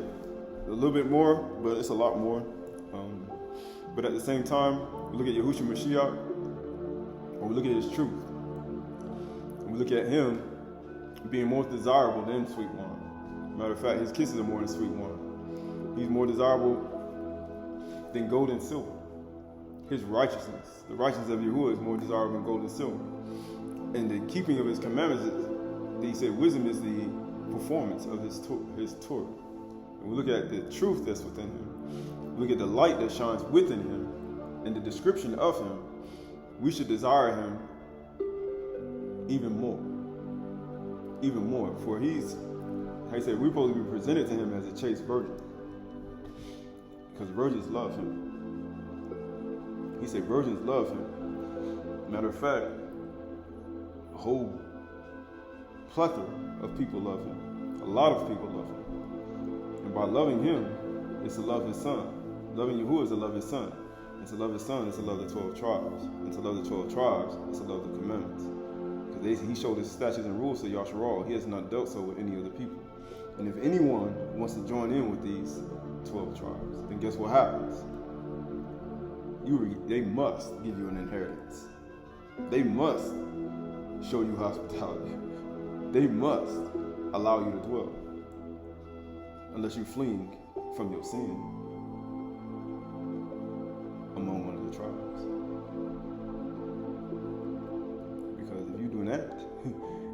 a little bit more, but it's a lot more. But at the same time, we look at Yahushua Mashiach, or we look at his truth. And we look at him being more desirable than sweet wine. Matter of fact, his kisses are more than sweet wine. He's more desirable than gold and silver. His righteousness, the righteousness of Yahuwah, is more desirable than gold and silver. And the keeping of his commandments, he said, wisdom is the performance of his Torah. And we look at the truth that's within him. We look at the light that shines within him and the description of him. We should desire him even more. Even more. For he's, like I said, we're supposed to be presented to him as a chaste virgin. Because virgins love him. He said virgins love him. Matter of fact, a whole plethora of people love him. A lot of people love him. And by loving him, it's to love his son. Loving Yahuwah is to love his son. And to love his son is to love the 12 tribes. And to love the 12 tribes is to love the commandments. Because he showed his statutes and rules to Yasharal. He has not dealt so with any other people. And if anyone wants to join in with these 12 tribes, then guess what happens? They must give you an inheritance. They must show you hospitality. They must allow you to dwell. Unless you're fleeing from your sin among one of the tribes. Because if you're doing that,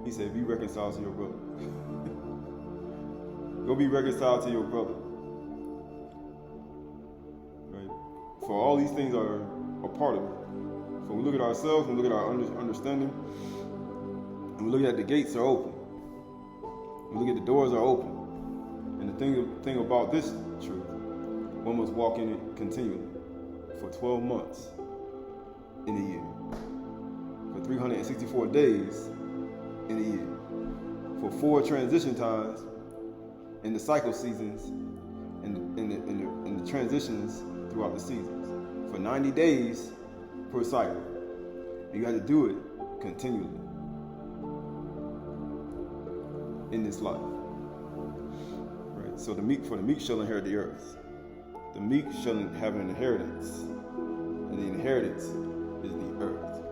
he said, be reconciled to your brother. Go be reconciled to your brother. Right? For all these things are a part of it. So we look at ourselves, we look at our understanding, and we look at the gates are open. We look at the doors are open. And the thing about this truth, one must walk in it continually for 12 months in a year, for 364 days in a year, for 4 transition times in the cycle seasons and the transitions throughout the seasons, for 90 days per cycle. And you have to do it continually in this life. So the meek shall inherit the earth. The meek shall have an inheritance, and the inheritance is the earth.